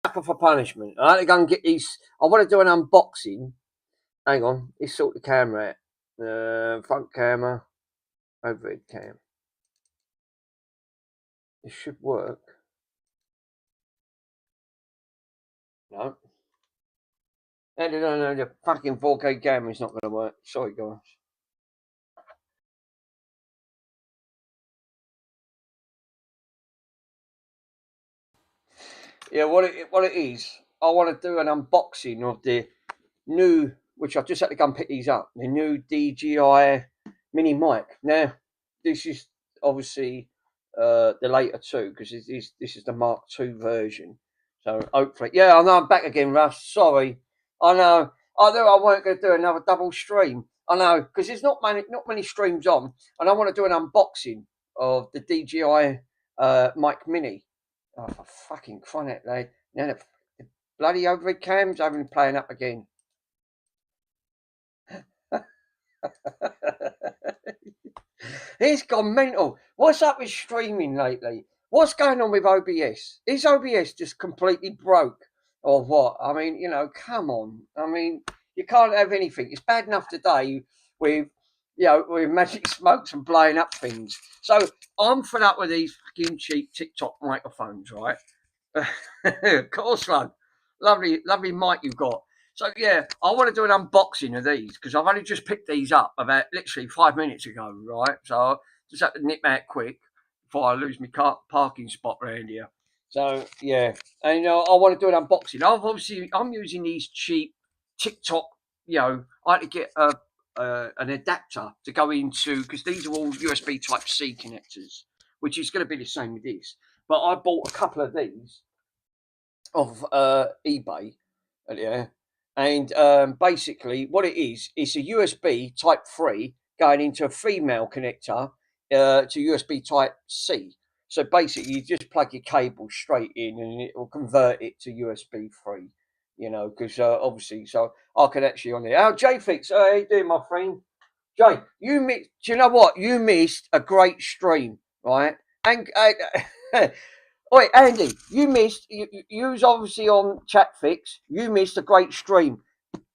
sucker for punishment. I had to go and get these. I want to do an unboxing. Hang on, let's sort the camera out. Front camera, overhead cam. It should work. No. No, the fucking 4K camera is not going to work. Sorry, guys. Yeah, what it is, I want to do an unboxing of the new, which I've just had to go and pick these up, the new DJI Mini Mic. Now, this is obviously the later two, because this is the Mark II version. So hopefully, yeah, I know I'm back again, Russ. Sorry, I know. I knew I weren't going to do another double stream. I know, because there's not many streams on, and I want to do an unboxing of the DJI Mic Mini. Oh, for fucking chronic, lad. Now the bloody overhead cams having playing up again. It's gone mental. What's up with streaming lately? What's going on with OBS? Is OBS just completely broke or what? I mean, you know, come on. I mean, you can't have anything. It's bad enough today with, you know, with magic smokes and blowing up things. So I'm fed up with these fucking cheap TikTok microphones, right? Of course, man. Lovely mic you've got. So yeah, I want to do an unboxing of these because I've only just picked these up about literally 5 minutes ago, right? So I just have to nip out quick before I lose my parking spot around here. So yeah, and I want to do an unboxing. I'm using these cheap TikTok. You know, I had to get an adapter to go into, because these are all USB Type C connectors, which is going to be the same with this. But I bought a couple of these of eBay, yeah. And basically, what it is, it's a USB Type 3 going into a female connector to USB Type C. So basically, you just plug your cable straight in, and it will convert it to USB 3. You know, because obviously, so I can actually on there. Oh, Jay Fix, how you doing, my friend? Jay, you missed. Do you know what? You missed a great stream, right? And oi, Andy, you missed. You was obviously on Chatfix. You missed a great stream.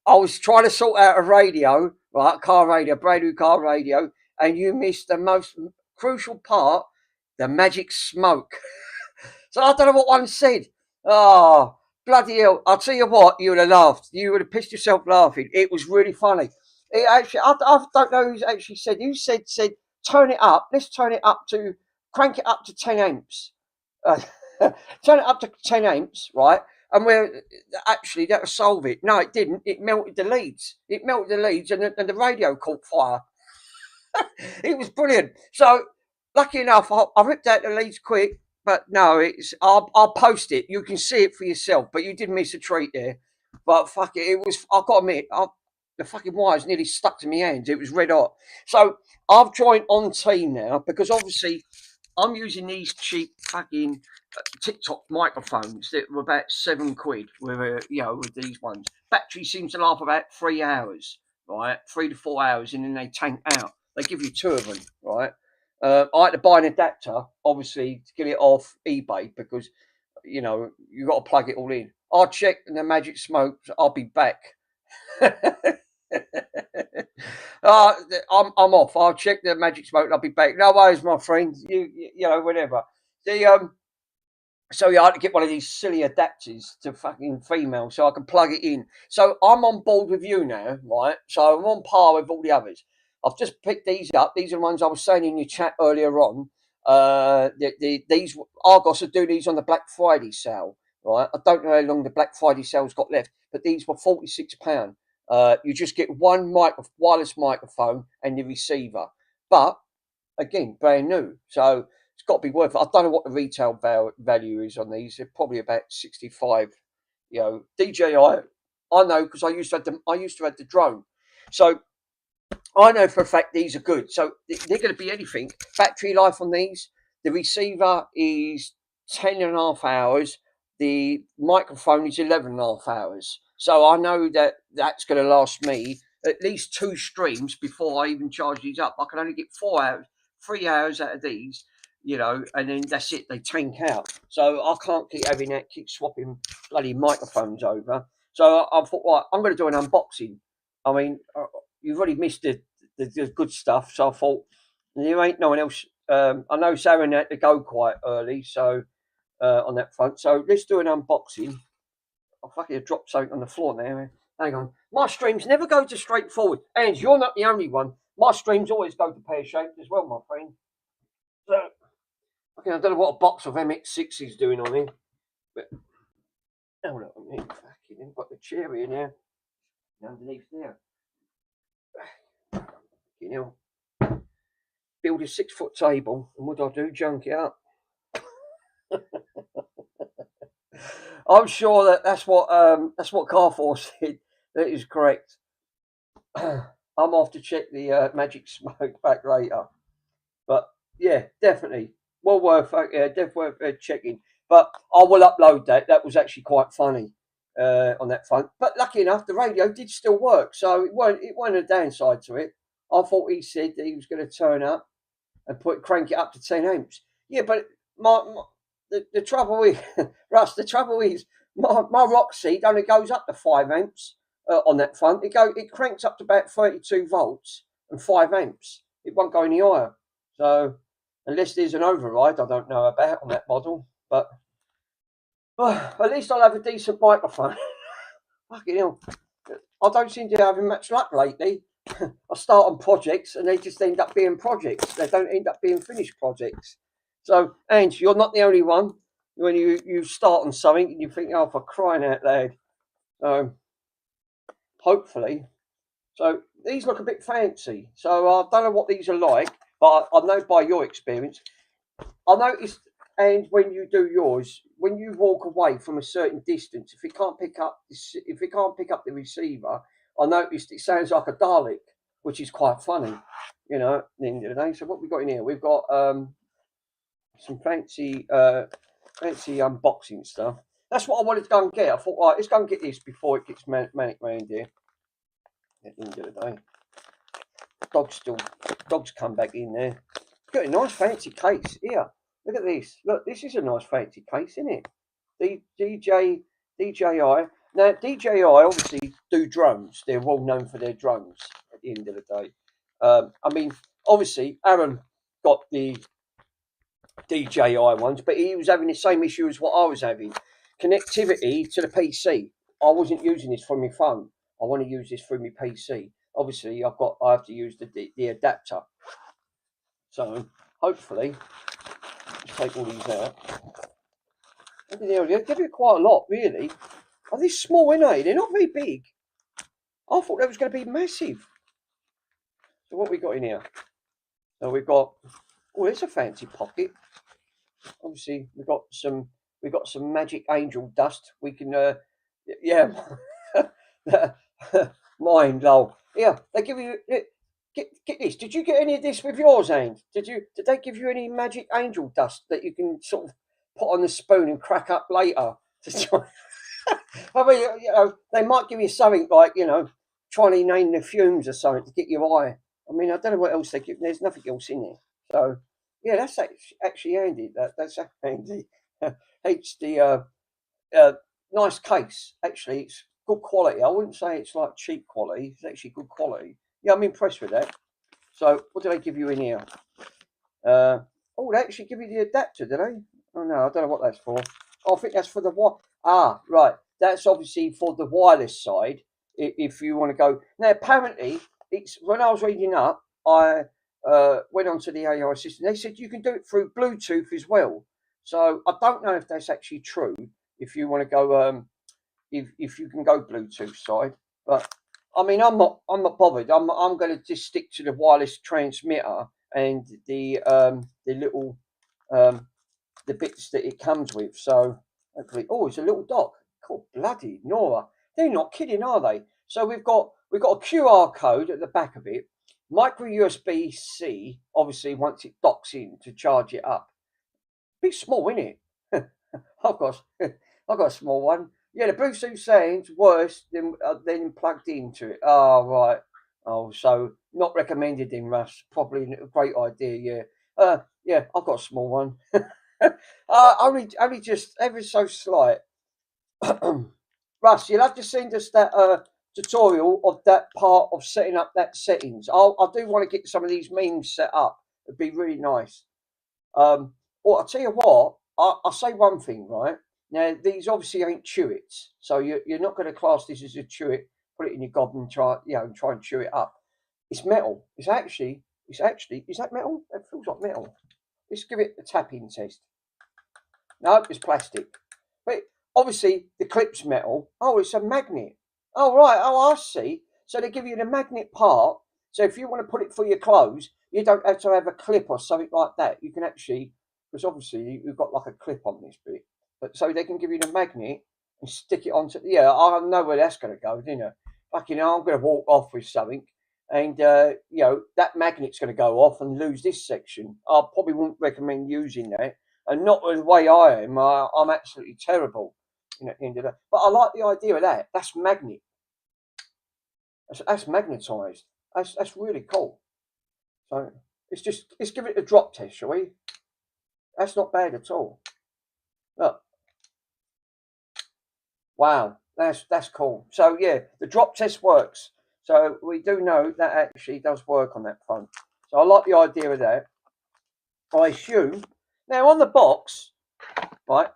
I was trying to sort out a radio, right? Car radio, brand new car radio, and you missed the most crucial part: the magic smoke. So I don't know what one said. Oh, bloody hell! I'll tell you what, you would have laughed. You would have pissed yourself laughing. It was really funny. It actually, I don't know who actually said. Who said turn it up? Let's turn it up to crank it up to 10 amps. Uh, turn it up to 10 amps, right? And we're actually that'll solve it. No, it didn't. It melted the leads. It melted the leads, and the radio caught fire. It was brilliant. So, lucky enough, I ripped out the leads quick. But no, I'll post it. You can see it for yourself. But you did miss a treat there. But fuck it, it was. I've got to admit, the fucking wires nearly stuck to my hands. It was red hot. So I've joined on team now because obviously I'm using these cheap fucking TikTok microphones that were about £7 with these ones. Battery seems to last about 3 hours, right? 3 to 4 hours, and then they tank out. They give you two of them, right? I had to buy an adapter, obviously, to get it off eBay because you got to plug it all in. I'll check the magic smokes. I'll be back. I'm off. I'll check the magic smoke. And I'll be back. No worries, my friend. You know, whatever. So yeah, I had to get one of these silly adapters to fucking female so I can plug it in. So I'm on board with you now, right? So I'm on par with all the others. I've just picked these up. These are the ones I was saying in your chat earlier on. These Argos are doing these on the Black Friday sale, right? I don't know how long the Black Friday sale's got left, but these were £46. You just get one wireless microphone and the receiver, but again, brand new. So it's got to be worth it. I don't know what the retail value is on these. They're probably about 65. DJI, I know because I used to have the drone, so I know for a fact these are good. So they're going to be anything. Battery life on these, the receiver is 10.5 hours. The microphone is 11.5 hours. So I know that that's going to last me at least 2 streams before I even charge these up. I can only get 4 hours, 3 hours out of these. you know, and then that's it, they tank out. So I can't keep having that, keep swapping bloody microphones over. So I thought, right, I'm going to do an unboxing. I mean, you've already missed the good stuff, so I thought, there ain't no one else. I know Sharon had to go quite early, so on that front. So let's do an unboxing. I fucking dropped something on the floor now. Hang on. My streams never go to straightforward. And you're not the only one. My streams always go to pear-shaped as well, my friend. So, okay, I don't know what a box of MX6 is doing on here. But, hold on a minute. Fucking got the chair here now. Underneath there. You know, build a 6-foot table, and what do I do? Junk it up. I'm sure that's what Carfor said. That is correct. I'm off to check the magic smoke back later, but yeah, definitely definitely worth checking. But I will upload that. That was actually quite funny on that front. But lucky enough, the radio did still work, so it weren't a downside to it. I thought he said that he was going to turn up and crank it up to 10 amps. Yeah, but the trouble is, Russ, the trouble is, my rock seat only goes up to 5 amps on that front. It cranks up to about 32 volts and 5 amps. It won't go any higher. So unless there's an override I don't know about on that model, but at least I'll have a decent microphone. Fucking hell. I don't seem to be having much luck lately. I start on projects and they just end up being projects. They don't end up being finished projects. So, Ange, you're not the only one. When you start on something and you think, oh, for crying out loud. Hopefully. So, these look a bit fancy. So, I don't know what these are like, but I know by your experience. I noticed, and when you do yours, when you walk away from a certain distance, if it can't pick up the receiver, I noticed it sounds like a Dalek, which is quite funny, you know, at the end of the day. So what we got in here? We've got some fancy unboxing stuff. That's what I wanted to go and get. I thought, right, let's go and get this before it gets manic round here. At the end of the day. Dogs come back in there. Got a nice fancy case here. Look at this. Look, this is a nice fancy case, isn't it? DJI. Now, DJI obviously do drones. They're well known for their drones at the end of the day. I mean, obviously, Aaron got the DJI ones, but he was having the same issue as what I was having. Connectivity to the PC. I wasn't using this from my phone. I want to use this through my PC. Obviously, I have to use the adapter. So hopefully, let's take all these out. They give you quite a lot, really. Are these small, aren't they? They're not very big. I thought that was going to be massive. So what we got in here? So we've got, oh, there's a fancy pocket. Obviously, we've got some magic angel dust. We can, yeah, mind lol. Yeah, they give you. Get this. Did you get any of this with yours, Ange? Did they give you any magic angel dust that you can sort of put on the spoon and crack up later? I mean, you know, they might give you something like, you know, trying to name the fumes or something to get your eye. I mean, I don't know what else they give. There's nothing else in there. So, yeah, that's actually handy. That's handy. It's the nice case. Actually, it's good quality. I wouldn't say it's like cheap quality. It's actually good quality. Yeah, I'm impressed with that. So, what do they give you in here? Oh, they actually give you the adapter, do they? Oh no, I don't know what that's for. Oh, I think that's for the what? Ah, right. That's obviously for the wireless side. If you want to go now, apparently it's when I was reading up, I went onto the AI system. They said you can do it through Bluetooth as well. So I don't know if that's actually true. If you want to go, if you can go Bluetooth side, but I mean, I'm not bothered. I'm going to just stick to the wireless transmitter and the little the bits that it comes with. So hopefully, oh, it's a little dock. Cool, bloody Nora. They're not kidding, are they? So we've got a QR code at the back of it. Micro USB C. Obviously, once it docks in to charge it up. Bit small, isn't it? I've got a small one. Yeah, the Bluetooth sounds worse than plugged into it. Oh, right. Oh, so not recommended in Russ. Probably a great idea, yeah. Yeah, I've got a small one. Only just ever so slight. Russ, you'll have to send us that tutorial of that part of setting up that settings. I do want to get some of these memes set up. It'd be really nice. Well, I'll tell you what. I'll say one thing, right? Now, these obviously ain't chewits, so you're not going to class this as a chewit. Put it in your gob and try, and try and chew it up. It's metal. It's actually. Is that metal? It feels like metal. Let's give it a tapping test. No, it's plastic. But obviously the clip's metal. Oh, it's a magnet. Oh, right. Oh, I see. So they give you the magnet part. So if you want to put it for your clothes, you don't have to have a clip or something like that. You can actually, because obviously you've got like a clip on this bit. But so they can give you the magnet and stick it onto. Yeah, I know where that's going to go, don't you? Fucking, I'm going to walk off with something, and that magnet's going to go off and lose this section. I probably wouldn't recommend using that, and not the way I am. I'm absolutely terrible, at the end of that. But I like the idea of that. That's magnet. That's magnetized. That's really cool. So let's give it a drop test, shall we? That's not bad at all. Look. Wow, that's cool. So yeah, the drop test works. So we do know that actually does work on that front. So I like the idea of that. I assume now on the box, right?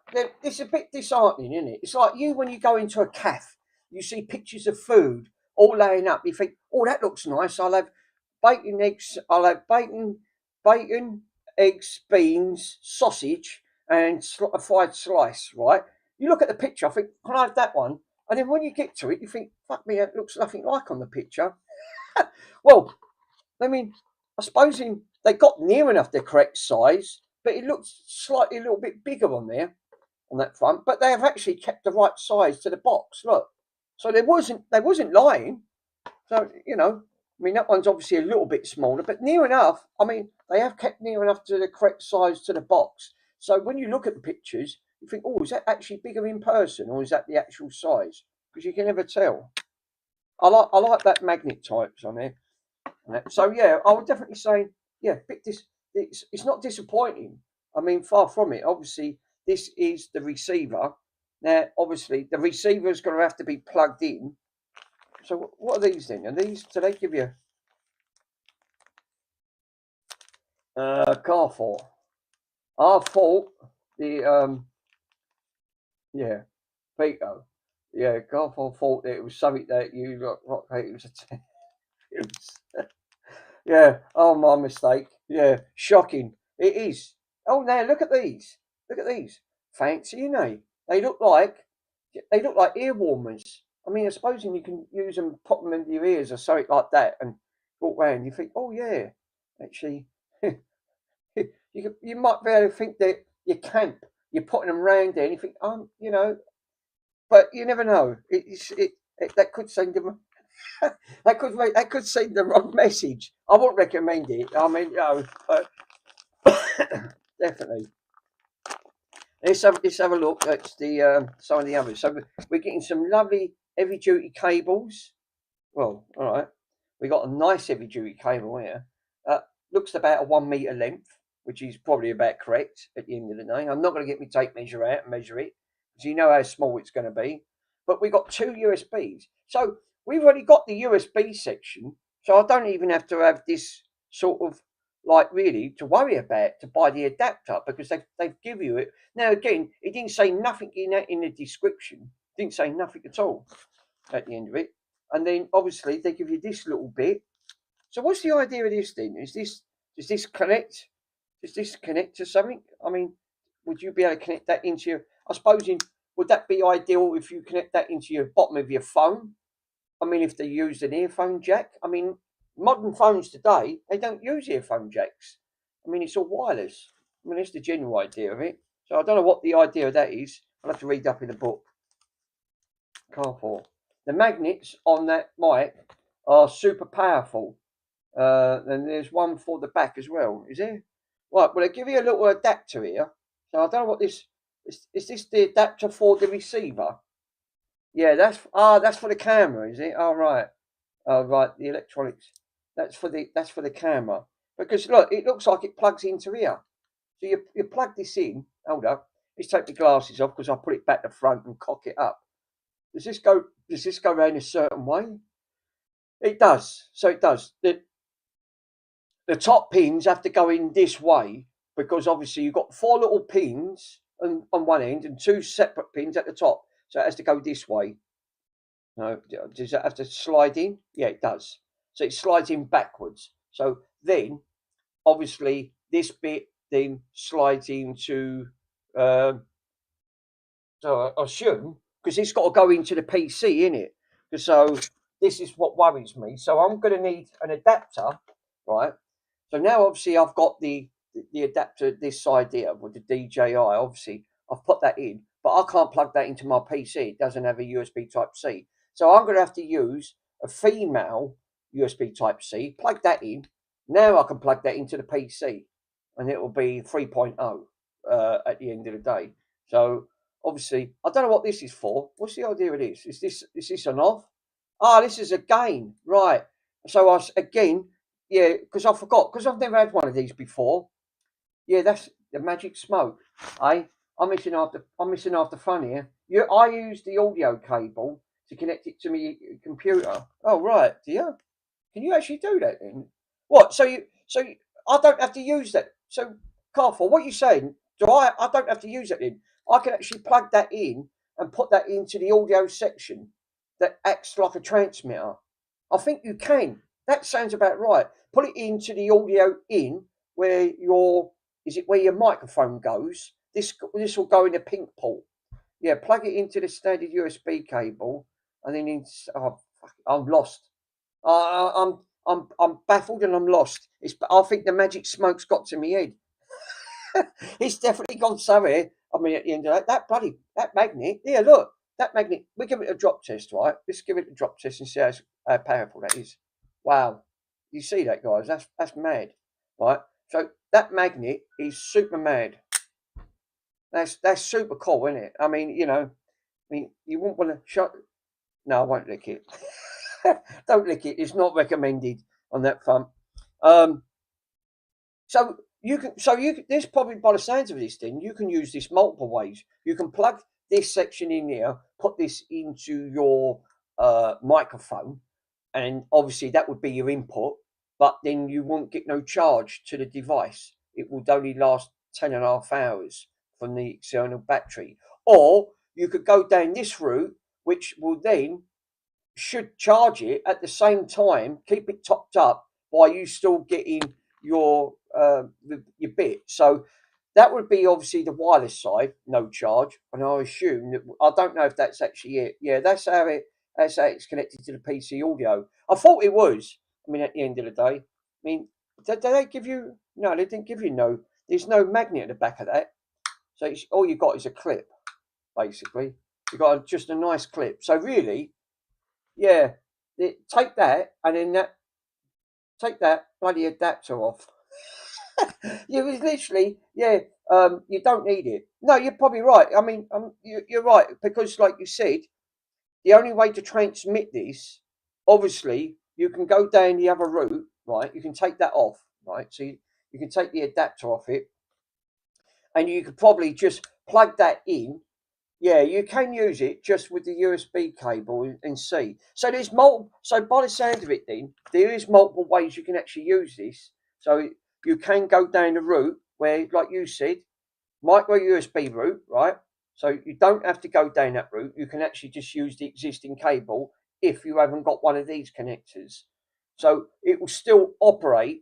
It's a bit disheartening, isn't it? It's like you when you go into a cafe, you see pictures of food all laying up. You think, oh, that looks nice. I'll have bacon, eggs. I'll have bacon, eggs, beans, sausage, and a fried slice. Right? You look at the picture. I think, can I have that one? And then when you get to it, you think, fuck me, it looks nothing like on the picture. Well, I mean, I suppose they got near enough the correct size, but it looks slightly a little bit bigger on there on that front. But they have actually kept the right size to the box. Look, so they wasn't lying. So I mean that one's obviously a little bit smaller, but near enough. I mean they have kept near enough to the correct size to the box. So when you look at the pictures, you think, oh, is that actually bigger in person, or is that the actual size? Because you can never tell. I like that magnet types on there. So yeah, I would definitely say it's not disappointing. I mean, far from it. Obviously, this is the receiver. Now, obviously, the receiver is going to have to be plugged in. So what are these then? Are these? Do they give you car for? I thought the yeah, Pico. Yeah, car for thought that it was something that you got. It was it was, yeah. Oh, my mistake. Yeah, shocking. It is. Oh, now look at these. Look at these. Fancy, you know. They look like ear warmers. I mean, I suppose you can use them, pop them into your ears or something like that, and walk around. You think, oh yeah, actually, you might be able to think that you camp, you're putting them around there, and you think, but you never know. That could send them. That could send the wrong message. I won't recommend it. I mean, but definitely. Let's have a look at the some of the others. So we're getting some lovely heavy duty cables. Well, all right. We got a nice heavy duty cable here. Looks about a 1 meter length, which is probably about correct at the end of the day. I'm not going to get my tape measure out and measure it because you know how small it's going to be. But we got two USBs, so we've already got the USB section. So I don't even have to have this sort of like really to worry about to buy the adapter because they've give you it. Now again, it didn't say nothing in the description. Didn't say nothing at all at the end of it. And then obviously they give you this little bit. So what's the idea of this then? Does this connect? Does this connect to something? I mean, would you be able to connect that into your? I suppose would that be ideal if you connect that into your bottom of your phone? I mean, if they used an earphone jack. I mean, modern phones today they don't use earphone jacks. I mean, it's all wireless. I mean, that's the general idea of it. So I don't know what the idea of that is. I'll have to read up in the book. Carport. The magnets on that mic are super powerful. And there's one for the back as well. Is there? Right. Well, they give you a little adapter here. So I don't know what this is. This the adapter for the receiver? Yeah, that's for the camera, is it? Oh right. Oh right, the electronics. That's for the camera. Because look, it looks like it plugs into here. So you plug this in. Hold up. Let's take the glasses off because I put it back to front and cock it up. Does this go? Does this go around a certain way? It does. So it does. The top pins have to go in this way because obviously you've got four little pins on one end and two separate pins at the top. So it has to go this way. No, does that have to slide in? Yeah, it does. So it slides in backwards. So then, obviously, this bit then slides into. So I assume because it's got to go into the PC, innit? So this is what worries me. So I'm going to need an adapter, right? So now obviously I've got the adapter this side here with the DJI. Obviously I've put that in, but I can't plug that into my PC. It doesn't have a USB Type C. So I'm going to have to use a female USB Type C. Plug that in. Now I can plug that into the PC, and it will be 3.0 at the end of the day. So obviously I don't know what this is for. What's the idea of this? Is this an off? Ah, this is a gain, right? So again, yeah, because I forgot because I've never had one of these before. Yeah, that's the magic smoke. Eh? I'm missing half the fun here. I use the audio cable to connect it to my computer. Oh right, do you? Can you actually do that then? What? I don't have to use that. So Carfor, what are you saying? I don't have to use it then? I can actually plug that in and put that into the audio section that acts like a transmitter. I think you can. That sounds about right. Put it into the audio in where where your microphone goes. This will go in a pink port. Yeah, plug it into the standard USB cable, and then I'm lost. I'm baffled and I'm lost. I think the magic smoke's got to me head. It's definitely gone somewhere. I mean, at the end of that magnet. Yeah, look, that magnet. We give it a drop test, right? Let's give it a drop test and see how powerful that is. Wow, you see that, guys? That's mad, right? So that magnet is super mad. That's super cool, isn't it? I mean, you wouldn't want to shut. No, I won't lick it. Don't lick it. It's not recommended on that front. Um, This probably by the sounds of this thing, you can use this multiple ways. You can plug this section in here, put this into your microphone, and obviously that would be your input, but then you won't get no charge to the device. It will only last 10.5 hours from the external battery. Or you could go down this route, which will then should charge it at the same time, keep it topped up while you still getting your bit. So that would be obviously the wireless side, no charge. And I assume that I don't know if that's actually it. Yeah, that's how it's connected to the PC audio. I thought it was. I mean, at the end of the day, I mean, did they give you? No, they didn't give you no. There's no magnet at the back of that. So all you got is a clip, basically. You got just a nice clip. So really, yeah, take that and then take that bloody adapter off. You was literally, yeah. You don't need it. No, you're probably right. I mean, you're right because, like you said, the only way to transmit this, obviously, you can go down the other route, right? You can take that off, right? So you can take the adapter off it, and you could probably just plug that in. Yeah, you can use it just with the USB cable and see. So there's multiple. So by the sound of it, then there is multiple ways you can actually use this. So you can go down the route where, like you said, micro USB route, right? So you don't have to go down that route. You can actually just use the existing cable if you haven't got one of these connectors. So it will still operate.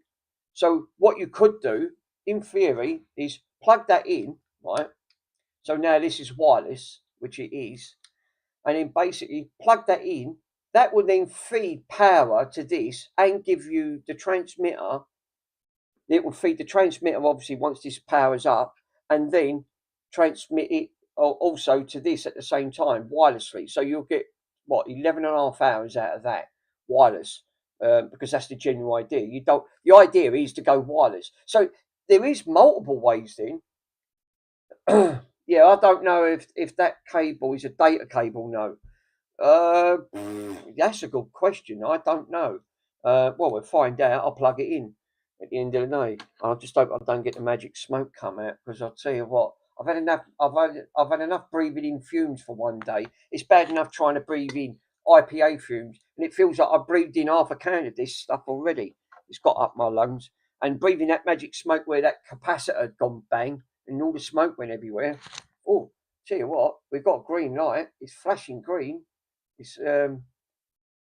So what you could do, in theory, is plug that in, right? So now this is wireless, which it is, and then basically plug that in. That will then feed power to this and give you the transmitter. It will feed the transmitter obviously once this powers up, and then transmit it also to this at the same time wirelessly. So you'll get what 11.5 hours out of that wireless, because that's the general idea. You don't. The idea is to go wireless. So there is multiple ways then. Yeah, I don't know if that cable is a data cable. No, that's a good question. I don't know. Well, we'll find out. I'll plug it in. at the end of the day. I just hope I don't get the magic smoke come out, because I'll tell you what, I've had enough. I've had enough breathing in fumes for one day. It's bad enough trying to breathe in IPA fumes, and it feels like I've breathed in half a can of this stuff already. It's got up my lungs, and breathing that magic smoke where that capacitor had gone bang, and all the smoke went everywhere. Oh, tell you what, we've got a green light. It's flashing green. It's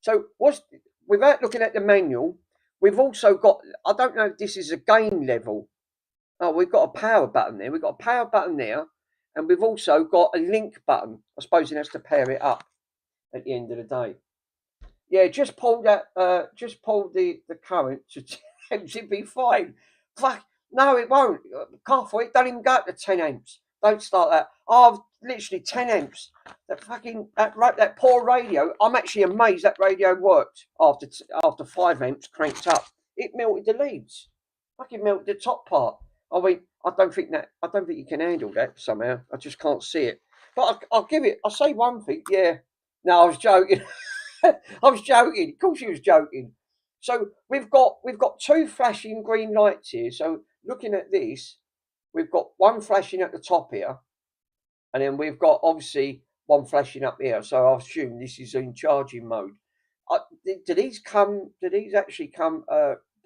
so what's without looking at the manual, we've also got, I don't know if this is a gain level. Oh, we've got a power button there. We've got a power button there, and we've also got a link button. I suppose it has to pair it up at the end of the day. Yeah, just pull that. Just pull the current to 10 amps. It'd be fine. Fuck no, it won't. Careful, it don't even go up to 10 amps. Don't start that. Oh, literally 10 amps. That poor radio. I'm actually amazed that radio worked after 5 amps cranked up. It melted the leads. Fucking melted the top part. I mean, I don't think you can handle that somehow. I just can't see it. But I'll give it. I'll say one thing. Yeah. No, I was joking. I was joking. Of course, she was joking. So we've got two flashing green lights here. So looking at this, we've got one flashing at the top here, and then we've got obviously one flashing up here. So I assume this is in charging mode. Do these actually come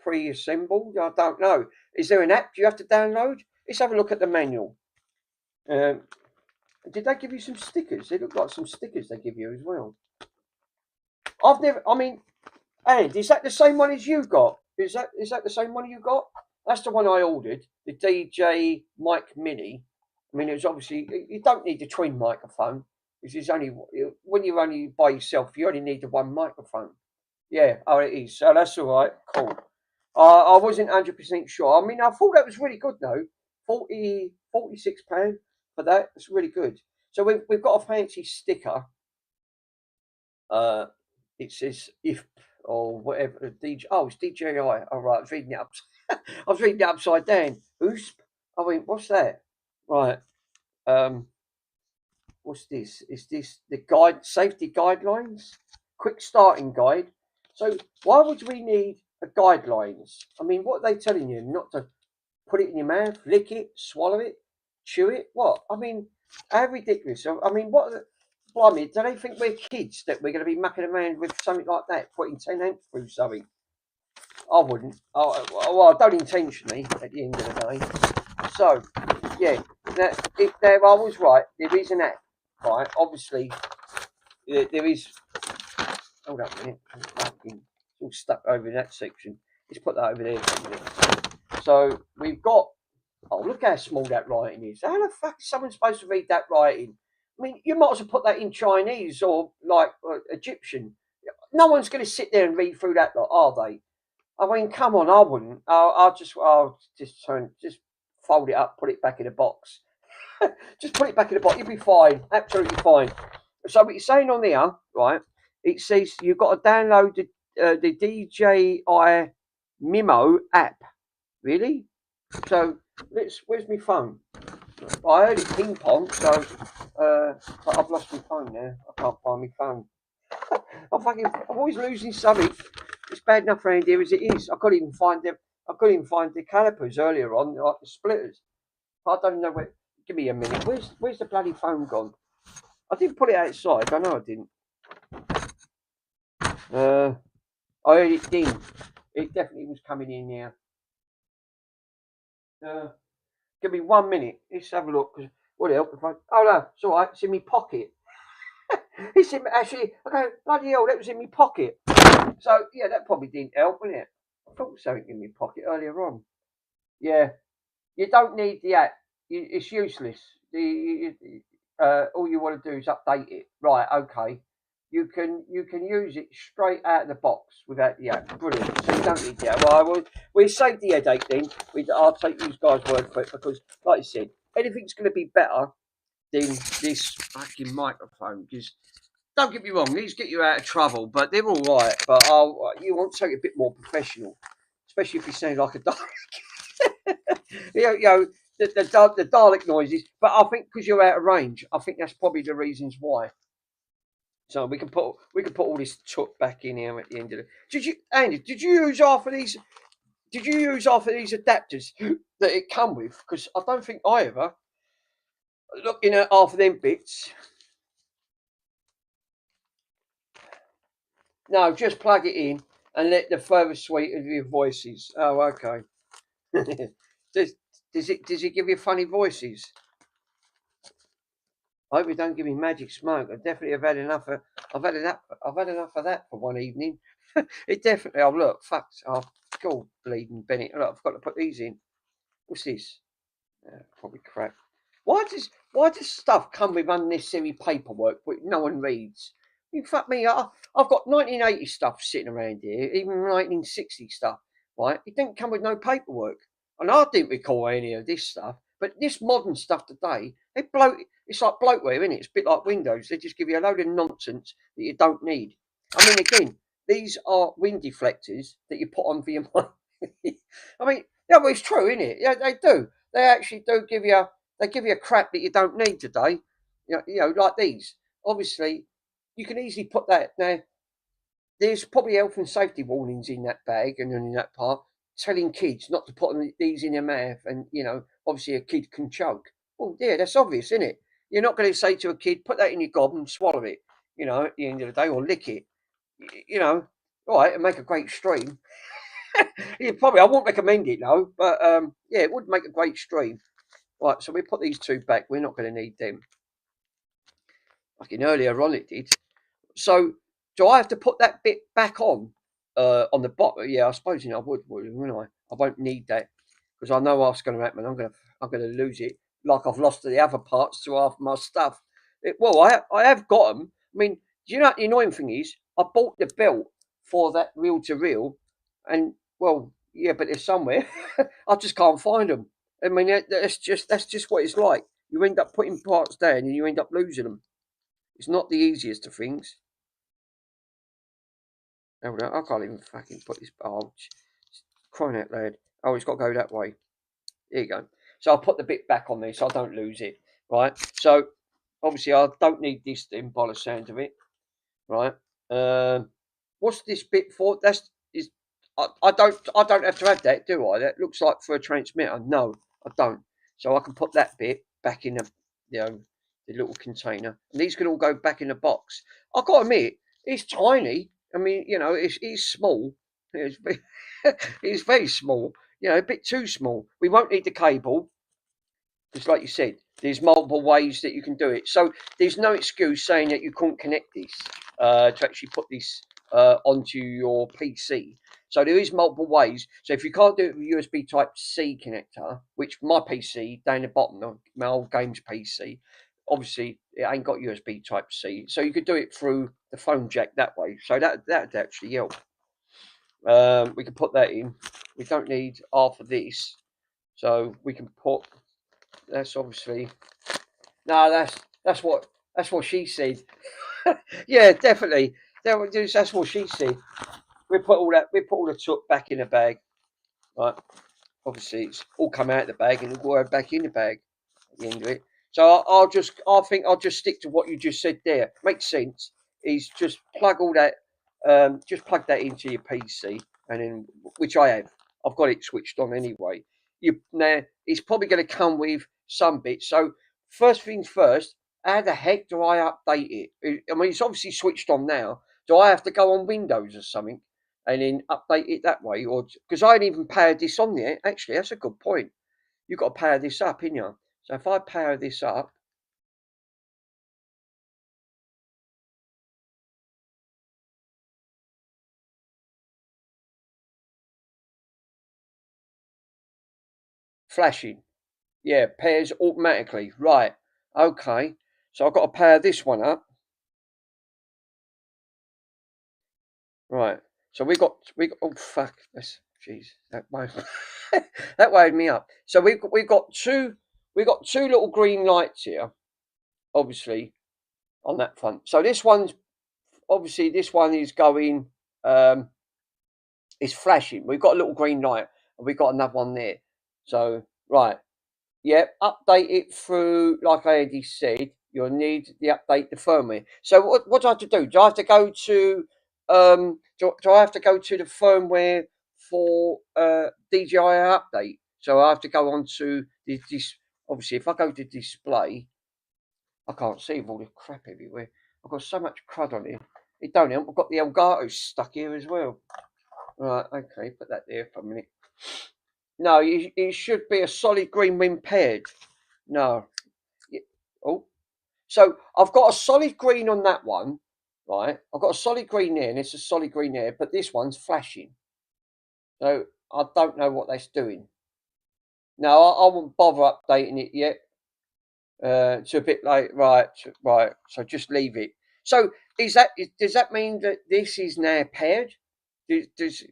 pre-assembled? I don't know. Is there an app you have to download? Let's have a look at the manual. Did they give you some stickers? They look like some stickers they give you as well. And is that the same one as you got? Is that the same one you got? That's the one I ordered, the DJI Mic Mini. I mean, it was obviously, you don't need the twin microphone. This is only, when you're only by yourself, you only need the one microphone. Yeah, oh, it is. So that's all right. Cool. I wasn't 100% sure. I mean, I thought that was really good though. £46 for that. That's really good. So we've got a fancy sticker. It says if or whatever. It's DJI. All right, I was reading it up. I was reading it upside down. Oosp. I mean, what's that? Right. What's this? Is this the safety guidelines? Quick starting guide. So why would we need a guidelines? I mean, what are they telling you? Not to put it in your mouth, lick it, swallow it, chew it? What? I mean, how ridiculous. I mean, what? Blimey, do they think we're kids that we're going to be mucking around with something like that, putting 10 amps through something? I wouldn't. Well, I don't intentionally at the end of the day. So, yeah, I was right. There is an app, right? Obviously, there is. Hold up a minute. It's all stuck over in that section. Let's put that over there for a minute. So, we've got. Oh, look how small that writing is. How the fuck is someone supposed to read that writing? I mean, you might as well put that in Chinese or like Egyptian. No one's going to sit there and read through that lot, are they? I mean, come on, I wouldn't. I'll just fold it up, put it back in a box. Just put it back in the box. You'll be fine, absolutely fine. So what you're saying on there, right? It says you've got to download the DJI Mimo app. Really? So where's my phone? I heard it ping pong, so but I've lost my phone now. I can't find my phone. I'm always losing something. It's bad enough around here as it is. I couldn't even find the calipers earlier on, like the splitters. I don't know where. Give me a minute. Where's the bloody phone gone? I didn't put it outside. I know I didn't. I heard it ding. It definitely was coming in here. Give me 1 minute. Let's have a look. Cause would help if I. Oh no, it's all right. It's in my pocket. It's in actually. Okay, bloody hell, that was in my pocket. So yeah, that probably didn't help, didn't it? I thought something in my pocket earlier on. Yeah, you don't need the app. It's useless. All you want to do is update it. Right? Okay. You can use it straight out of the box without the app. Brilliant. So you don't need the app. Well, we saved the headache then. I'll take you guys' word for it because, like I said, anything's going to be better than this fucking microphone. Because don't get me wrong, these get you out of trouble, but they're all right. But you want something a bit more professional, especially if you sound like a Dalek. you know the Dalek noises. But I think because you're out of range, I think that's probably the reasons why. So we can put all this tuck back in here at the end of it. Did you use half of these? Did you use half of these adapters that it come with? Because I don't think I ever. Looking at half of them bits. No, just plug it in and let the further suite of your voices. Oh, okay. does does it give you funny voices? I hope you don't give me magic smoke. I definitely have had enough of. I've had enough of that for one evening. It definitely. Oh look, fuck. Oh, God, bleeding Bennett. Look, I've got to put these in. What's this? Probably crap. Why does stuff come with unnecessary paperwork but no one reads? You fuck me. I've got 1980 stuff sitting around here, even 1960 stuff. Right? It didn't come with no paperwork, and I didn't recall any of this stuff. But this modern stuff today, it's like bloatware, isn't it? It's a bit like Windows. They just give you a load of nonsense that you don't need. I mean, again, these are wind deflectors that you put on for your mic. I mean, yeah, well, it's true, isn't it? Yeah, they do. They actually do give you. They give you crap that you don't need today. Like these. Obviously, you can easily put that now. There's probably health and safety warnings in that bag and in that part, telling kids not to put these in their mouth, and obviously a kid can choke. Well, yeah, that's obvious, isn't it? You're not going to say to a kid, put that in your gob and swallow it. At the end of the day, or lick it. All right, and make a great stream. I won't recommend it though, but yeah, it would make a great stream. Right, so we put these two back. We're not going to need them. Fucking earlier on it did. So do I have to put that bit back on the bottom? Yeah, I suppose I wouldn't I? I won't need that because I know what's going to happen. I'm gonna lose it like I've lost the other parts to half my stuff. I have got them. I mean, do you know what the annoying thing is? I bought the belt for that reel to reel, and well, yeah, but they're somewhere. I just can't find them. I mean, that's just what it's like. You end up putting parts down and you end up losing them. It's not the easiest of things. Hold on, I can't even fucking put this. Oh, crying out loud. Oh, it's got to go that way. There you go. So I'll put the bit back on there so I don't lose it. Right. So obviously I don't need this then by the sound of it. Right. What's this bit for? I don't have to add that, do I? That looks like for a transmitter. No, I don't. So I can put that bit back in the little container, and these can all go back in the box. I've got to admit, it's tiny. I mean, it's small. It's very, it's very small. A bit too small. We won't need the cable. Just like you said, there's multiple ways that you can do it. So there's no excuse saying that you couldn't connect this to actually put this onto your PC. So there is multiple ways. So if you can't do it with USB Type C connector, which my PC down the bottom of my old games PC, obviously it ain't got USB Type C. So you could do it through the phone jack that way. So that'd actually help. We can put that in. We don't need half of this, so we can put. That's obviously no. That's what she said. Yeah, definitely. That's what she said. We put all that. We put all the tuck back in the bag. Right. Obviously, it's all come out of the bag and it'll go back in the bag at the end of it. So I think I'll just stick to what you just said there. Makes sense. Is just just plug that into your PC, and then which I have. I've got it switched on anyway. Now it's probably going to come with some bits. So first things first, how the heck do I update it? I mean, it's obviously switched on now. Do I have to go on Windows or something and then update it that way, or because I ain't even powered this on yet? Actually, that's a good point. You've got to power this up, ain't you? So if I power this up, flashing. Yeah, pairs automatically. Right. Okay. So I've got to power this one up. Right. So we got oh fuck this. Jeez. That way that wound me up. So we've got two little green lights here, obviously, on that front. So this one is going it's flashing. We've got a little green light and we've got another one there. So right. Yeah, update it through, like I already said, you'll need the update the firmware. So what do I have to do? Do I have to go to the firmware for DJI update. So I have to go on to this. Obviously, if I go to display, I can't see with all the crap everywhere. I've got so much crud on here. It don't help. I've got the Elgato stuck here as well. Right, okay, put that there for a minute. No, it should be a solid green when paired. No. Oh, so I've got a solid green on that one, right? I've got a solid green there, and it's a solid green there, but this one's flashing. So I don't know what that's doing. No, I won't bother updating it yet. It's a bit late, right? Right. So just leave it. So does that mean that this is now paired? Does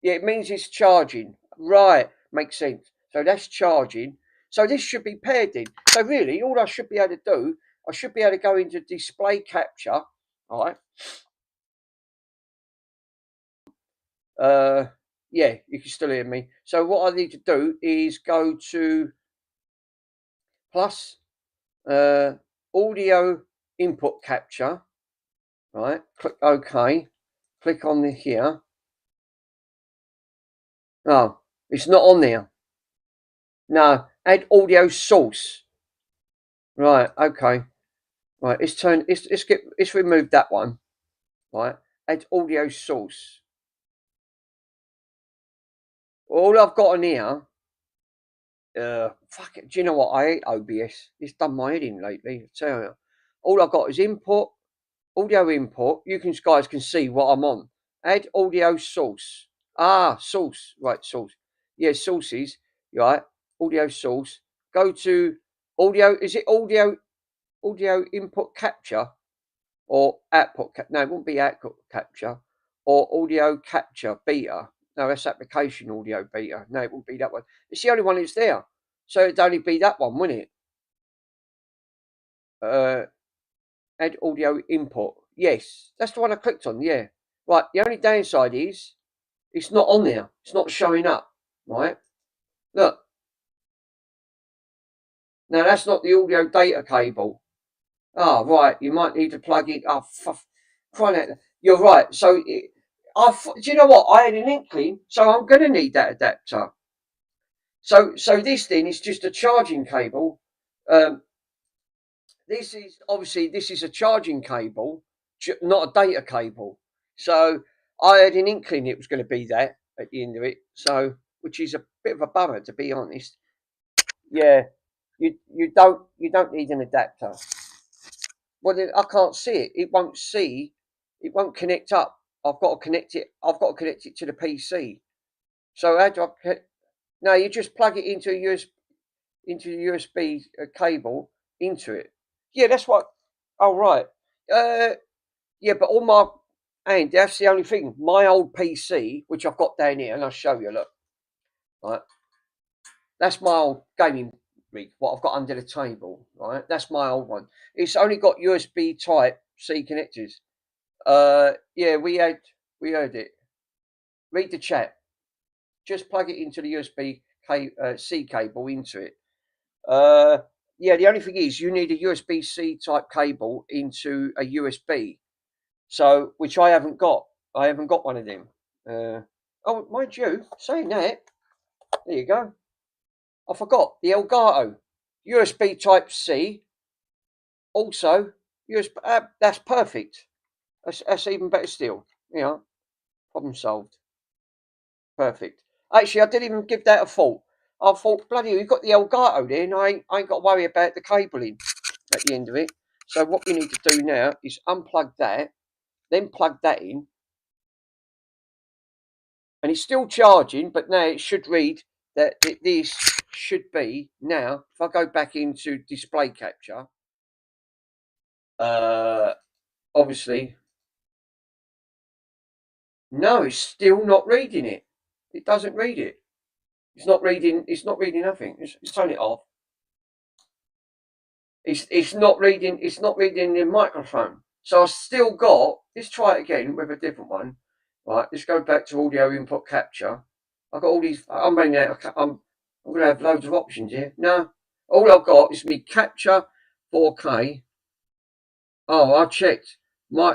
Yeah, it means it's charging. Right, makes sense. So that's charging. So this should be paired in. So really, all I should be able to do, I should be able to go into display capture, all right? Yeah, you can still hear me. So what I need to do is go to plus audio input capture, right? Click OK. Click on the here. Oh, it's not on there. No, add audio source. Right, okay. Right, let's remove that one. Right, add audio source. All I've got on here, fuck it. Do you know what? I hate OBS. It's done my head in lately. I tell you. All I've got is input, audio input. You guys can see what I'm on. Add audio source. Ah, source. Right, source. Yeah, sources. Right, audio source. Go to audio. Is it audio input capture? Or output no, it wouldn't be output capture or audio capture beta. No, that's application audio beta. No, it wouldn't be that one. It's the only one that's there. So it'd only be that one, wouldn't it? Add audio input. Yes, that's the one I clicked on. Yeah. Right. The only downside is it's not on there. It's not showing up. Right. Look. Now that's not the audio data cable. Oh, right. You might need to plug it. Oh, crying out. You're right. So, do you know what? I had an inkling. So I'm going to need that adapter. So this thing is just a charging cable. This is a charging cable, not a data cable. So I had an inkling it was going to be that at the end of it. So, which is a bit of a bummer, to be honest. Yeah, you don't need an adapter. Well, I can't see it. It won't see. It won't connect up. I've got to connect it. I've got to connect it to the PC. So how do I? No, you just plug it into a USB cable into it. Yeah, that's what. Oh right. Yeah, but on my and that's the only thing. My old PC, which I've got down here, and I'll show you. Look, right. That's my old gaming rig. What I've got under the table, right? That's my old one. It's only got USB Type C connectors. Yeah, we heard it. Read the chat. Just plug it into the USB C cable into it. Yeah, the only thing is you need a USB C type cable into a USB. So, which I haven't got. I haven't got one of them. Oh, mind you, saying that, there you go. I forgot the Elgato USB Type C. Also, USB. That's perfect. That's even better still. You know, problem solved. Perfect. Actually, I didn't even give that a thought. I thought, bloody, you've got the Elgato there, and I ain't got to worry about the cabling at the end of it. So what we need to do now is unplug that, then plug that in, and it's still charging, but now it should read that this should be now. If I go back into display capture, obviously, no, it's still not reading it. It doesn't read it. It's not reading. It's not reading nothing. Let's turn it off. It's not reading. It's not reading the microphone. So I've still got. Let's try it again with a different one. Right. Let's go back to audio input capture. I've got all these. I'm running out. I'm going to have loads of options here. No, all I've got is me capture 4K. Oh, I checked my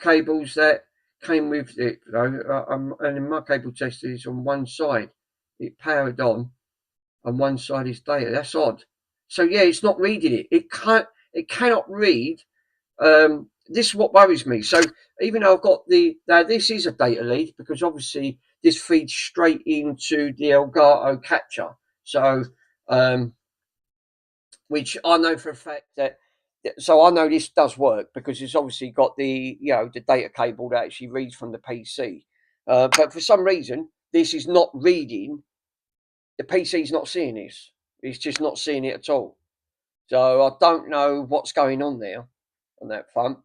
cables that came with it though, and in my cable tester is on one side. It powered on, and one side is data. That's odd. So yeah, it's not reading it. It can't. It cannot read. This is what worries me. So even though I've got now this is a data lead because obviously this feeds straight into the Elgato capture. So which I know for a fact that. So I know this does work because it's obviously got the the data cable that actually reads from the PC. But for some reason, this is not reading. The PC's not seeing this. It's just not seeing it at all. So I don't know what's going on there on that front.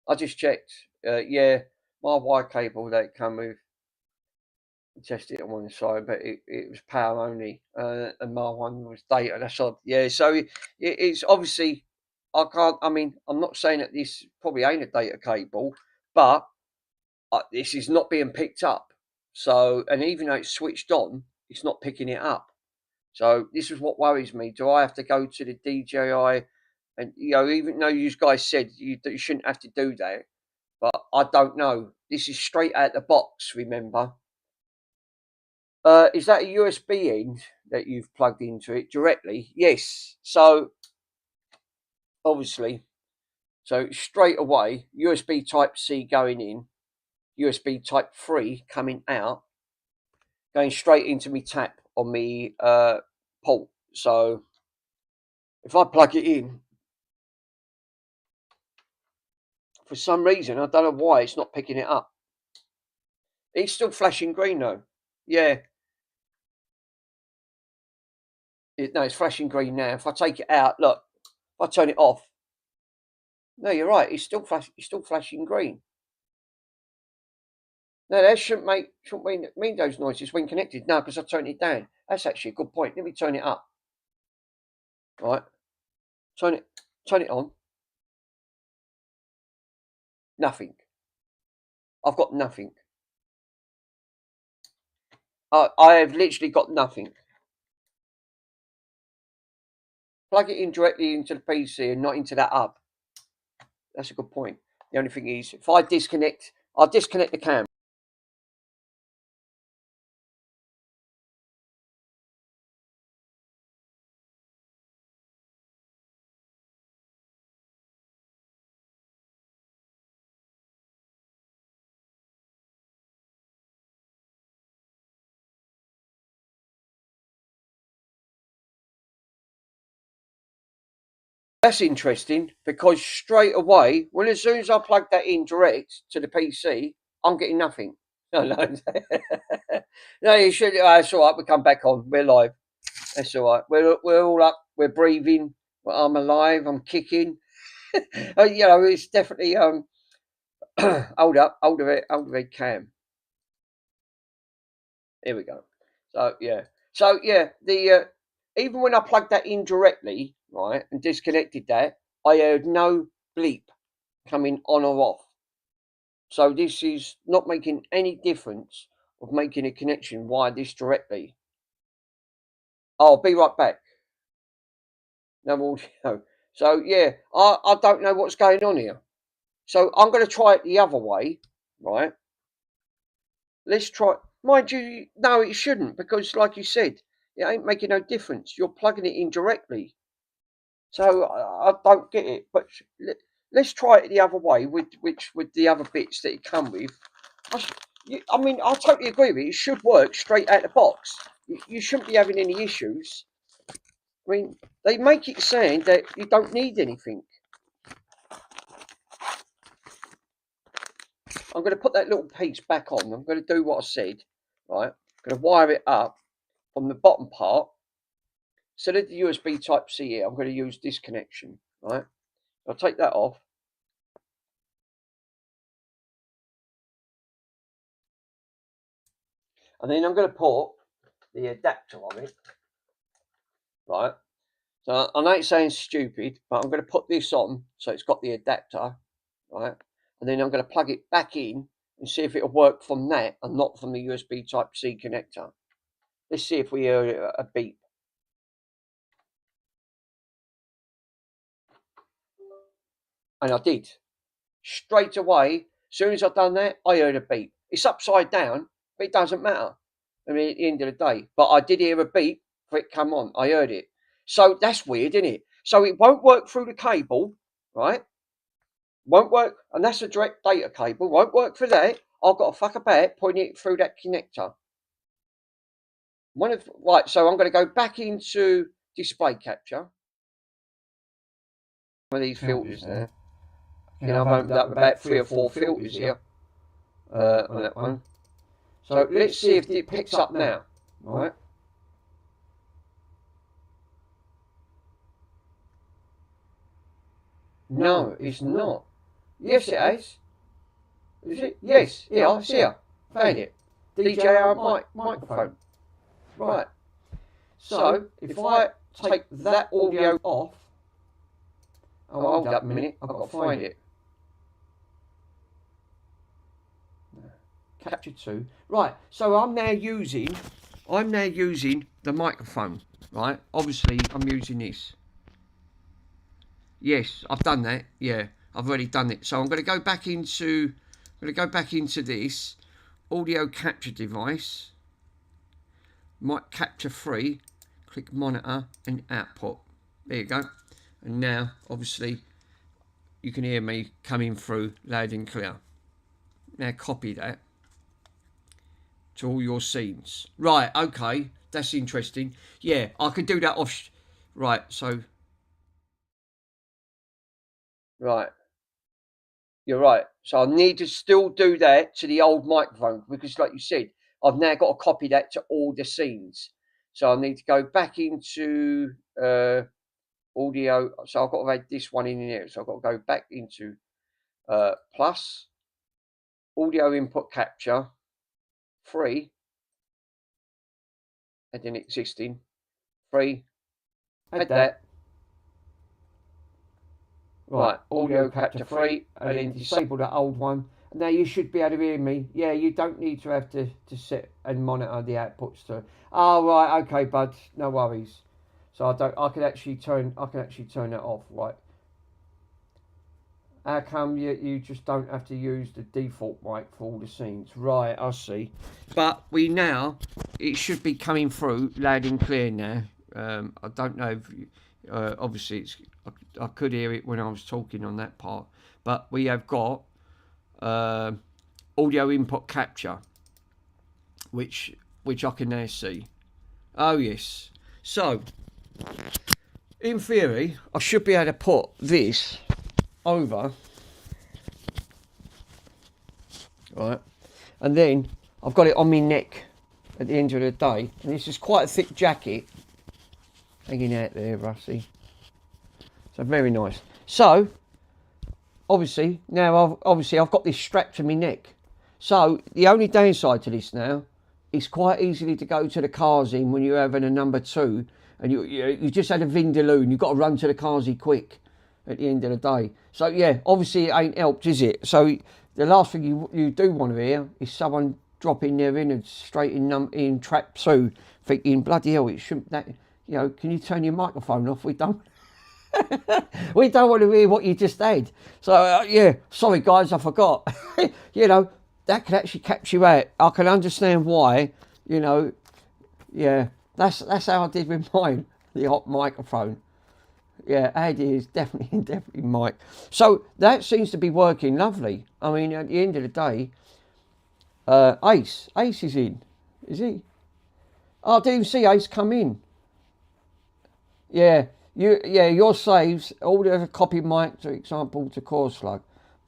I just checked. Yeah, my wire cable that come with, tested it on one side, but it was power only, and my one was data. That's odd. Yeah, so it's obviously I can't. I mean, I'm not saying that this probably ain't a data cable, but this is not being picked up. So, and even though it's switched on, it's not picking it up. So this is what worries me. Do I have to go to the DJI? And even though you guys said you shouldn't have to do that, but I don't know. This is straight out the box. Remember, is that a USB end that you've plugged into it directly? Yes. So obviously, so straight away, USB Type C going in, USB Type 3 coming out, going straight into me tap on me port. So if I plug it in, for some reason, I don't know why it's not picking it up. It's still flashing green though. Yeah. No, it's flashing green now. If I take it out, look, if I turn it off, no, you're right. It's still flashing green. No, that shouldn't mean those noises when connected. No, because I turned it down. That's actually a good point. Let me turn it up. Right. Turn it on. Nothing. I've got nothing. I have literally got nothing. Plug it in directly into the PC and not into that hub. That's a good point. The only thing is, if I'll disconnect the camera. That's interesting because straight away, as soon as I plug that in direct to the PC, I'm getting nothing. No, no, no. You should. That's all right. We come back on. We're live. That's all right. We're all up. We're breathing. I'm alive. I'm kicking. It's definitely hold of it, cam. Here we go. So yeah, the even when I plugged that in directly, right, and disconnected that, I heard no bleep coming on or off. So this is not making any difference of making a connection via this directly. I'll be right back. No audio. So yeah, I don't know what's going on here. So I'm going to try it the other way, right? Let's try. Mind you, no, it shouldn't because, like you said, it ain't making no difference. You're plugging it in directly. So I don't get it. But let's try it the other way with the other bits that it come with. I mean, I totally agree with you. It should work straight out the box. You shouldn't be having any issues. I mean, they make it sound that you don't need anything. I'm going to put that little piece back on. I'm going to do what I said. Right. I'm going to wire it up from the bottom part. Instead of the USB Type C here, I'm going to use this connection. Right. I'll take that off. And then I'm going to put the adapter on it. Right. So I know it sounds stupid, but I'm going to put this on so it's got the adapter. Right. And then I'm going to plug it back in and see if it'll work from that and not from the USB Type C connector. Let's see if we hear a beep. And I did. Straight away, As soon as I've done that, I heard a beep. It's upside down, but it doesn't matter. I mean, at the end of the day. But I did hear a beep for it come on. I heard it. So that's weird, isn't it? So it won't work through the cable, right? Won't work, and that's a direct data cable. Won't work for that. I've got to fuck about pointing it through that connector. Right, so I'm going to go back into display capture. Some of these filters there. You know, I've opened up about 3 or 4 filters here on that one. So let's see if it picks up now. Right. No, it's not. Yes, it has. Is it? Yes, here, it's here. Found it. DJI microphone. Right. So, if I take that audio off, oh, hold up a minute, I've got to find it. Capture 2. Right, so I'm now using the microphone, right? Obviously, I'm using this. Yes, I've done that. Yeah, I've already done it. So I'm going to go back into this audio capture device. Mic capture 3. Click monitor and output. There you go. And now, obviously, you can hear me coming through loud and clear. Now copy that to all your scenes. Right, okay, that's interesting. Yeah, I could do that off. Right, so. Right. You're right. So I need to still do that to the old microphone because, like you said, I've now got to copy that to all the scenes. So I need to go back into audio. So I've got to add this one in here. So I've got to go back into plus audio input capture 3, and then existing 3. Add that. Right, audio capture 3, and then disable that old one. Now you should be able to hear me. Yeah, you don't need to have to sit and monitor the outputs to. Oh right, okay, bud, no worries. So I can actually turn that off, right? How come you just don't have to use the default mic for all the scenes? Right, I see. But it should be coming through loud and clear now. I don't know if obviously I could hear it when I was talking on that part, but we have got audio input capture, which I can now see. Oh yes. So in theory, I should be able to put this over, right, and then I've got it on my neck at the end of the day, and this is quite a thick jacket hanging out there, Rusty. So very nice. So obviously now I've got this strapped to my neck. So the only downside to this now, it's quite easily to go to the cars in when you're having a number 2 and you just had a vindaloo and you've got to run to the cars quick at the end of the day. So yeah, obviously it ain't helped, is it? So the last thing you do want to hear is someone dropping their innards straight in track 2, thinking bloody hell, it shouldn't that. You know, can you turn your microphone off? We don't want to hear what you just had. So yeah, sorry guys, I forgot. You know, that could actually catch you out. I can understand why. You know, yeah, that's how I did with mine, the hot microphone. Yeah, Addy is definitely mic. So that seems to be working lovely. I mean, at the end of the day, Ace is in, is he? Oh, I didn't even see Ace come in. Yeah, your saves all the copy mic, for example, to core slug,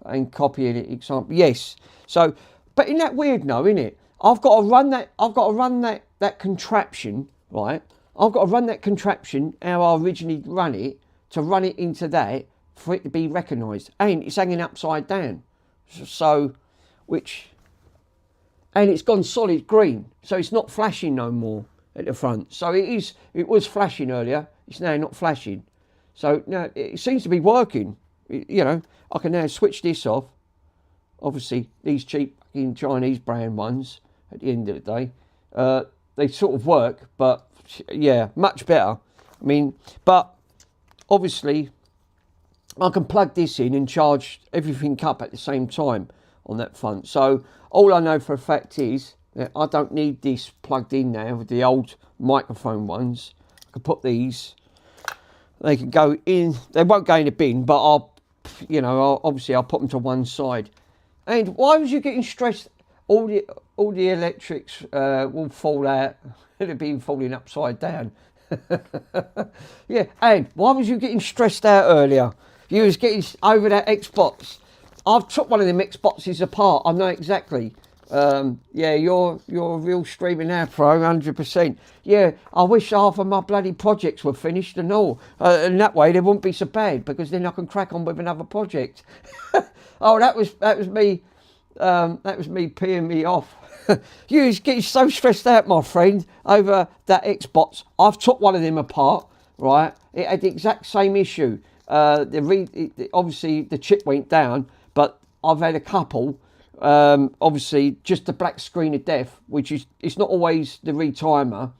and copying it, example. Yes. So, but isn't that weird? No, isn't it? I've got to run that contraption, right? I've got to run that contraption how I originally run it to run it into that for it to be recognised, and it's hanging upside down. So, and it's gone solid green, so it's not flashing no more at the front. So it was flashing earlier. It's now not flashing. So now it seems to be working. You know, I can now switch this off. Obviously, these cheap Chinese brand ones, at the end of the day, they sort of work, but yeah, much better. I mean, but obviously, I can plug this in and charge everything up at the same time on that front. So all I know for a fact is that I don't need this plugged in now with the old microphone ones. I can put these, they can go in, they won't go in the bin, but obviously I'll put them to one side. And why was you getting stressed? All the electrics will fall out. It'll be falling upside down. Yeah, and why was you getting stressed out earlier? You was getting over that Xbox. I've took one of them Xboxes apart. I know exactly. Yeah, you're a real streamer now, pro, 100%. Yeah, I wish half of my bloody projects were finished and all. And that way they wouldn't be so bad, because then I can crack on with another project. Oh, that was me. That was me peeing me off. You was getting so stressed out, my friend, over that Xbox. I've took one of them apart, right? It had the exact same issue. Obviously the chip went down, but I've had a couple. Obviously just the black screen of death, which is, it's not always the retimer.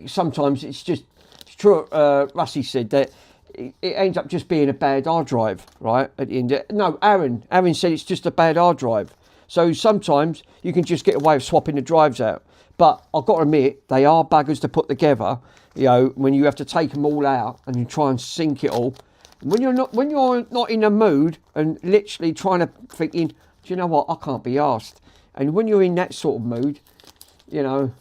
Sometimes it's just, it's true. Russie said that it ends up just being a bad hard drive, right? At the end, no, Aaron said it's just a bad hard drive. So sometimes you can just get away with swapping the drives out. But I've got to admit, they are buggers to put together. You know, when you have to take them all out and you try and sync it all. When you're not in the mood and literally trying to thinking, do you know what, I can't be asked. And when you're in that sort of mood, you know.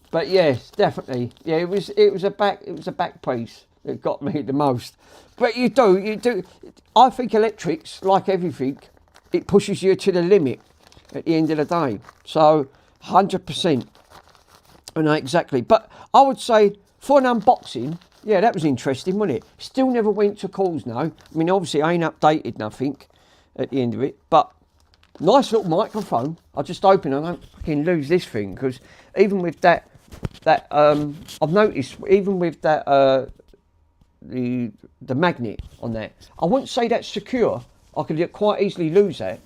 But yes, definitely, yeah, it was a back piece that got me the most. But you do. I think electrics, like everything, it pushes you to the limit at the end of the day. So 100%. I know exactly. But I would say for an unboxing, yeah, that was interesting, wasn't it? Still never went to calls now. I mean, obviously I ain't updated nothing at the end of it, but nice little microphone. I just open, I don't fucking lose this thing, because even with that I've noticed, even with that the magnet on that, I wouldn't say that's secure. I could quite easily lose that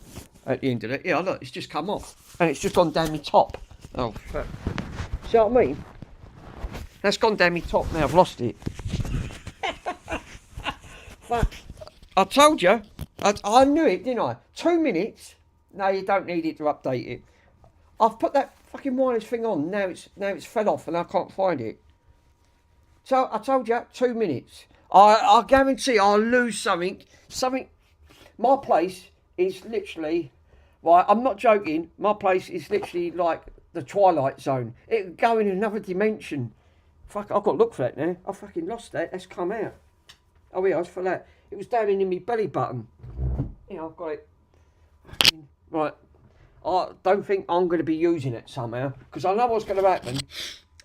at the end of it. Yeah, look, it's just come off and it's just gone down my top. Oh fuck. See what I mean? That's gone down my top now, I've lost it. Fuck. I told you, I knew it, didn't I? 2 minutes. No, you don't need it to update it. I've put that fucking wireless thing on, now it's fell off and I can't find it. So I told you, 2 minutes. I guarantee I'll lose something. My place is literally, right, I'm not joking, my place is literally like the Twilight Zone. It would go in another dimension. Fuck, I've got to look for that now. I fucking lost that, that's come out. Oh yeah, I was for that. It was down in my belly button. Yeah, I've got it. Right. I don't think I'm going to be using it somehow, because I know what's going to happen.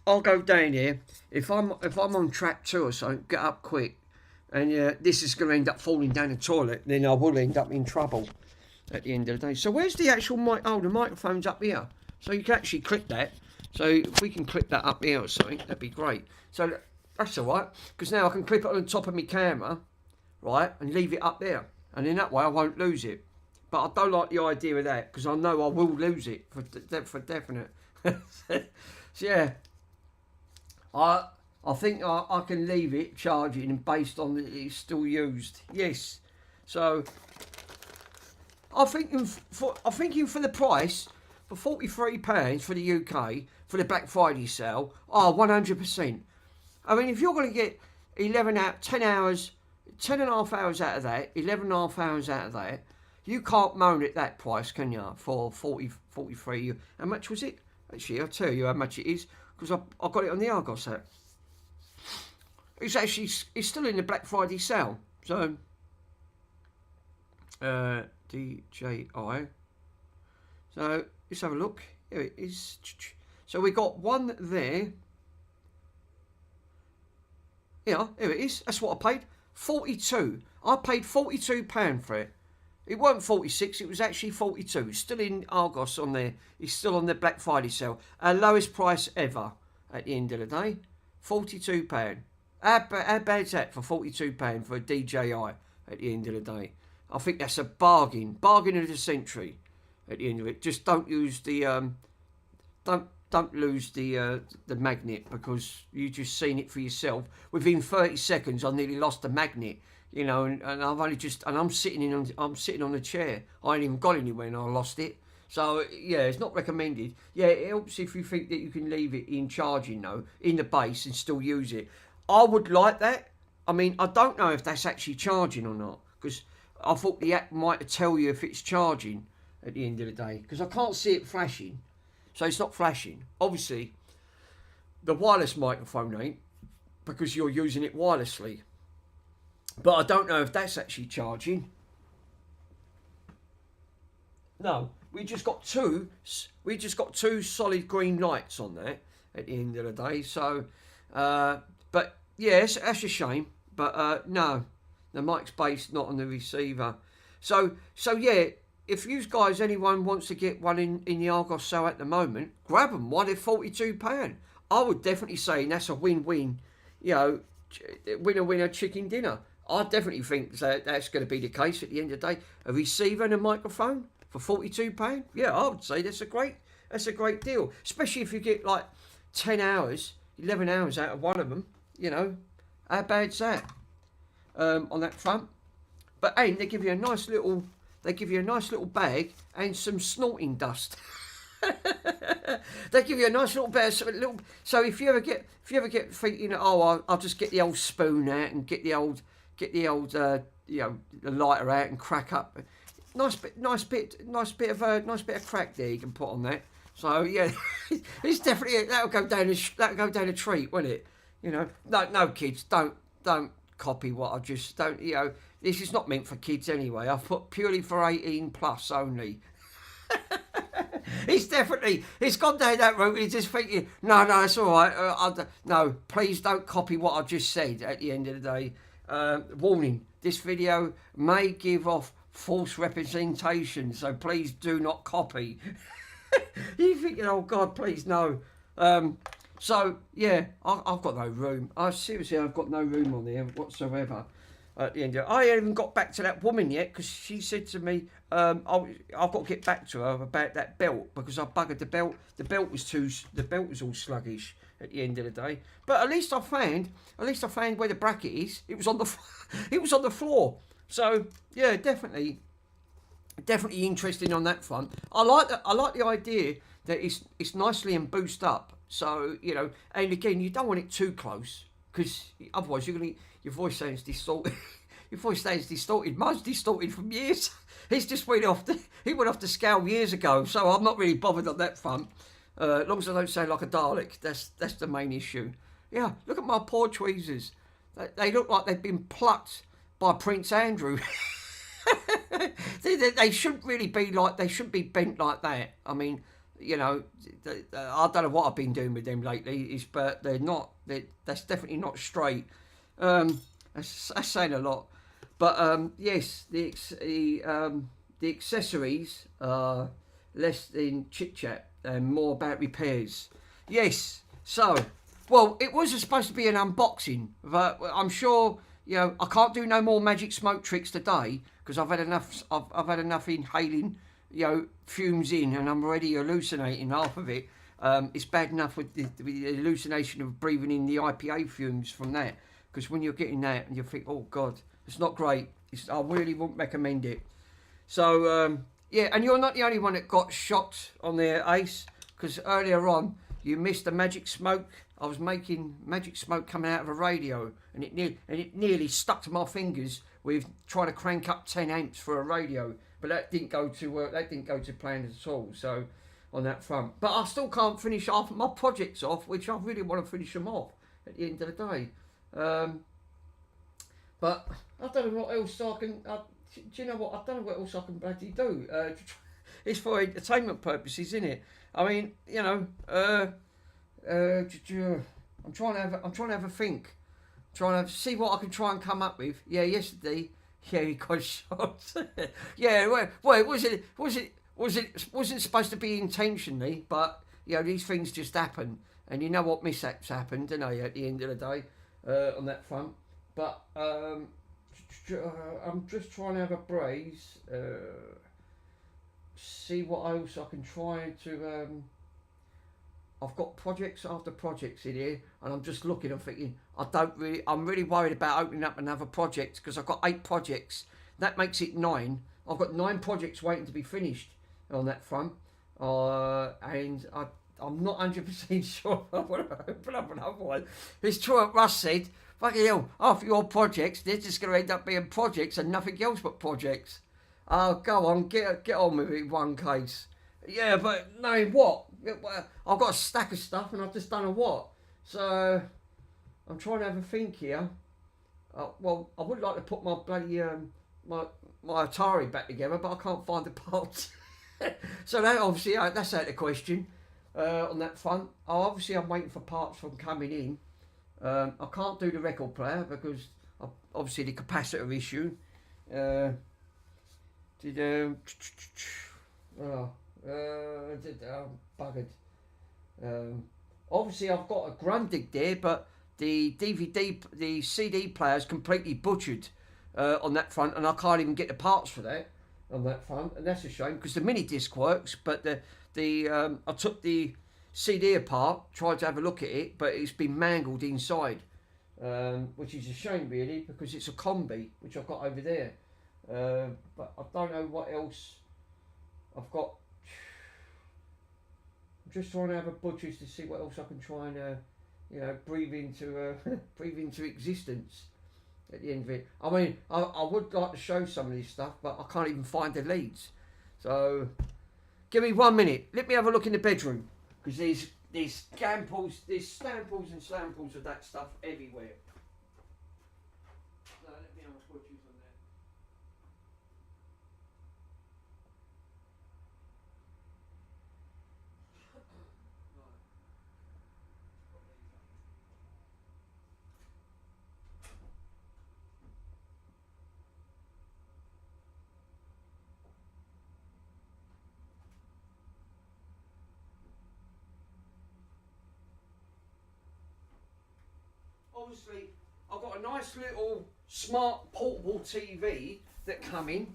I'll go down here. If I'm on track 2 or so, get up quick, and this is going to end up falling down the toilet. Then I will end up in trouble at the end of the day. So where's the actual mic? Oh, the microphone's up here, so you can actually click that. So if we can click that up here or something, that'd be great. So that's all right, because now I can clip it on the top of my camera, right, and leave it up there, and in that way I won't lose it. But I don't like the idea of that, because I know I will lose it for definite. So yeah, I think I can leave it charging, and based on that it's still used. Yes. So I'm thinking for the price, for £43 for the UK for the Black Friday sale. Oh, 100%. I mean, if you're going to get 10 hours, 10 and a half hours out of that, 11 and a half hours out of that. You can't moan at that price, can you? For 43. How much was it? Actually, I'll tell you how much it is, because I got it on the Argos app. It's still in the Black Friday sale. So, DJI. So, let's have a look. Here it is. So, we got one there. Yeah, here it is. That's what I paid. 42. I paid £42 for it. It weren't 46, it was actually 42. It's still in Argos on there. It's still on the Black Friday sale. Our lowest price ever at the end of the day. £42. How bad's that for £42 for a DJI at the end of the day? I think that's a bargain. Bargain of the century at the end of it. Just don't use the don't lose the magnet, because you just seen it for yourself. Within 30 seconds I nearly lost the magnet. You know, and I've only just, and I'm sitting on the chair. I ain't even got anywhere and I lost it. So yeah, it's not recommended. Yeah, it helps if you think that you can leave it in charging though, in the base and still use it. I would like that. I mean, I don't know if that's actually charging or not, because I thought the app might tell you if it's charging at the end of the day, because I can't see it flashing. So it's not flashing. Obviously, the wireless microphone ain't, because you're using it wirelessly. But I don't know if that's actually charging. No, we just got two solid green lights on there at the end of the day. So, but yes, that's a shame. But no, the mic's based not on the receiver. So yeah, if you guys, anyone wants to get one in the Argos sale at the moment, grab them. Why they're £42. I would definitely say that's a win-win. You know, winner chicken dinner. I definitely think that's going to be the case at the end of the day. A receiver and a microphone for £42. Yeah, I would say that's a great deal. Especially if you get like 10 hours, 11 hours out of one of them. You know, how bad's that on that front? But and they give you a nice little bag and some snorting dust. They give you a nice little bag. So if you ever get thinking, oh, I'll just get the old spoon out and get the old the lighter out and crack up. Nice bit of crack there you can put on that. So yeah, it's definitely that'll go down a treat, won't it? You know, no kids, don't copy what I just don't. You know, this is not meant for kids anyway. I've put purely for 18 plus only. It's gone down that route. He's just thinking, no, it's all right. No, please don't copy what I just said. At the end of the day, warning: this video may give off false representation, so please do not copy. You're thinking, oh God, please no. So yeah, I've got no room. Seriously, I've got no room on there whatsoever. At the end of it, I haven't got back to that woman yet, because she said to me, I've got to get back to her about that belt, because I buggered the belt. The belt was all sluggish at the end of the day. But at least I found where the bracket is. It was on the floor. So yeah, definitely interesting on that front. I like the idea that it's nicely and boosted up. So you know, and again, you don't want it too close, because otherwise your voice sounds distorted. Your voice sounds distorted. Mine's distorted from years. He went off the scale years ago, so I'm not really bothered on that front. As long as I don't sound like a Dalek, that's the main issue. Yeah, look at my poor tweezers. They look like they've been plucked by Prince Andrew. They shouldn't really be like. They shouldn't be bent like that. I mean, you know, I don't know what I've been doing with them lately. But they're not. That's definitely not straight. That's saying a lot. But yes, the accessories are less than chit chat and more about repairs. Yes. So, well, it was supposed to be an unboxing, but I'm sure, you know, I can't do no more magic smoke tricks today, because I've had enough. I've had enough inhaling, you know, fumes in, and I'm already hallucinating half of it. It's bad enough with the hallucination of breathing in the IPA fumes from that, because when you're getting that and you think, oh God, it's not great. I really wouldn't recommend it. So yeah, and you're not the only one that got shocked on there, Ace, because earlier on you missed the magic smoke. I was making magic smoke coming out of a radio, and it nearly stuck to my fingers with trying to crank up 10 amps for a radio, but that didn't go to plan at all. So on that front, but I still can't finish half of my projects off, which I really want to finish them off at the end of the day. But I don't know what else I can. Do you know what? I don't know what else I can bloody do. It's for entertainment purposes, isn't it? I mean, you know, I'm trying to have a think. Trying to see what I can try and come up with. Yeah, yesterday, yeah, he got shot. Yeah, well, it wasn't supposed to be intentionally, but you know, these things just happen, and you know what mishaps happened, don't they? At the end of the day, on that front. But I'm just trying to have a brace. See what else I can try to. I've got projects after projects in here, and I'm just looking. I'm thinking I'm really worried about opening up another project, because I've got 8 projects. That makes it 9. I've got 9 projects waiting to be finished on that front. And I'm not 100% sure I want to open up another one. It's true what Russ said. Fucking hell, after your projects, they're just going to end up being projects and nothing else but projects. Oh, go on, get on with it in one case. Yeah, but no, what? I've got a stack of stuff and I've just done a what? So, I'm trying to have a think here. Well, I would like to put my bloody, my Atari back together, but I can't find the parts. So that obviously, that's out of the question on that front. Obviously, I'm waiting for parts from coming in. I can't do the record player because obviously the capacitor issue. Buggered. Obviously, I've got a Grundig there, but the the CD player is completely butchered on that front, and I can't even get the parts for that on that front, and that's a shame because the mini disc works, but I took the CD apart, tried to have a look at it, but it's been mangled inside, which is a shame really because it's a combi which I've got over there, but I don't know what else I've got. I'm just trying to have a butcher's to see what else I can try and breathe into existence at the end of it. I mean, I would like to show some of this stuff, but I can't even find the leads. So give me 1 minute. Let me have a look in the bedroom because there's samples and samples of that stuff everywhere. So let me have a butcher's on that. Obviously, I've got a nice little smart portable TV that come in.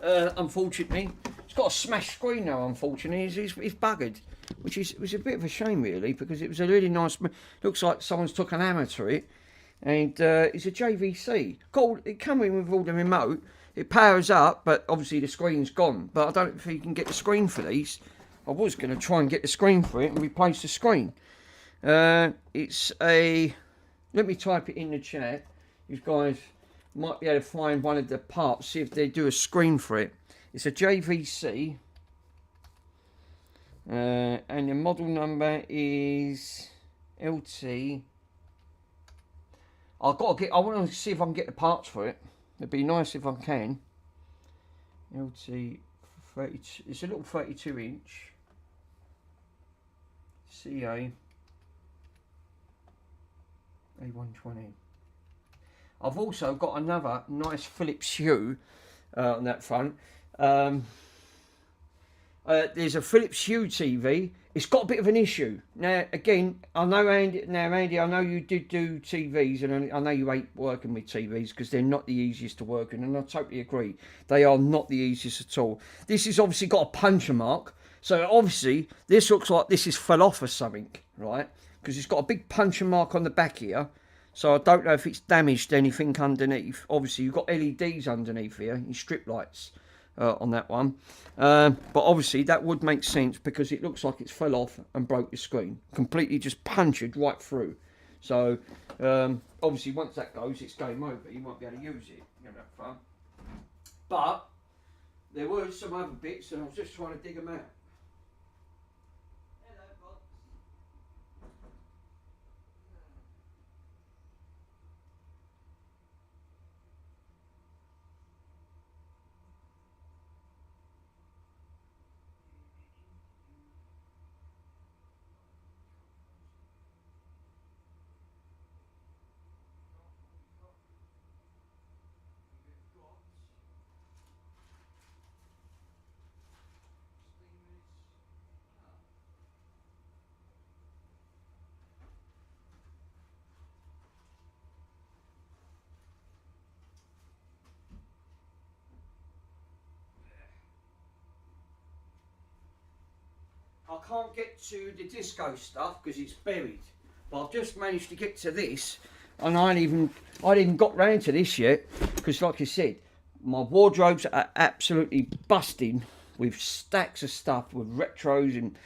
Unfortunately, it's got a smashed screen now. Unfortunately, it's buggered, which was a bit of a shame really because it was a really nice. Looks like someone's took an hammer to it, and it's a JVC. It come in with all the remote. It powers up, but obviously the screen's gone. But I don't know if you can get the screen for these. I was going to try and get the screen for it and replace the screen. It's a. Let me type it in the chat. You guys might be able to find one of the parts, see if they do a screen for it. It's a JVC. And the model number is LT. I want to see if I can get the parts for it. It'd be nice if I can. LT 32. It's a little 32-inch. CA. A120. I've also got another nice Philips Hue on that front. There's a Philips Hue TV. It's got a bit of an issue. Now, again, I know Andy. Now, Andy, I know you did do TVs, and I know you hate working with TVs because they're not the easiest to work in, and I totally agree. They are not the easiest at all. This has obviously got a puncture mark, so obviously this looks like this is fell off or something, right? Because it's got a big puncture mark on the back here. So I don't know if it's damaged anything underneath. Obviously, you've got LEDs underneath here, your strip lights on that one. But obviously, that would make sense because it looks like it's fell off and broke the screen. Completely just punctured right through. So, obviously, once that goes, it's game over. You won't be able to use it. You'll have fun. But there were some other bits, and I was just trying to dig them out. I can't get to the disco stuff because it's buried, but I've just managed to get to this, and I ain't even got round to this yet because, like I said, my wardrobes are absolutely busting with stacks of stuff with retros, and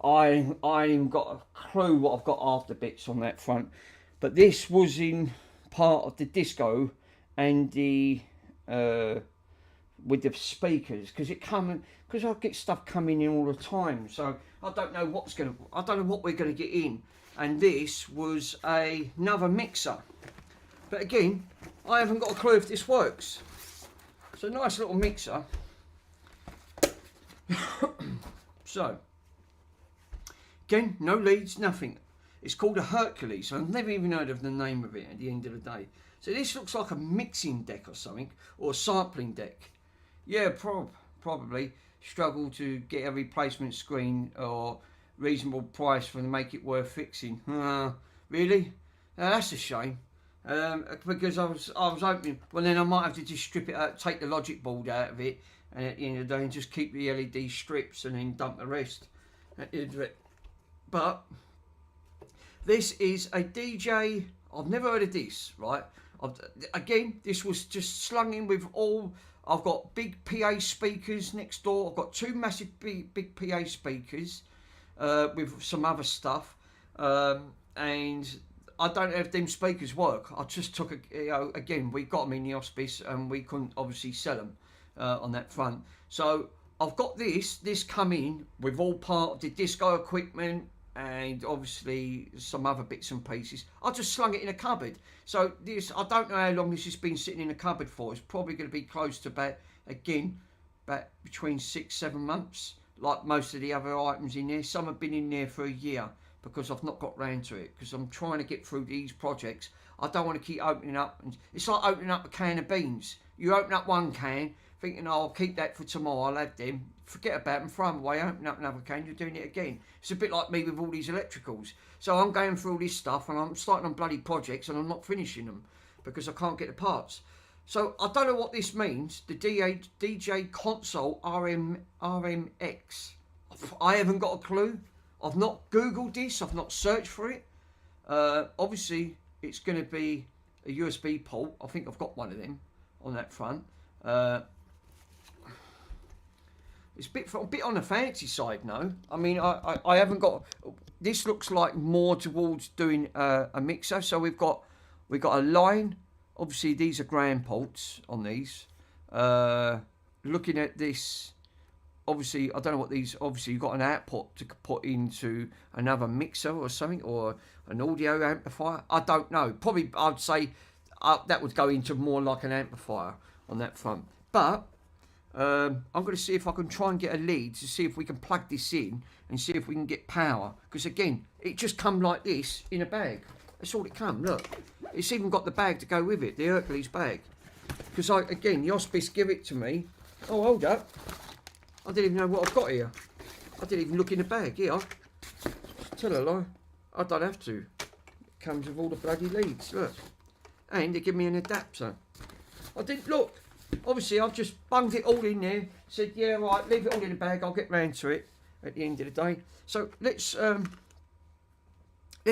I ain't even got a clue what I've got after bits on that front. But this was in part of the disco and the with the speakers, because I get stuff coming in all the time, so I don't know what we're gonna get in. And this was another mixer, but again, I haven't got a clue if this works. It's a nice little mixer. So again, no leads, nothing. It's called a Hercules. I've never even heard of the name of it at the end of the day. So this looks like a mixing deck or something, or a sampling deck. Yeah, probably struggle to get a replacement screen or reasonable price for to make it worth fixing. Really? That's a shame. Because I was hoping, well then I might have to just strip it out, take the logic board out of it, and at the end of the day, and just keep the LED strips and then dump the rest. But this is a DJI. I've never heard of this, right? Again, this was just slung in with all. I've got big PA speakers next door. I've got two massive big PA speakers with some other stuff, and I don't know if them speakers work. I just took again, we got them in the hospice and we couldn't obviously sell them on that front. So I've got this come in with all part of the disco equipment and obviously some other bits and pieces. I just slung it in a cupboard. So this, I don't know how long this has been sitting in a cupboard for. It's probably going to be close to about between 6-7 months, like most of the other items in there. Some have been in there for a year because I've not got round to it, because I'm trying to get through these projects. I don't want to keep opening up, and it's like opening up a can of beans. You open up one can thinking, oh, I'll keep that for tomorrow, I'll have them, forget about them, throw them away, open up another can, you're doing it again. It's a bit like me with all these electricals. So I'm going through all this stuff and I'm starting on bloody projects and I'm not finishing them because I can't get the parts. So I don't know what this means, the DJI Console RMX. I haven't got a clue. I've not Googled this, I've not searched for it. Obviously, it's going to be a USB port. I think I've got one of them on that front. It's a bit on the fancy side, no. I mean, I haven't got. This looks like more towards doing a mixer. So we've got a line. Obviously, these are ground ports on these. Looking at this, obviously, I don't know what these. Obviously, you've got an output to put into another mixer or something, or an audio amplifier. I don't know. Probably, I'd say that would go into more like an amplifier on that front. But I'm going to see if I can try and get a lead to see if we can plug this in and see if we can get power. Because again, it just come like this in a bag. That's all it come. Look, it's even got the bag to go with it, the Hercules bag. Because again, the hospice give it to me. Oh, hold up. I didn't even know what I've got here. I didn't even look in the bag. Here, tell a lie. I don't have to. It comes with all the bloody leads. Look, and they give me an adapter. I didn't look. Obviously, I've just bunged it all in there. Said, yeah, right, leave it all in the bag. I'll get round to it at the end of the day. So let's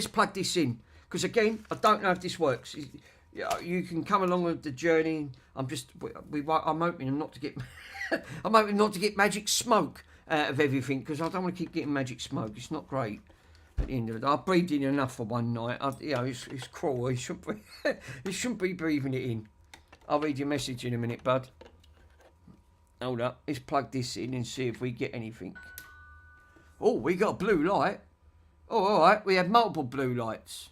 plug this in, because again, I don't know if this works. You can come along with the journey. I'm hoping not to get. I'm hoping not to get magic smoke out of everything, because I don't want to keep getting magic smoke. It's not great. At the end of the day, I breathed in enough for one night. It's cruel. He shouldn't be breathing it in. I'll read your message in a minute, bud. Hold up. Let's plug this in and see if we get anything. Oh, we got a blue light. Oh, all right. We have multiple blue lights.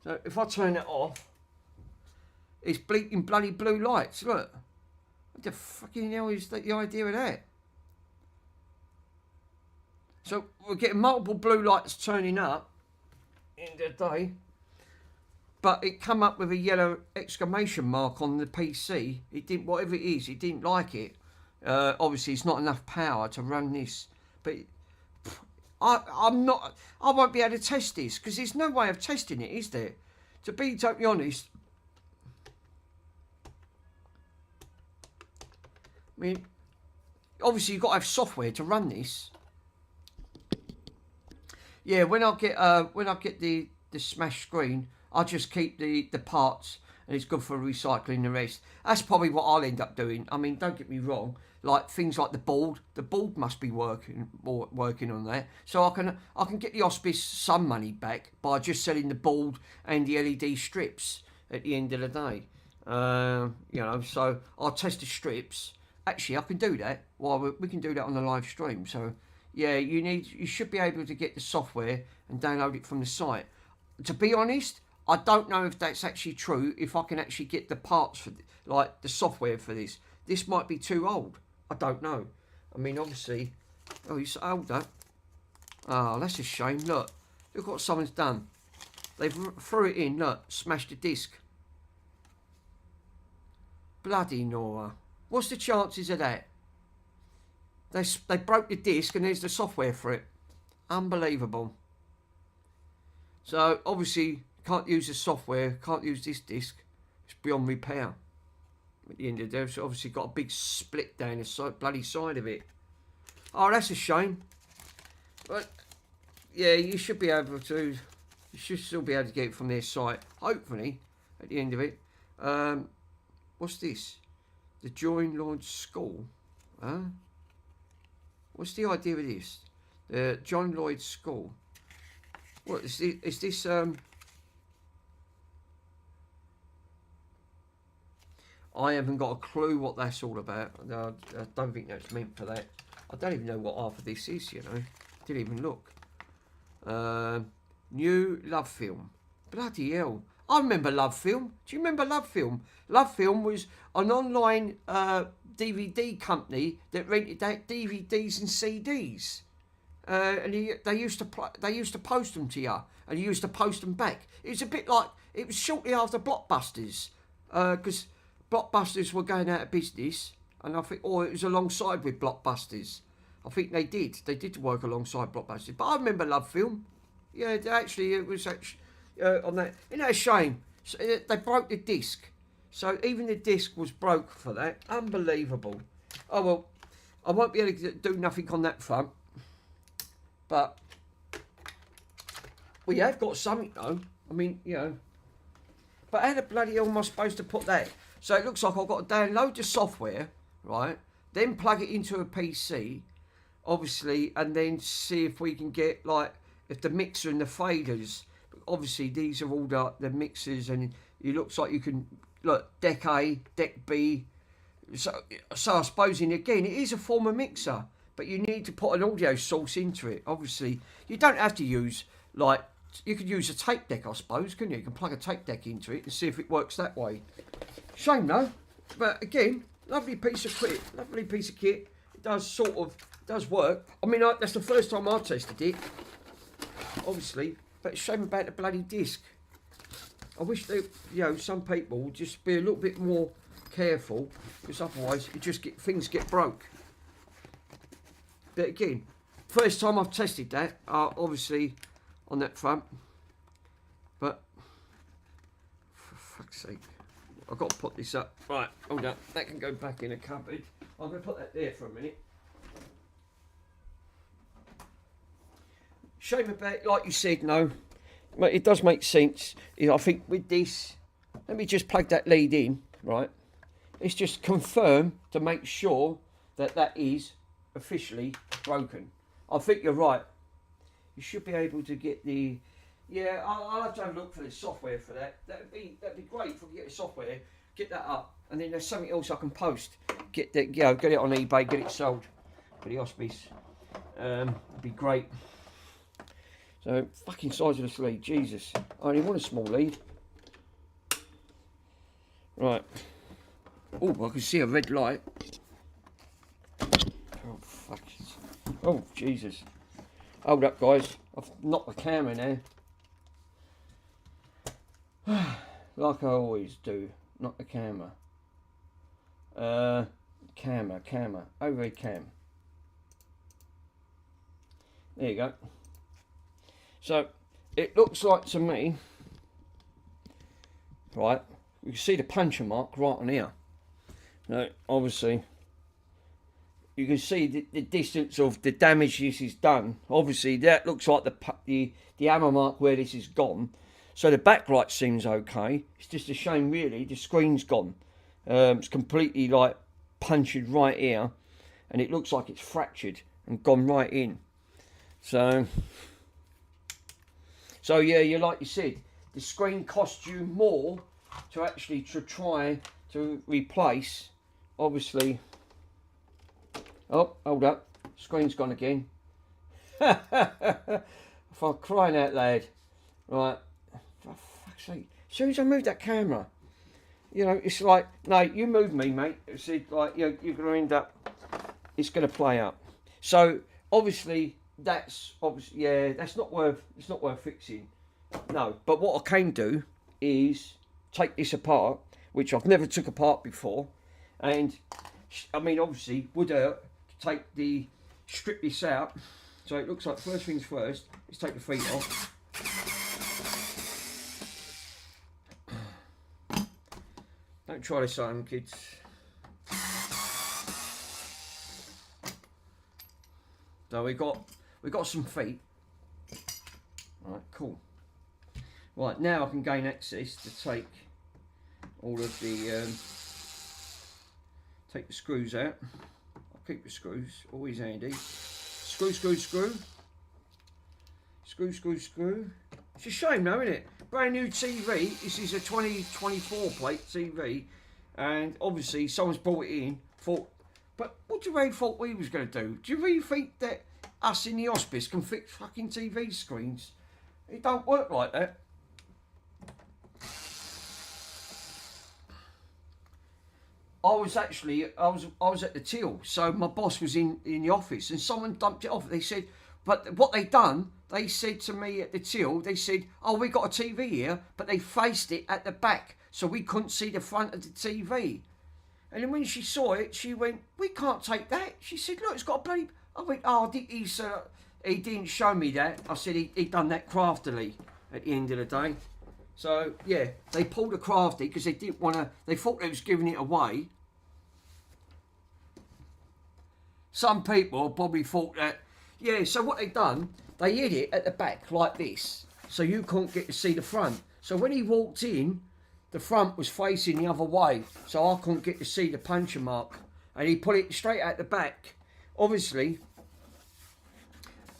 So if I turn it off, it's blinking bloody blue lights. Look. What the fucking hell is the idea of that? So we're getting multiple blue lights turning up in the day. But it come up with a yellow exclamation mark on the PC. It didn't, whatever it is, it didn't like it. Obviously, it's not enough power to run this. But I won't be able to test this, because there's no way of testing it, is there? To be totally honest, I mean, obviously you've got to have software to run this. Yeah, when I get the smash screen, I just keep the parts and it's good for recycling the rest. That's probably what I'll end up doing. I mean, don't get me wrong, like things like the board must be working on that, so I can get the hospice some money back by just selling the board and the LED strips at the end of the day. You know, so I'll test the strips. Actually, I can do that. Well, we can do that on the live stream. So yeah, you should be able to get the software and download it from the site. To be honest, I don't know if that's actually true, if I can actually get the parts for, like, the software for this. This might be too old. I don't know. I mean, obviously... Oh, it's older. Oh, that's a shame. Look what someone's done. They've threw it in, look, smashed the disc. Bloody Nora. What's the chances of that? They broke the disc and there's the software for it. Unbelievable. So, obviously, can't use the software, can't use this disc. It's beyond repair. At the end of the day, it's obviously got a big split down the bloody side of it. Oh, that's a shame. But, yeah, you should be able to... You should still be able to get it from their site. Hopefully, at the end of it. What's this? The Join Lodge School. Huh? What's the idea of this? The John Lloyd School. What is this? Is this I haven't got a clue what that's all about. No, I don't think that's meant for that. I don't even know what half of this is, you know. Didn't even look. New Love Film. Bloody hell. I remember Love Film. Do you remember Love Film? Love Film was an online DVD company that rented out DVDs and CDs. And they used to post them to you, and you used to post them back. It was a bit like, it was shortly after Blockbusters, because Blockbusters were going out of business, and I think, or it was alongside with Blockbusters. I think they did work alongside Blockbusters. But I remember Love Film. Yeah, actually, it was actually on that. Isn't that a shame? So, they broke the disc, so even the disc was broke for that. Unbelievable. Oh well, I won't be able to do nothing on that front. But we have got something though. I mean, you know. But how the bloody hell am I supposed to put that? So it looks like I've got to download the software, right? Then plug it into a PC, obviously, and then see if we can get, like, if the mixer and the faders. Obviously, these are all the mixers, and it looks like you can, look, deck A, deck B. So I suppose, again, it is a form of mixer. But you need to put an audio source into it. Obviously, you don't have to use, like, you could use a tape deck, I suppose, couldn't you? You can plug a tape deck into it and see if it works that way. Shame, though. But again, lovely piece of kit. Lovely piece of kit. It does work. I mean, that's the first time I tested it, obviously. But it's a shame about the bloody disc. I wish that, you know, some people would just be a little bit more careful, because otherwise things get broke. But again, first time I've tested that, obviously, on that front. But, for fuck's sake, I've got to put this up. Right, hold up, that can go back in a cupboard. I'm going to put that there for a minute. Shame about, like you said, no, but it does make sense. I think with this, let me just plug that lead in, right? It's just confirm to make sure that that is officially broken. I think you're right. You should be able to get the... Yeah, I'll have to have a look for the software for that. That'd be great if we could get the software, get that up, and then there's something else I can post. Get it on eBay, get it sold for the hospice. It'd be great. So, fucking size of this lead, Jesus. I only want a small lead. Right. Oh, I can see a red light. Oh, fuck. Oh, Jesus. Hold up, guys. I've knocked the camera now. Like I always do. Knock the camera. Camera. Overhead cam. There you go. So, it looks like to me, right, you can see the puncture mark right on here. Now, obviously, you can see the distance of the damage this is done. Obviously, that looks like the hammer mark where this is gone. So the backlight seems okay. It's just a shame, really. The screen's gone. It's completely like punctured right here, and it looks like it's fractured and gone right in. So yeah, you like you said, the screen costs you more to actually try to replace. Obviously, oh, hold up, screen's gone again. For crying out loud, right? For fuck's sake! As soon as I move that camera, you know, it's like, no, you move me, mate. It's like you're going to end up. It's going to play up. So obviously, that's obviously, yeah, that's not worth. It's not worth fixing. No, but what I can do is take this apart, which I've never took apart before, and I mean, obviously, would strip this out. So it looks like first things first. Let's take the feet off. Don't try this at home, kids. So we got some feet. Right, cool. Right, now I can gain access to take all of the take the screws out. I'll keep the screws, always handy. Screw, screw, screw. Screw, screw, screw. It's a shame though, isn't it? Brand new TV. This is a 2024 plate TV, and obviously someone's brought it in. But what do you really thought we was going to do? Do you really think that us in the hospice can fix fucking TV screens? It don't work like that. I was at the till, so my boss was in the office, and someone dumped it off. They said, but what they done, they said to me at the till, they said, oh, we got a TV here, but they faced it at the back, so we couldn't see the front of the TV. And then when she saw it, she went, we can't take that. She said, look, it's got a bloody... I went, oh, he didn't show me that. I said he done that craftily at the end of the day. So, yeah, they pulled a crafty because they didn't want to... They thought they was giving it away. Some people probably thought that... Yeah, so what they done, they hid it at the back like this. So you couldn't get to see the front. So when he walked in, the front was facing the other way. So I couldn't get to see the puncture mark. And he put it straight at the back. Obviously,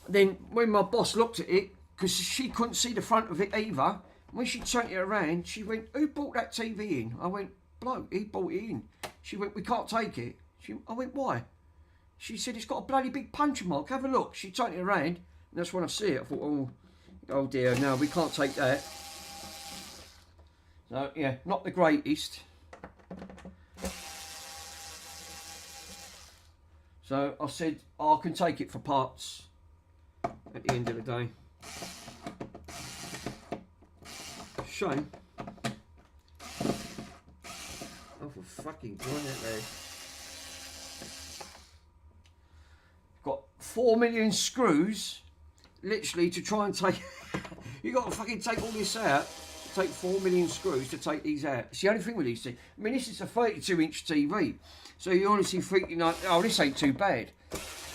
then when my boss looked at it, because she couldn't see the front of it either, when she turned it around, she went, who brought that TV in? I went, bloke, he brought it in. She went, we can't take it. I went, why? She said, it's got a bloody big puncture mark. Have a look. She turned it around, and that's when I see it. I thought, oh dear, no, we can't take that. So, yeah, not the greatest. So I said, I can take it for parts at the end of the day. Shame. Oh, for fucking crying out there. Got 4 million screws, literally, to try and take... You got to fucking take all this out. Take 4 million screws to take these out. It's the only thing with these things. I mean, this is a 32-inch TV. So you're honestly thinking, like, oh, this ain't too bad.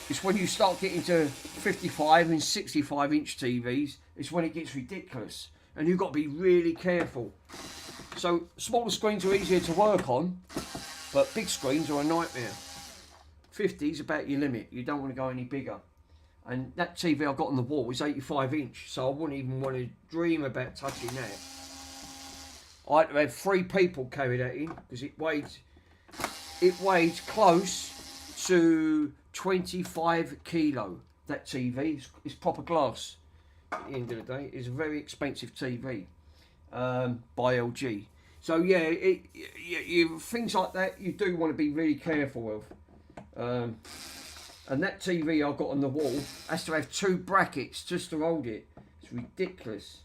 It's when you start getting to 55 and 65-inch TVs, it's when it gets ridiculous. And you've got to be really careful. So smaller screens are easier to work on, but big screens are a nightmare. 50 is about your limit. You don't want to go any bigger. And that TV I got on the wall is 85-inch, so I wouldn't even want to dream about touching that. I had to have 3 people carry that in because it weighed close to 25 kilo. That TV is proper glass. At the end of the day, it's a very expensive TV by LG. So yeah, things like that you do want to be really careful of. And that TV I've got on the wall has to have 2 brackets just to hold it. It's ridiculous.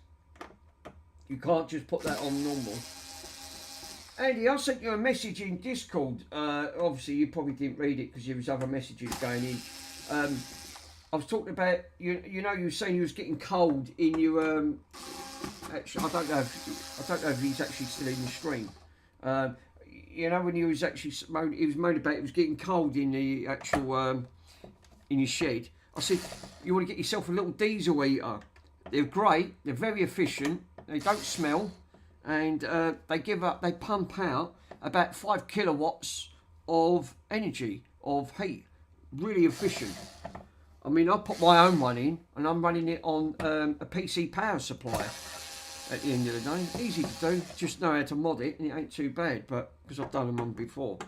You can't just put that on normal. Andy, I sent you a message in Discord. Obviously, you probably didn't read it because there was other messages going in. I was talking about, you know, you were saying you was getting cold in your... actually, I don't know if he's actually still in the stream. You know, when he was actually he was moaning about it was getting cold in the actual in your shed. I said, you want to get yourself a little diesel heater. They're great. They're very efficient. They don't smell, and they pump out about 5 kilowatts of energy, of heat. Really efficient. I mean, I put my own one in, and I'm running it on a PC power supply at the end of the day. Easy to do, just know how to mod it, and it ain't too bad, but because I've done them on before.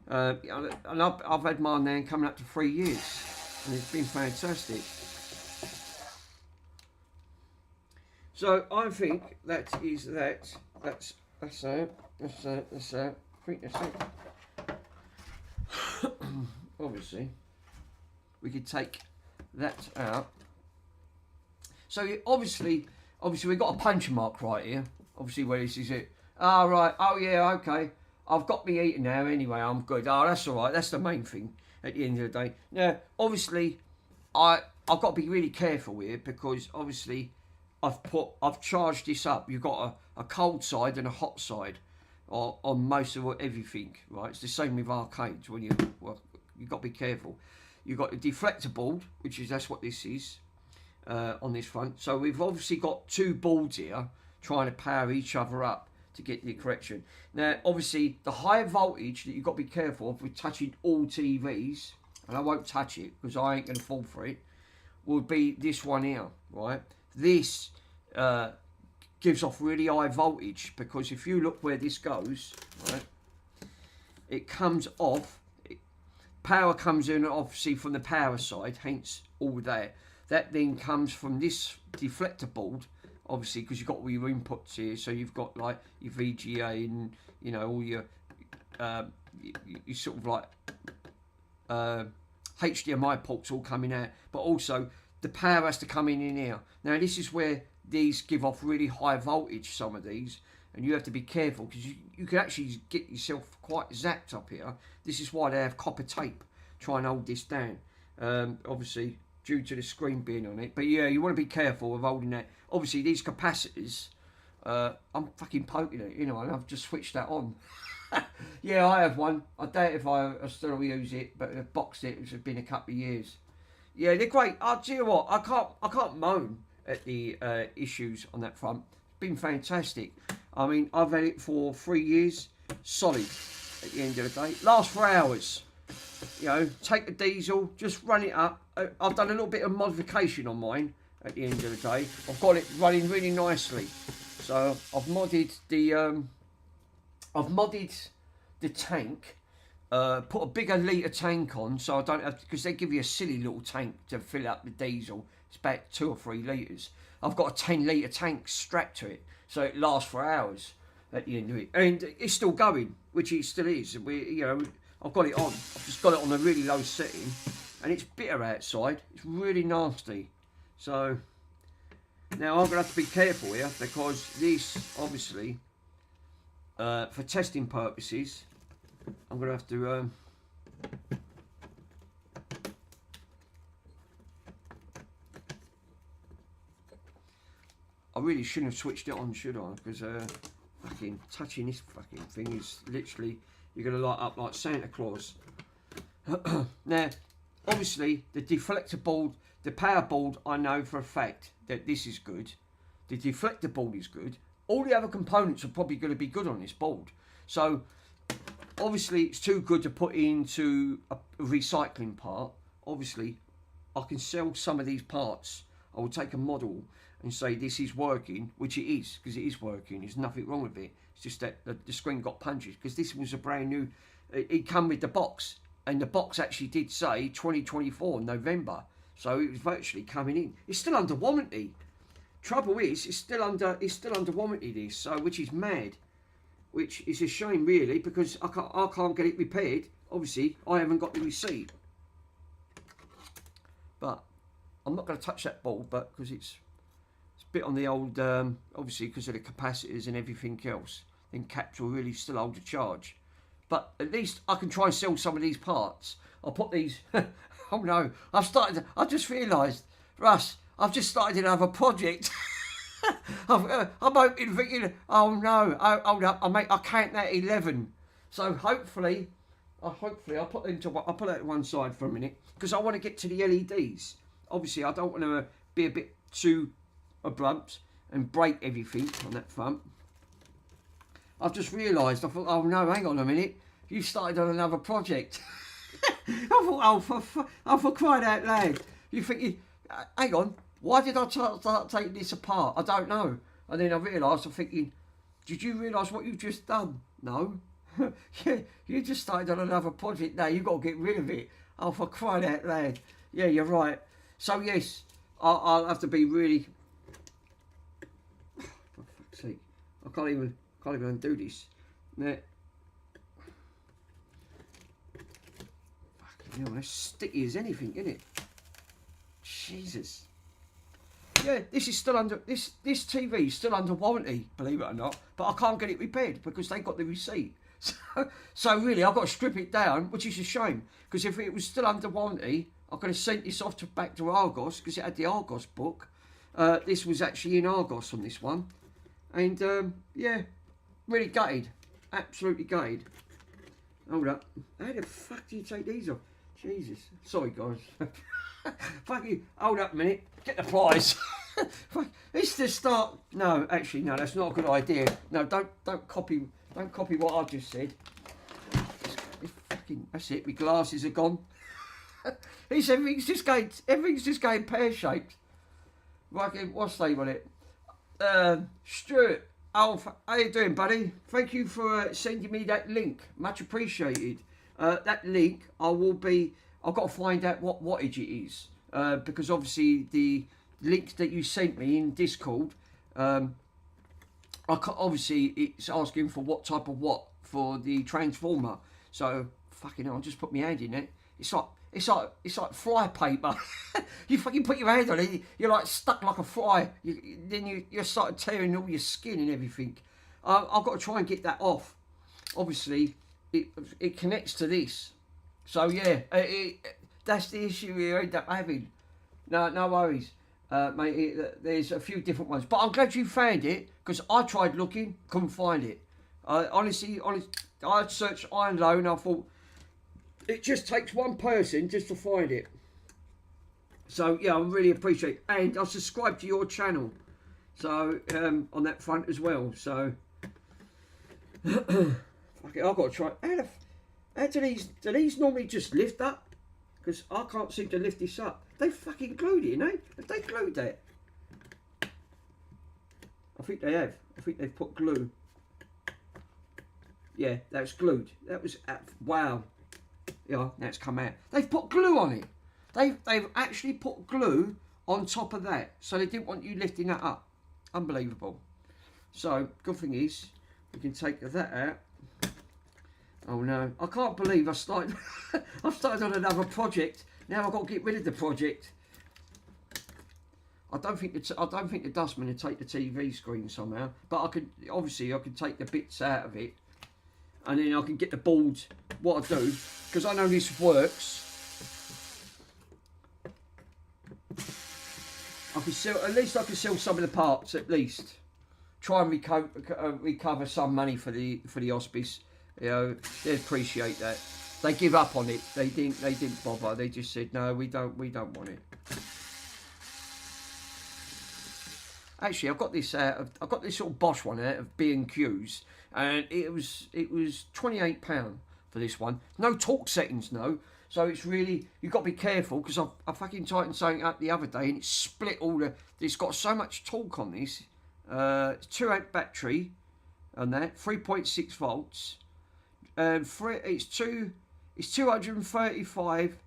And I've had mine now coming up to 3 years, and it's been fantastic. So I think that is that. That's that. That's that. That's that. I think that's it. Obviously, we could take that out. So obviously we've got a punch mark right here. Obviously, where this is it. Ah, right. Oh yeah. Okay. I've got me eating now. Anyway, I'm good. Oh, that's all right. That's the main thing at the end of the day. Now, obviously, I've got to be really careful here because obviously I've charged this up. You've got a cold side and a hot side on most of everything, right? It's the same with arcades. When you've got to be careful. You've got the deflector board, that's what this is on this front. So we've obviously got two boards here trying to power each other up to get the correction. Now, obviously, the high voltage that you've got to be careful of with touching all TVs, and I won't touch it because I ain't going to fall for it, will be this one here, right? This gives off really high voltage because if you look where this goes, right, it comes off. Power comes in obviously from the power side, hence all that. That then comes from this deflector board, obviously, because you've got all your inputs here. So you've got like your VGA and all your sort of like HDMI ports all coming out, but also the power has to come in here. Now this is where these give off really high voltage, some of these, and you have to be careful because you can actually get yourself quite zapped up here. This is why they have copper tape try and hold this down, obviously due to the screen being on it. But yeah, you want to be careful of holding that. Obviously these capacitors, I'm fucking poking it, and I've just switched that on. Yeah, I have one. I doubt if I still use it, but I've boxed it. It's been a couple of years. Yeah, they're great. I'll tell you what, I can't moan at the issues on that front. It's been fantastic. I mean, I've had it for 3 years, solid at the end of the day. Lasts for hours. Take the diesel, just run it up. I've done a little bit of modification on mine at the end of the day. I've got it running really nicely. So I've modded the tank, put a bigger litre tank on, so I don't have to, because they give you a silly little tank to fill up the diesel. It's about 2 or 3 litres. I've got a 10-litre tank strapped to it, so it lasts for hours at the end of it, and it's still going, which it still is. I've got it on. I've just got it on a really low setting, and it's bitter outside. It's really nasty. So now I'm gonna have to be careful here because this, obviously, for testing purposes, I'm gonna have to. I really shouldn't have switched it on, should I? Because fucking touching this fucking thing is literally, you're going to light up like Santa Claus. Now, obviously, the deflector board, the power board, I know for a fact that this is good. The deflector board is good. All the other components are probably going to be good on this board. So, obviously, it's too good to put into a recycling part. Obviously, I can sell some of these parts. I will take a model and say this is working, which it is, because it is working. There's nothing wrong with it. It's just that the screen got punches, because this was a brand new. It come with the box, and the box actually did say 2024 November, so it was virtually coming in. It's still under warranty. Trouble is, it's still under warranty. This, so which is mad, which is a shame really, because I can't get it repaired. Obviously, I haven't got the receipt, but I'm not going to touch that board, but because it's bit on the old, obviously because of the capacitors and everything else, then caps will really still hold a charge. But at least I can try and sell some of these parts. I'll put these. Oh no, I just realised, Russ, I've just started another project. I'm hoping, thinking, oh no, hold up, I count that 11. So hopefully I'll put that to one side for a minute, because I want to get to the LEDs. Obviously, I don't want to be a bit too abrupt and break everything on that front. I've just realised, I thought, oh no, hang on a minute, you started on another project. I thought, oh for crying out loud. You think, hang on, why did I start taking this apart? I don't know. And then I realised, I'm thinking, did you realise what you've just done? No. Yeah, you just started on another project now, you've got to get rid of it. Oh, for crying out loud. Yeah, you're right. So yes, I'll have to be really... For fuck's sake, I can't even undo this. Nah. Fucking hell, that's sticky as anything, isn't it? Jesus. Yeah, this is still under this TV is still under warranty, believe it or not. But I can't get it repaired because they got the receipt. So really, I've got to strip it down, which is a shame. Because if it was still under warranty, I could have sent this off back to Argos because it had the Argos book. This was actually in Argos on this one, and yeah, really gutted, absolutely gutted. Hold up, how the fuck do you take these off? Jesus, sorry guys. Fuck you. Hold up a minute. Get the prize. It's the start. No, actually, no. That's not a good idea. No, don't copy. Don't copy what I just said. It's fucking. That's it. My glasses are gone. Everything's just going pear shaped. Right, what's the name on it? Stuart. Oh, how you doing, buddy? Thank you for sending me that link. Much appreciated. That link, I've got to find out what wattage it is, because obviously the link that you sent me in Discord, obviously it's asking for what type of watt for the transformer. So fucking hell, I just put my hand in it. It's like fly paper. You fucking put your hand on it, you're like stuck like a fly. Then you start tearing all your skin and everything. I've got to try and get that off. Obviously, it connects to this. So yeah, that's the issue we end up having. No worries, mate. There's a few different ones, but I'm glad you found it because I tried looking, couldn't find it. Honestly, I searched high and low, and I thought it just takes one person just to find it. So yeah, I really appreciate it, and I'll subscribe to your channel, so on that front as well. So okay, I've got to try. How do these normally just lift up? Because I can't seem to lift this up. They fucking glued it, eh? Have they glued that? I think they have. I think they've put glue. Yeah, that's glued. That was wow. Yeah, now it's come out. They've put glue on it. They've actually put glue on top of that, so they didn't want you lifting that up. Unbelievable. So good thing is we can take that out. Oh no, I can't believe I've started on another project. Now I've got to get rid of the project. I don't think the dustman will take the TV screen somehow, but I could take the bits out of it, and then I can get the boards. What I do, because I know this works, at least I can sell some of the parts. At least try and recover some money for the hospice. You know, they appreciate that. They give up on it. They didn't bother. They just said no, we don't want it. Actually, I've got this little Bosch one out of B&Q's, and it was £28 for this one. No torque settings, no. So it's really, you've got to be careful, because I fucking tightened something up the other day and it split all the. It's got so much torque on this. It's 2 amp battery on that, 3.6 volts. It's 235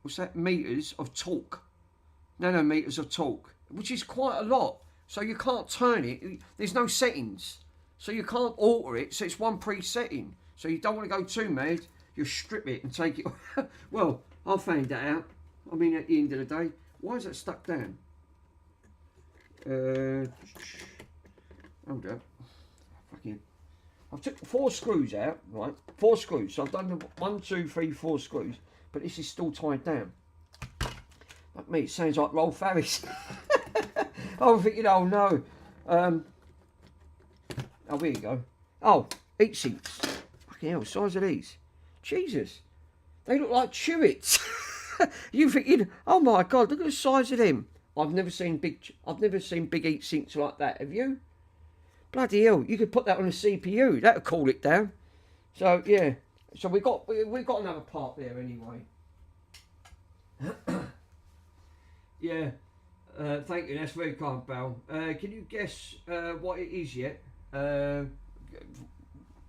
what's that, meters of torque, nanometers of torque, which is quite a lot. So you can't turn it. There's no settings, so you can't alter it. So it's one pre-setting. So you don't want to go too mad. You strip it and take it. Well, I'll find that out. I mean, at the end of the day, why is that stuck down? Hold up. Fucking. I've took 4 screws out, right? 4 screws. So I've done the 1, 2, 3, 4 screws, but this is still tied down. Like me, it sounds like Rolf Harris. I'm thinking, oh no. Oh, here you go. Oh, heat sinks. Fucking hell, size of these. Jesus, they look like turrets. You thinking, oh my God, look at the size of them. I've never seen big heat sinks like that. Have you? Bloody hell! You could put that on a CPU. That'll cool it down. So yeah. So we got another part there anyway. Yeah. Thank you. That's very kind, Bal. Can you guess what it is yet?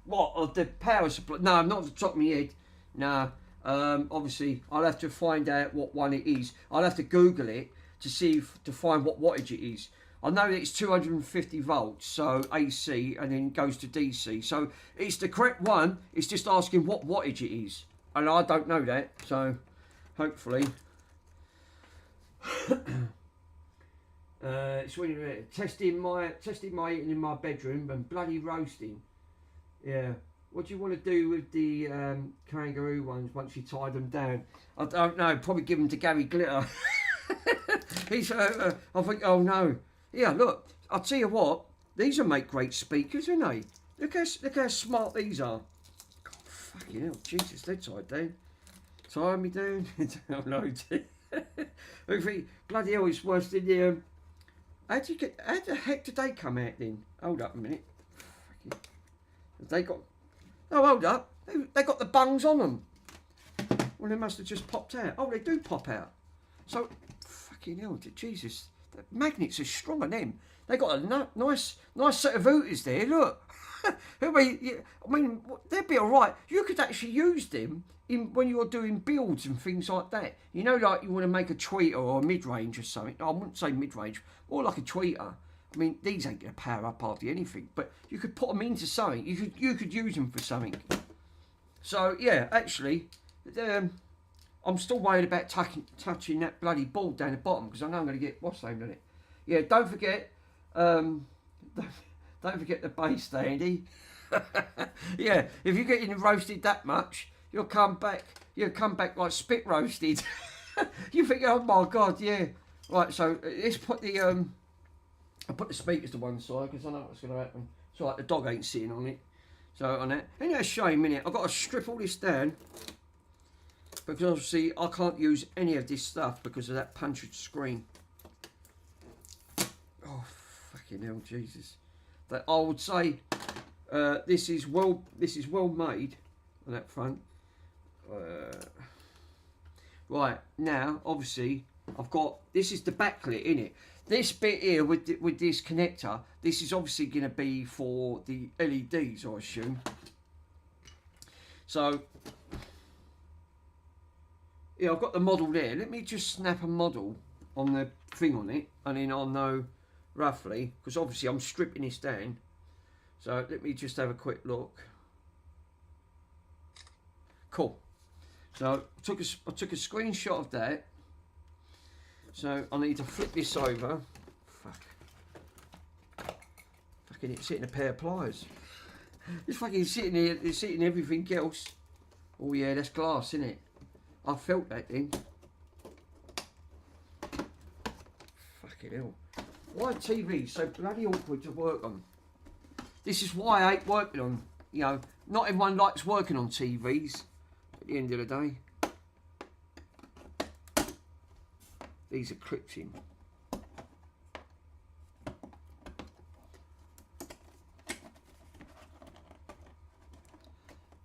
What the power supply? No, not off the top of my head. No. Obviously, I'll have to find out what one it is. I'll have to Google it to find what wattage it is. I know that it's 250 volts, so AC, and then goes to DC. So it's the correct one. It's just asking what wattage it is, and I don't know that. So hopefully, it's when you're testing my eating in my bedroom and bloody roasting. Yeah. What do you want to do with the kangaroo ones once you tie them down? I don't know. Probably give them to Gary Glitter. He's. I think. Oh no. Yeah. Look. I'll tell you what. These will make great speakers, aren't they? Look how smart these are. God, fucking hell. Jesus, they're tied down. Tie me down. Oh no. Bloody hell. It's worse than the. How the heck did they come out then? Hold up a minute. Have they got. Oh, hold up. They got the bungs on them. Well, they must have just popped out. Oh, they do pop out. So, fucking hell, Jesus. The magnets are strong on them. They got a nice set of hooters there, look. I mean, they'd be all right. You could actually use them when you're doing builds and things like that. You know, like you want to make a tweeter or a mid-range or something. I wouldn't say mid-range, more like a tweeter. I mean, these ain't going to power up hardly anything, but you could put them into something. You could use them for something. So, yeah, actually, I'm still worried about touching that bloody board down the bottom, because I know I'm going to get what's named on it. Yeah, don't forget the base, Andy. Yeah, if you're getting roasted that much, you'll come back like spit roasted. You think, oh my God, yeah. Right, so let's put the I'll put the speakers to one side because I know what's going to happen. So like the dog ain't sitting on it. So on that, ain't that a shame, innit? I've got to strip all this down because obviously I can't use any of this stuff because of that punctured screen. Oh fucking hell, Jesus! That I would say this is well made on that front. Right now, obviously I've got this is the backlit in it. This bit here with this connector, this is obviously going to be for the LEDs, I assume. So, yeah, I've got the model there. Let me just snap a model on the thing on it, and then I'll know roughly, because obviously I'm stripping this down. So let me just have a quick look. Cool. So I took a screenshot of that. So I need to flip this over. Fucking it's hitting a pair of pliers. It's fucking sitting here, it's hitting everything else. Oh yeah, that's glass, isn't it? I felt that then. Fucking hell. Why are TVs so bloody awkward to work on? This is why I hate working on, you know, not everyone likes working on TVs at the end of the day. These are clipped in.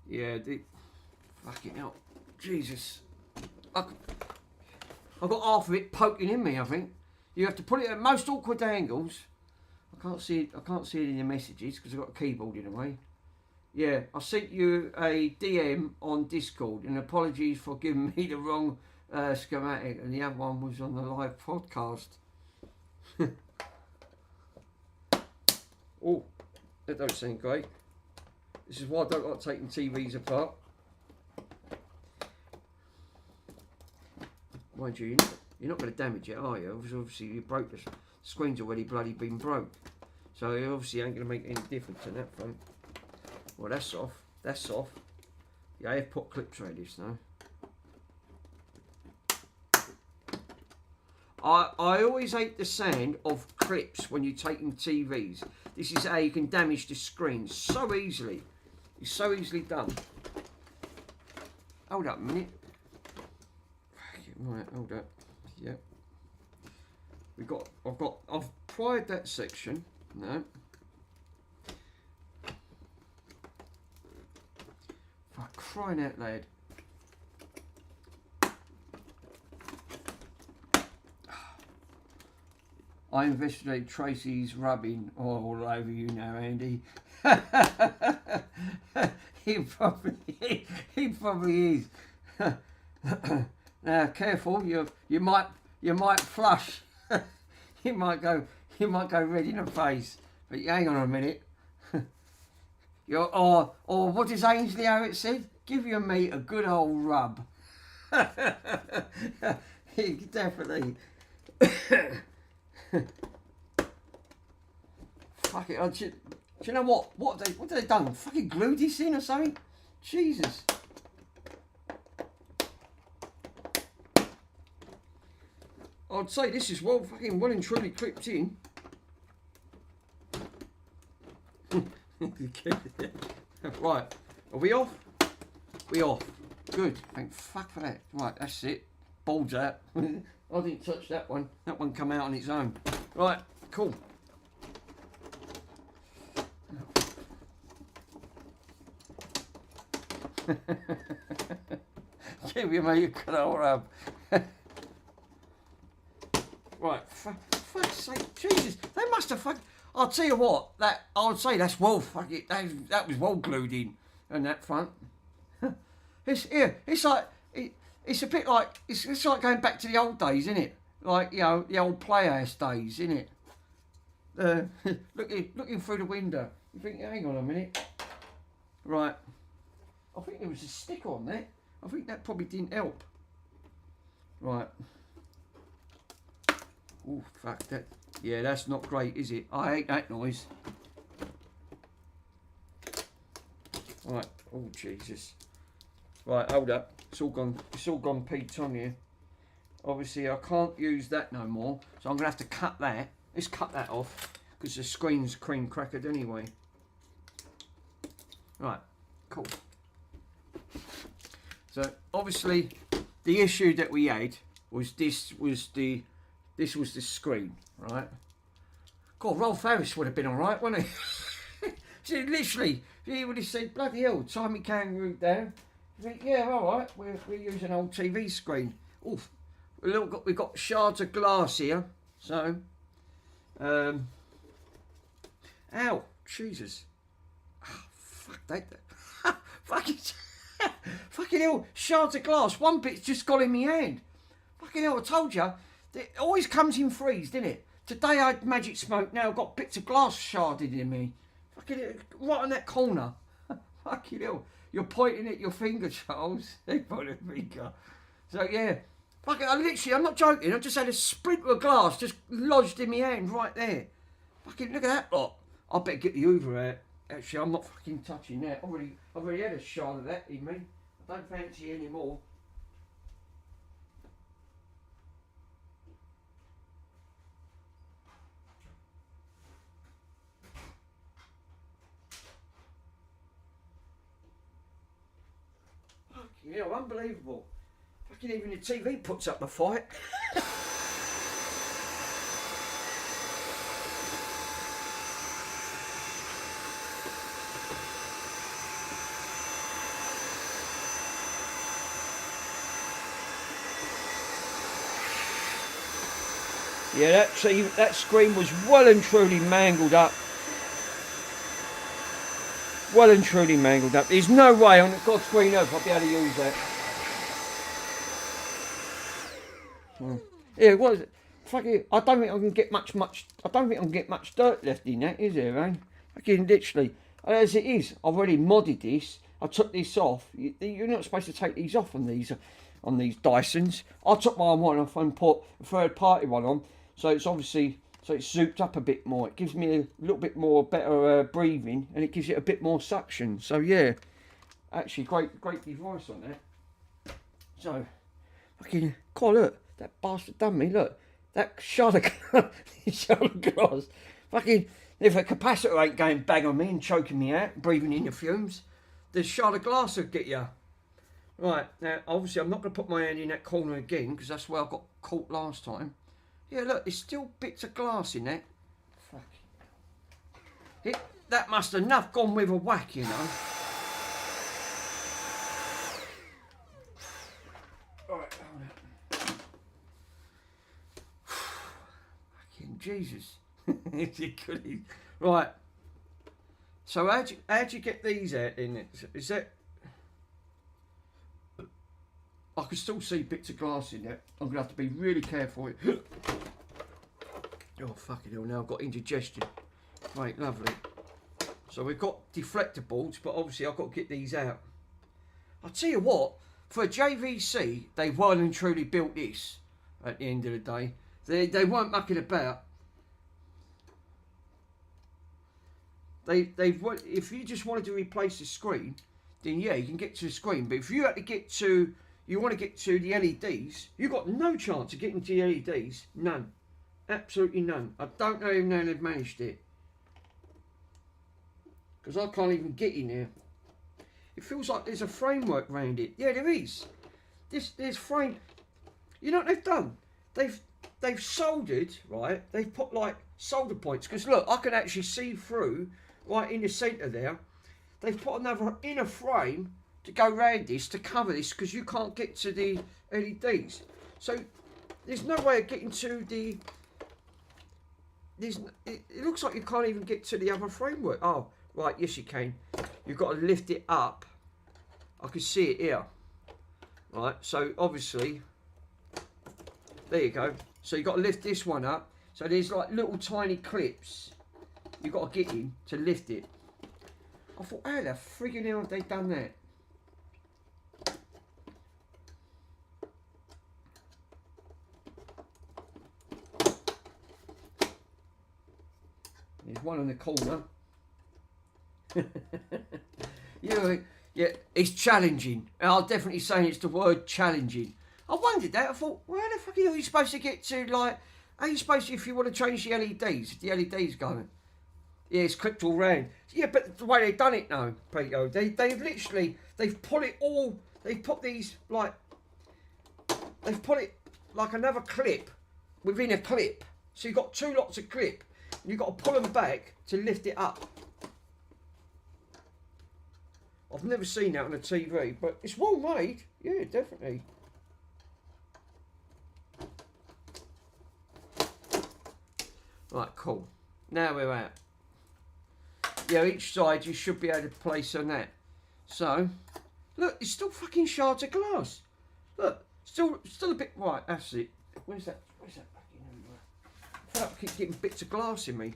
Yeah, fucking hell. Jesus. I've got half of it poking in me, I think. You have to put it at most awkward angles. I can't see it in the messages because I've got a keyboard in the way. Yeah, I sent you a DM on Discord and apologies for giving me the wrong schematic, and the other one was on the live podcast. Oh, that don't sound great. This is why I don't like taking TVs apart. Mind you, you're not going to damage it, are you? Obviously, you broke the screen's already bloody been broke. So it obviously ain't going to make any difference on that front. Well, that's off. That's off. Yeah, I have put clips around this now. I always hate the sound of clips when you're taking TVs. This is how you can damage the screen so easily. It's so easily done. Hold up a minute. Right, hold up. Yep. I've pried that section. No. For crying out loud. I investigated Tracy's rubbing all over you now, Andy. he probably is. Now, careful, you might flush. you might go red in the face. But hang on a minute. Or what does Ainsley Harriet said? Give your meat a good old rub. Definitely. Fuck it. Do you know what? What have they done? Fucking glued this in or something? Jesus. I'd say this is well and truly clipped in. Right. Are we off? We off. Good. Thank fuck for that. Right, that's it. Balls out. I didn't touch that one. That one come out on its own. Right, cool. Give me a good old rub. Right, fuck's sake, Jesus, they must have fucking. I'll tell you what, I would say that's well fucking. That was well glued in that front. It's like it's a bit like it's like going back to the old days, isn't it? Like, you know, the old playhouse days, isn't it? Looking through the window. You think, hang on a minute. Right. I think there was a sticker on that. I think that probably didn't help. Right. Oh, fuck that. Yeah, that's not great, is it? I hate that noise. Right. Oh, Jesus. Right, hold up. It's all gone Pete on here. Obviously, I can't use that no more, so I'm going to have to cut that. Let's cut that off, because the screen's cream crackered anyway. Right, cool. So, obviously, the issue that we had was this was the screen, right? God, Rolf Harris would have been alright, wouldn't he? So literally, he would have said, bloody hell, tie me kangaroo down. You think, yeah, alright, we're using an old TV screen. Oof. We've got shards of glass here, so, ow, Jesus, oh, fuck that, fucking hell, shards of glass, one bit's just got in my hand, fucking hell, I told you, it always comes in threes, didn't it? Today I had magic smoke, now I've got bits of glass sharded in me, fucking hell, right on that corner, fucking hell, you're pointing at your finger, Charles, point a finger, so yeah. Fucking, I'm not joking, I just had a splinter of glass just lodged in my hand right there. Fucking, look at that lot. I better get the Hoover out. Actually, I'm not fucking touching that. I've already had a shot of that in me. I don't fancy any more. Fucking hell, unbelievable. Even the TV puts up a fight. Yeah, that screen was well and truly mangled up. Well and truly mangled up. There's no way on God's green earth I'll be able to use that. Yeah, what is it? Fucking, I don't think I can get much. I don't think I can get much dirt left in that, is there, eh? Fucking literally, as it is, I've already modded this. I took this off. You're not supposed to take these off on these Dysons. I took my one off and put a third-party one on, so it's obviously it's zooped up a bit more. It gives me a little bit more better breathing, and it gives it a bit more suction. So yeah, actually, great device on that. So, fucking, God, look. That bastard done me, look. That shard of glass. Fucking, if a capacitor ain't going bang on me and choking me out, breathing in the fumes, the shard of glass will get you. Right, now, obviously, I'm not going to put my hand in that corner again, because that's where I got caught last time. Yeah, look, there's still bits of glass in there. Fucking that must have enough gone with a whack, you know. Alright, hold on. Fucking Jesus. Right. So how'd you get these out in? Is that... I can still see bits of glass in there. I'm going to have to be really careful. Oh, fucking hell, now I've got indigestion. Right, lovely. So we've got deflector boards, but obviously I've got to get these out. I'll tell you what, for a JVC, they well and truly built this at the end of the day. They weren't mucking about. If you just wanted to replace the screen, then yeah, you can get to the screen. But if you had to get to... You want to get to the LEDs, you've got no chance of getting to the LEDs. None. Absolutely none. I don't know even how they've managed it. Because I can't even get in there. It feels like there's a framework around it. Yeah, there is. There's frame... You know what they've done? They've soldered, right? They've put like solder points. Because look, I can actually see through, right in the centre there. They've put another inner frame to go round this, to cover this, because you can't get to the LEDs. So there's no way of getting to the... It looks like you can't even get to the other framework. Oh, right, yes you can. You've got to lift it up. I can see it here. Right, so obviously, there you go. So you've got to lift this one up. So there's like little tiny clips you've got to get in to lift it. I thought, how the friggin' hell have they done that? There's one in the corner. Yeah, it's challenging. I'll definitely say it's the word challenging. I wondered that. I thought, where the fuck are you supposed to get to? Like, how are you supposed to, if you want to change the LEDs? If the LEDs going, yeah, it's clipped all round. Yeah, but the way they've done it now, Peter, they've literally, they've put it all, they've put these, like, they've put it like another clip within a clip. So you've got two lots of clip. And you've got to pull them back to lift it up. I've never seen that on a TV, but it's well made. Yeah, definitely. Right, cool. Now we're out. Yeah, each side you should be able to place on that. So, look, it's still fucking shards of glass. Look, still a bit... Right, that's it. Where's that fucking... I feel like I keep getting bits of glass in me.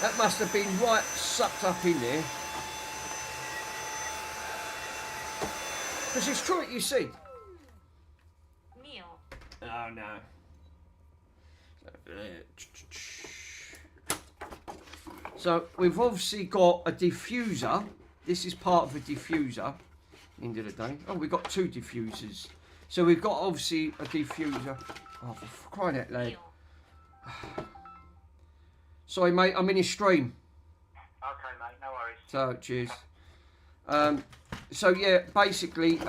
That must have been right sucked up in there. Because it's true what you said. Neil. Oh no. So we've obviously got a diffuser. This is part of a diffuser. End of the day. Oh, we've got two diffusers. So we've got obviously a diffuser. Oh, for crying out loud. Sorry, mate, I'm in a stream. Okay, mate, no worries. So, cheers. So, yeah, basically,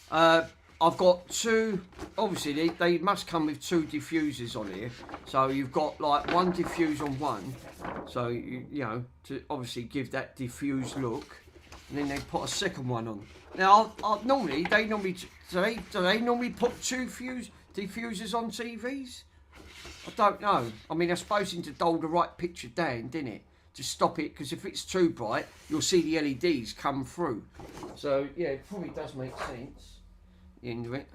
I've got two, obviously, they must come with two diffusers on here. So, you've got, like, one diffuse on one. So, you know, to obviously give that diffused look. And then they put a second one on. Now, normally, do they normally put two diffusers on TVs? I don't know. I mean, they're supposed to dull the right picture down, didn't it? To stop it, because if it's too bright, you'll see the LEDs come through. So, yeah, it probably does make sense. The end of it.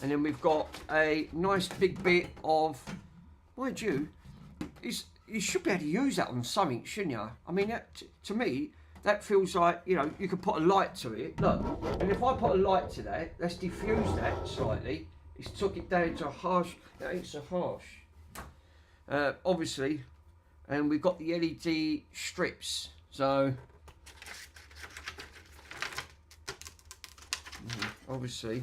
And then we've got a nice big bit of, mind you, you should be able to use that on something, shouldn't you? I mean, that, to me, that feels like, you know, you could put a light to it. Look, and if I put a light to that, let's diffuse that slightly. It's took it down to a harsh, that ain't so harsh. Obviously, and we've got the LED strips. So, obviously.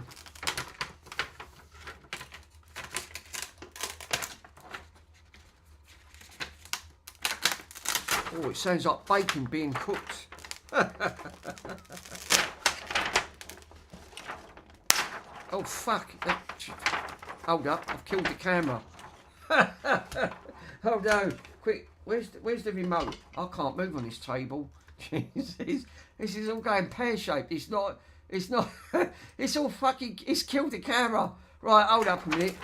Oh, it sounds like bacon being cooked. Oh, fuck. Hold up, I've killed the camera. Oh no, quick, where's the remote? I can't move on this table. Jesus, this is all going pear-shaped. It's not, it's all fucking, it's killed the camera. Right, hold up a minute.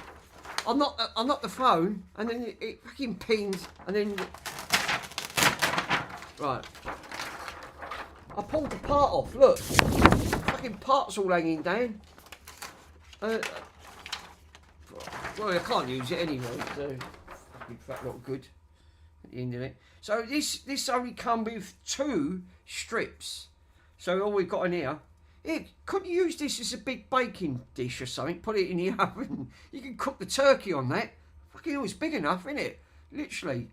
I'm not the phone, and then it fucking pings, and then, right. I pulled the part off, look. Fucking part's all hanging down. Well, I can't use it anyway, so fucking fat not good at the end of it. So this only come with 2 strips. So all we've got in here, couldn't you use this as a big baking dish or something? Put it in the oven. You can cook the turkey on that. Fucking hell, it's big enough, isn't it? Literally.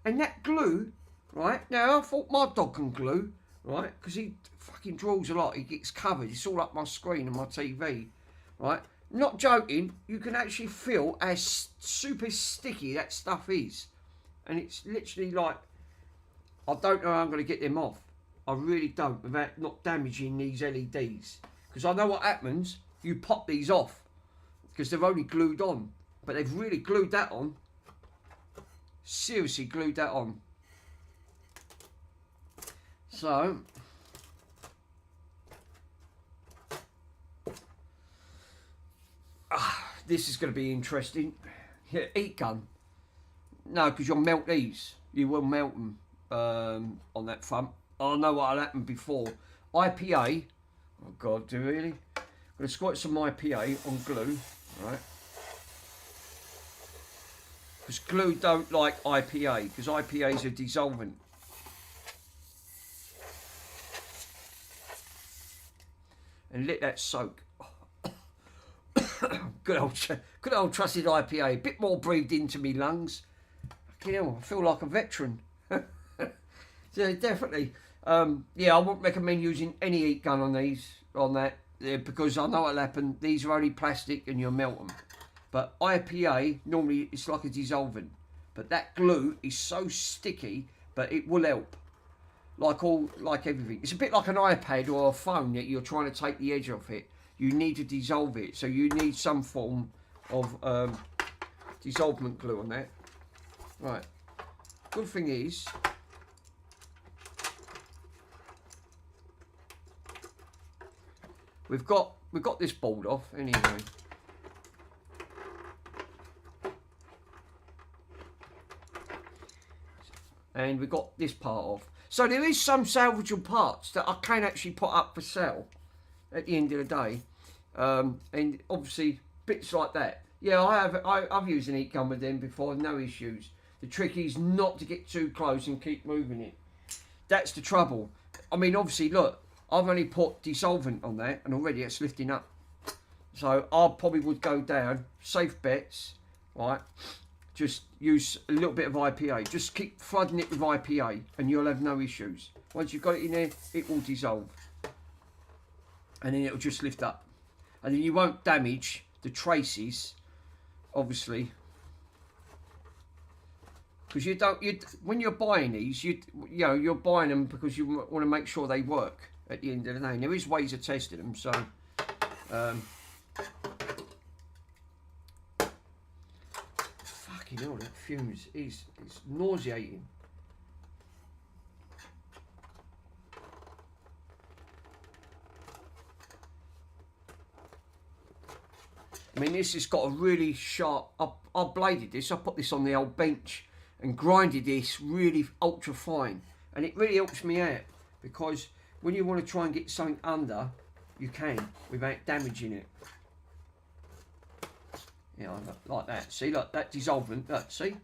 And that glue, right? Now, I thought my dog can glue, right? Because he fucking draws a lot. He gets covered. It's all up my screen and my TV, right? Not joking, you can actually feel how super sticky that stuff is. And it's literally like, I don't know how I'm going to get them off. I really don't, without not damaging these LEDs. Because I know what happens, you pop these off. Because they're only glued on. But they've really glued that on. Seriously glued that on. So, this is going to be interesting. Yeah, heat gun. No, because you'll melt these. You will melt them on that front. I know what'll happen before. IPA. Oh God, do really? I'm going to squirt some IPA on glue, right? Because glue don't like IPA, because IPA is a dissolvent. And let that soak. Good old trusted IPA. A bit more breathed into me lungs. Fucking hell, I feel like a veteran. So definitely, yeah, I wouldn't recommend using any heat gun on that, because I know what'll happen. These are only plastic and you'll melt them. But IPA, normally it's like a dissolvent. But that glue is so sticky, but it will help. Like everything. It's a bit like an iPad or a phone that you're trying to take the edge off it. You need to dissolve it. So you need some form of dissolvent glue on that. Right. Good thing is, we've got this board off anyway. And we've got this part off. So there is some salvageable parts that I can actually put up for sale at the end of the day. And obviously bits like that. Yeah, I've used an heat gun with them before, no issues. The trick is not to get too close and keep moving it. That's the trouble. I mean, obviously, look, I've only put dissolvent on that, and already it's lifting up. So I probably would go down, safe bets, right? Just use a little bit of IPA. Just keep flooding it with IPA, and you'll have no issues. Once you've got it in there, it will dissolve. And then it'll just lift up. And then you won't damage the traces, obviously. Because when you're buying these, you're buying them because you want to make sure they work at the end of the day. And there is ways of testing them, so fucking hell, that fumes it's nauseating. I mean, this has got a really sharp. I bladed this. I put this on the old bench and grinded this really ultra fine, and it really helps me out because when you want to try and get something under, you can without damaging it. Yeah, like that. See, look, that dissolvent. Look, see,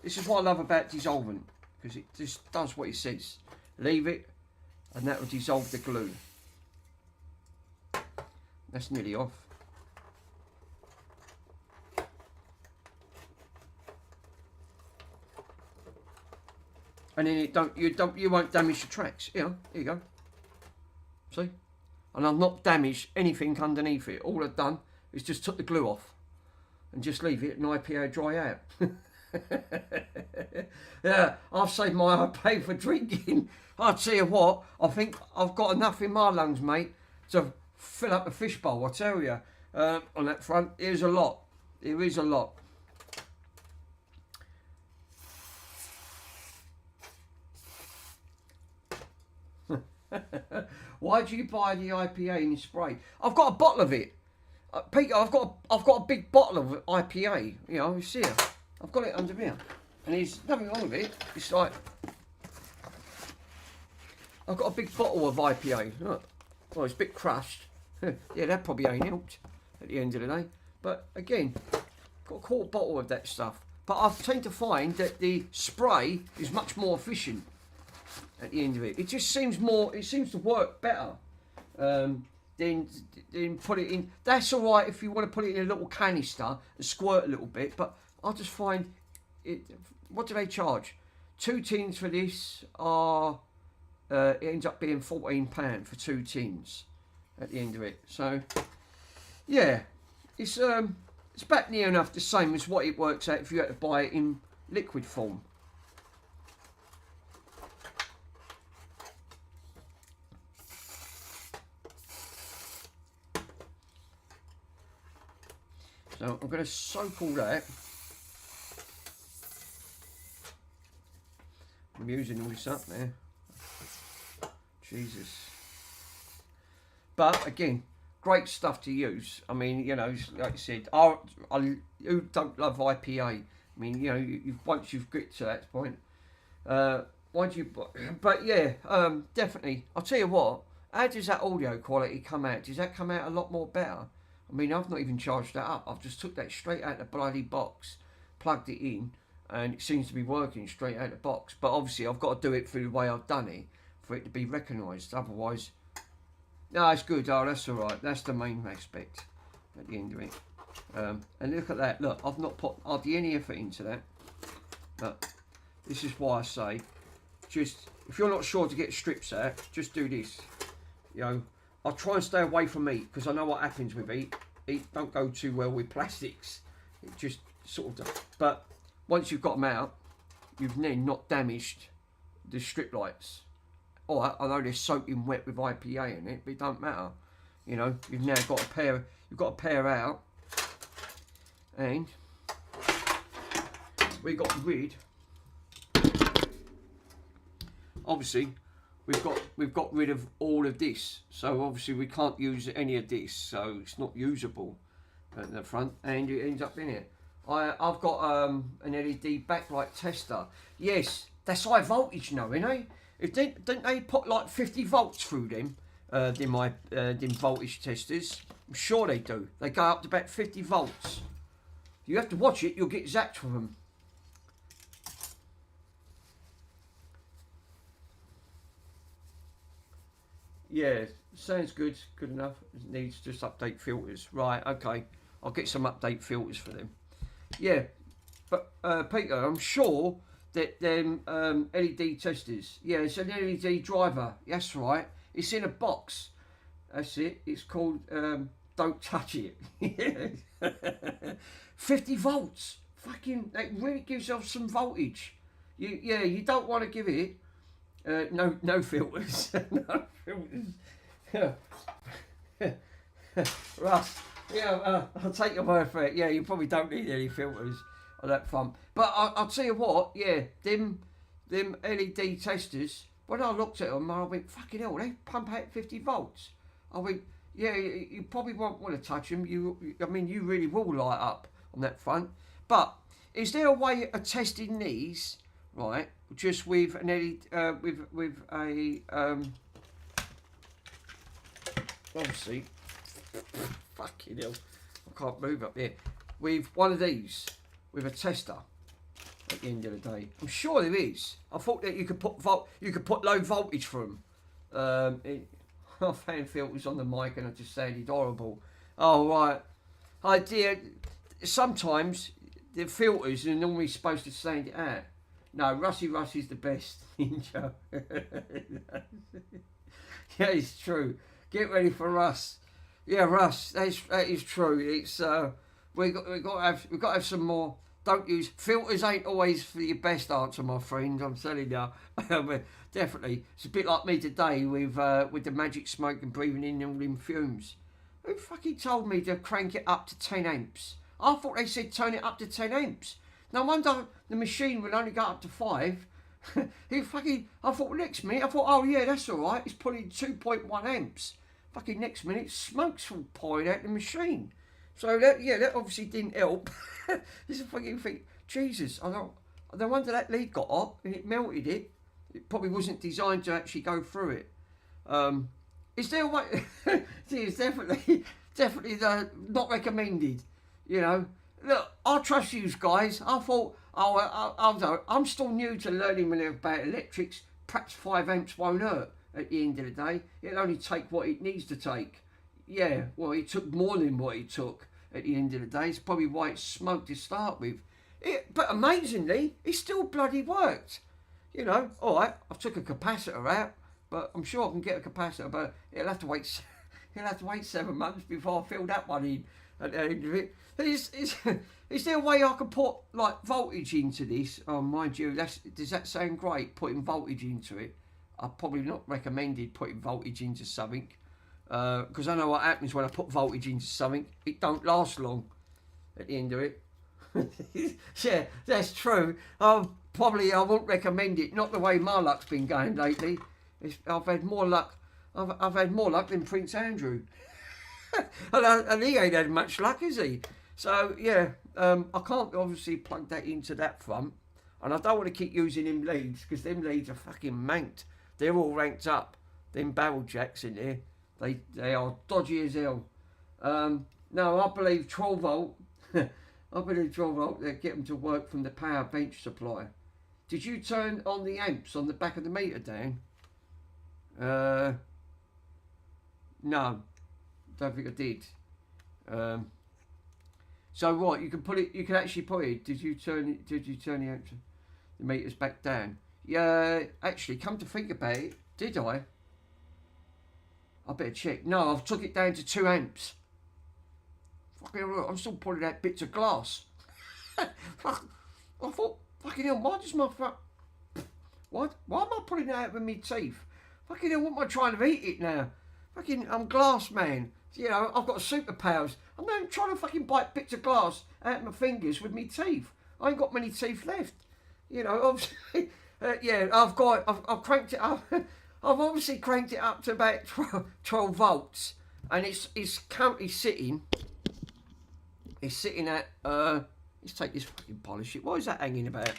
this is what I love about dissolvent, because it just does what it says. Leave it, and that will dissolve the glue. That's nearly off. And then you won't damage the tracks. Here you go. See? And I've not damaged anything underneath it. All I've done is just took the glue off and just leave it and IPA dry out. Yeah, I've saved my IPA for drinking. I'll tell you what, I think I've got enough in my lungs, mate, to fill up a fishbowl, I tell you. on that front. There's a lot. There is a lot. Why do you buy the IPA in spray? I've got a bottle of it, Peter. I've got a big bottle of IPA. You know, it's here. I've got it under here, and there's nothing wrong with it. It's like I've got a big bottle of IPA. Look. Well, it's a bit crushed. Yeah, that probably ain't helped at the end of the day. But again, got a quart bottle of that stuff. But I tend to find that the spray is much more efficient at the end of it. It just seems more, it seems to work better than put it in. That's all right if you want to put it in a little canister and squirt a little bit. But I just find it, what do they charge? 2 tins for this are, it ends up being £14 for 2 tins at the end of it. So, yeah, it's back near enough the same as what it works out if you had to buy it in liquid form. So I'm going to soak all that. I'm using all this up there. Jesus. But again, great stuff to use. I mean, you know, like I said, who don't love IPA? I mean, you know, once you've got to that point, why do you? But yeah, definitely. I'll tell you what. How does that audio quality come out? Does that come out a lot more better? I mean, I've not even charged that up. I've just took that straight out of the bloody box, plugged it in, and it seems to be working straight out of the box. But obviously, I've got to do it through the way I've done it for it to be recognised. Otherwise, no, it's good. Oh, that's all right. That's the main aspect at the end of it. And look at that. Look, I've not put hardly any effort into that. But this is why I say, just if you're not sure to get strips out, just do this. You know, I'll try and stay away from meat because I know what happens with meat. Meat don't go too well with plastics. It just sort of does. But once you've got them out, you've then not damaged the strip lights. Alright, I know they're soaking wet with IPA in it, but it don't matter. You know, you've now got a pair. You've got a pair out, and we got rid. Obviously, we've got rid of all of this, so obviously we can't use any of this, so it's not usable at the front, and it ends up in it. I've got an LED backlight tester. Yes, that's high voltage now, you know. If didn't they put like 50 volts through them them voltage testers? I'm sure they do. They go up to about 50 volts. You have to watch it. You'll get zapped from them. Yeah, sounds good. Good enough. It needs just update filters. Right. Okay. I'll get some update filters for them. Yeah, but Peter, I'm sure that them LED testers, yeah, it's an LED driver. That's right. It's in a box. That's it. It's called Don't Touch It. 50 volts. Fucking, that really gives off some voltage. You don't want to give it no filters. No filters. Russ, yeah, I'll take your word for it. Yeah, you probably don't need any filters on that front. But I'll tell you what, yeah, them LED testers, when I looked at them, I went, fucking hell, they pump out 50 volts. I went, yeah, you probably won't want to touch them. I mean, you really will light up on that front. But is there a way of testing these, right, just with an LED, with a, obviously, fucking hell, I can't move up there, with one of these, with a tester at the end of the day? I'm sure there is. I thought that you could put low voltage for them. I found filters on the mic and I just sounded horrible. Oh right, idea. Sometimes the filters are normally supposed to sound it out. No, Rusty's the best. Yeah, it's true. Get ready for Russ. Yeah, Russ, that is true. It's we got to have some more. Don't use filters. Ain't always for your best answer, my friend. I'm telling you. Definitely, it's a bit like me today with the magic smoke and breathing in all them fumes. Who fucking told me to crank it up to 10 amps? I thought they said turn it up to 10 amps. No wonder the machine would only go up to 5. I thought next minute, I thought, oh yeah, that's alright, it's pulling 2.1 amps. Fucking next minute, smoke's all pouring out the machine. So that obviously didn't help. This is fucking thing, Jesus, no wonder that lead got hot and it melted it. It probably wasn't designed to actually go through it. Is there a way? See, it's definitely not recommended. You know, look, I trust you guys. I thought, I'm still new to learning about electrics. Perhaps 5 amps won't hurt at the end of the day. It'll only take what it needs to take. Yeah, well, it took more than what it took at the end of the day. It's probably why it smoked to start with. But amazingly, it still bloody worked. You know, all right, I took a capacitor out, but I'm sure I can get a capacitor, but it'll have to wait 7 months before I fill that one in at the end of it. Is there a way I can put like voltage into this? Oh, mind you, does that sound great, putting voltage into it? I've probably not recommended putting voltage into something, because I know what happens when I put voltage into something. It don't last long at the end of it. Yeah, that's true. I won't recommend it. Not the way my luck's been going lately. I've had more luck. I've had more luck than Prince Andrew, and he ain't had much luck, is he? So yeah, I can't obviously plug that into that front, and I don't want to keep using them leads because them leads are fucking manked. They're all ranked up. Them barrel jacks in there, they are dodgy as hell. No, I believe 12 volt. I believe 12 volt. They get them to work from the power bench supply. Did you turn on the amps on the back of the meter, Dan? No, don't think I did. So what? You can put it. You can actually put it. Did you turn the amps, the meters back down? Yeah. Actually, come to think about it, did I? I better check. No, I've took it down to 2 amps. Fucking hell, I'm still pulling out bits of glass. I thought, fucking hell, why does my what? Why am I pulling it out with my teeth? Fucking hell, what am I trying to eat it now? Fucking, I'm glass man. You know, I've got superpowers. I'm now trying to fucking bite bits of glass out of my fingers with my teeth. I ain't got many teeth left. You know, obviously, yeah, I've cranked it up. I've obviously cranked it up to about 12 volts, and it's currently sitting. It's sitting at let's take this fucking polish it. What is that hanging about?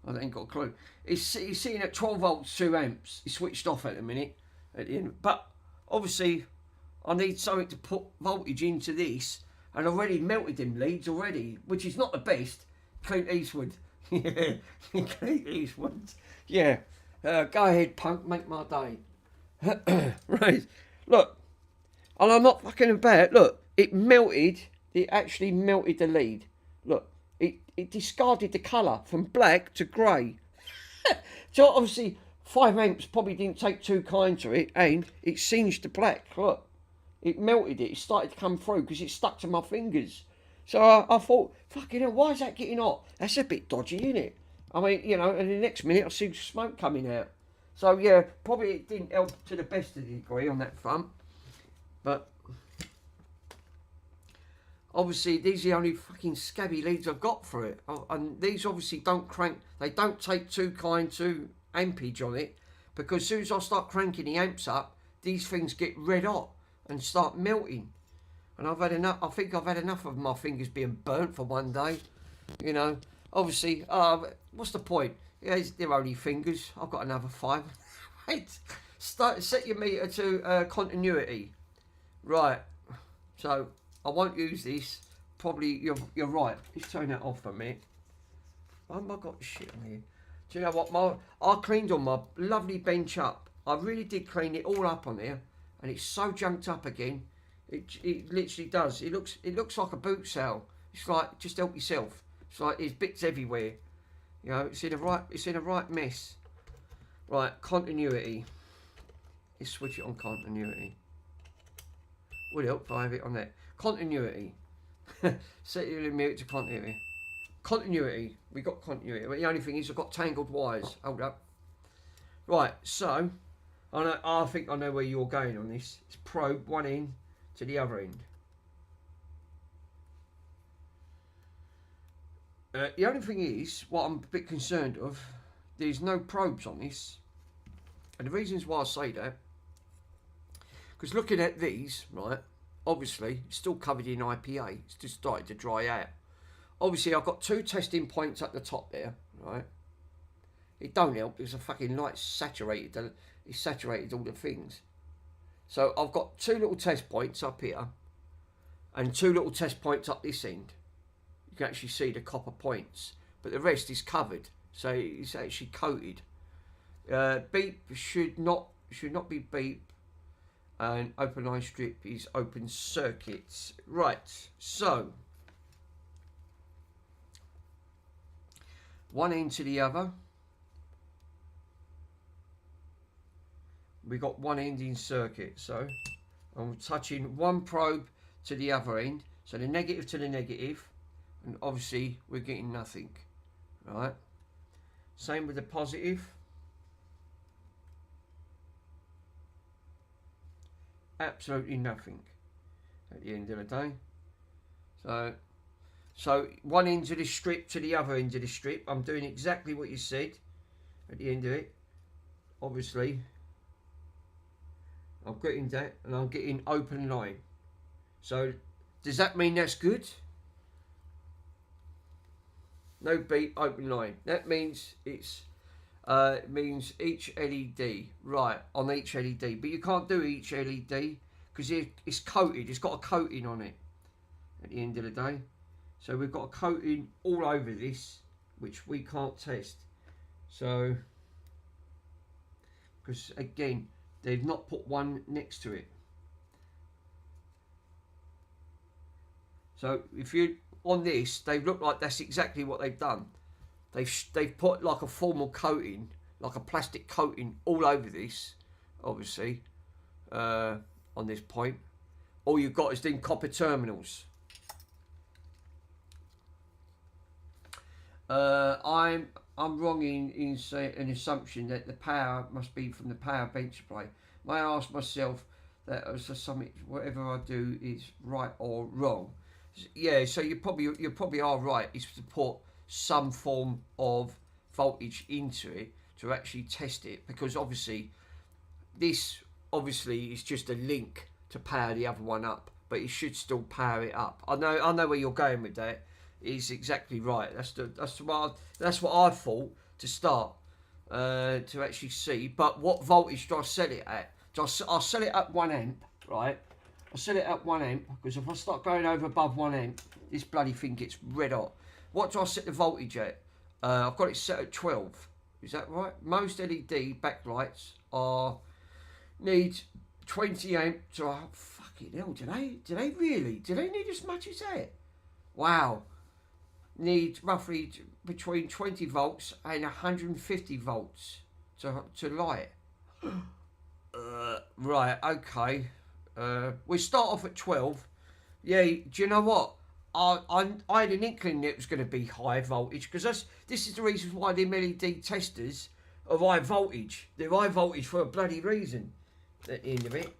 I ain't got a clue. It's sitting at 12 volts, 2 amps. It's switched off at the minute at the end. But obviously, I need something to put voltage into this, and I've already melted them leads already, which is not the best. Clint Eastwood, yeah, Clint Eastwood, yeah. Go ahead, punk, make my day. Right, look, and I'm not fucking about. Look, it melted. It actually melted the lead. Look, it discarded the colour from black to grey. So obviously 5 amps probably didn't take too kind to it, and it singed to black. Look, it melted it. It started to come through because it stuck to my fingers. So I thought, fucking hell, why is that getting hot? That's a bit dodgy, isn't it? I mean, you know, and the next minute I see smoke coming out. So yeah, probably it didn't help to the best of the degree on that front. But obviously, these are the only fucking scabby leads I've got for it. And these obviously don't crank, they don't take too kind to ampage on it. Because as soon as I start cranking the amps up, these things get red hot and start melting. And I've had enough, I think I've had enough of my fingers being burnt for one day. You know, obviously, what's the point? Yeah, they're only fingers. I've got another 5. Wait, set your meter to continuity. Right, so I won't use this. Probably you're right. Let's turn that off for a minute. Why have I got shit on here? Do you know what? I cleaned on my lovely bench up. I really did clean it all up on there, and it's so junked up again. It literally does. It looks like a boot sale. It's like, just help yourself. It's like there's bits everywhere. You know, it's in a right mess. Right, continuity. Let's switch it on continuity. Would help if I have it on there. Continuity. Set your limit to continuity. Continuity. We got continuity. But the only thing is I've got tangled wires. Hold up. Right, so I think I know where you're going on this. It's probe one end to the other end. The only thing is, what I'm a bit concerned of, there's no probes on this. And the reasons why I say that, because looking at these, right, obviously, it's still covered in IPA. It's just started to dry out. Obviously, I've got 2 testing points at the top there, right? It don't help because the fucking light's saturated. It's saturated all the things. So I've got 2 little test points up here and 2 little test points up this end. You can actually see the copper points, but the rest is covered. So it's actually coated. Beep should not be beep. And open line strip is open circuits. Right, so one end to the other. We got one end in circuit, so I'm touching one probe to the other end, so the negative to the negative, and obviously we're getting nothing, right? Same with the positive. Absolutely nothing at the end of the day. So one end of the strip to the other end of the strip. I'm doing exactly what you said at the end of it. Obviously, I'm getting that, and I'm getting open line. So does that mean that's good? No beep, open line. That means it's means each LED, right, on each LED. But you can't do each LED because it's coated. It's got a coating on it at the end of the day. So we've got a coating all over this, which we can't test. So, because again, they've not put one next to it. So if you on this, they look like that's exactly what they've done. They've put like a formal coating, like a plastic coating all over this, obviously, on this point. All you've got is then copper terminals. I'm wrong in say an assumption that the power must be from the power bench play. May I ask myself that as something whatever I do is right or wrong? Yeah, so you probably are right. It's to put some form of voltage into it to actually test it, because obviously this is just a link to power the other one up, but it should still power it up. I know where you're going with that. Is exactly right. That's what I thought to start to actually see. But what voltage do I set it at? I'll set it at 1 amp, right? I'll set it at 1 amp because if I start going over above 1 amp, this bloody thing gets red hot. What do I set the voltage at? I've got it set at 12. Is that right? Most LED backlights need 20 amp to. Oh, fucking hell! Do they really? Do they need as much as that? Wow. Need roughly between 20 volts and 150 volts to light. Right, okay. We start off at 12. Yeah, do you know what? I had an inkling that it was going to be high voltage, because this is the reason why them LED testers are high voltage. They're high voltage for a bloody reason at the end of it.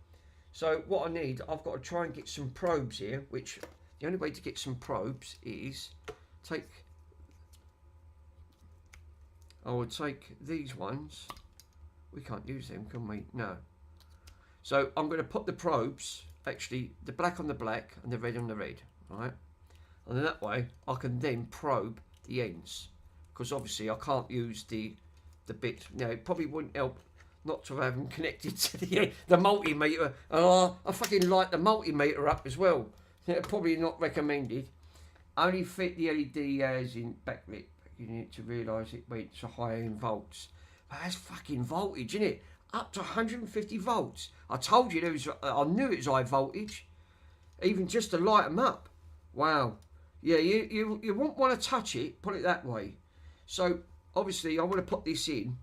So what I need, I've got to try and get some probes here, which the only way to get some probes is I would take these ones. We can't use them, can we? No. So I'm going to put the probes, actually, the black on the black and the red on the red, right? And then that way I can then probe the ends, because obviously I can't use the bit. You know, it probably wouldn't help not to have them connected to the multimeter. And I fucking light the multimeter up as well. Probably not recommended. Only fit the LED as in backlit. You need to realise it went to higher in volts. But that's fucking voltage, isn't it? Up to 150 volts. I told you I knew it was high voltage. Even just to light them up. Wow. Yeah, you won't want to touch it, put it that way. So, obviously, I want to put this in.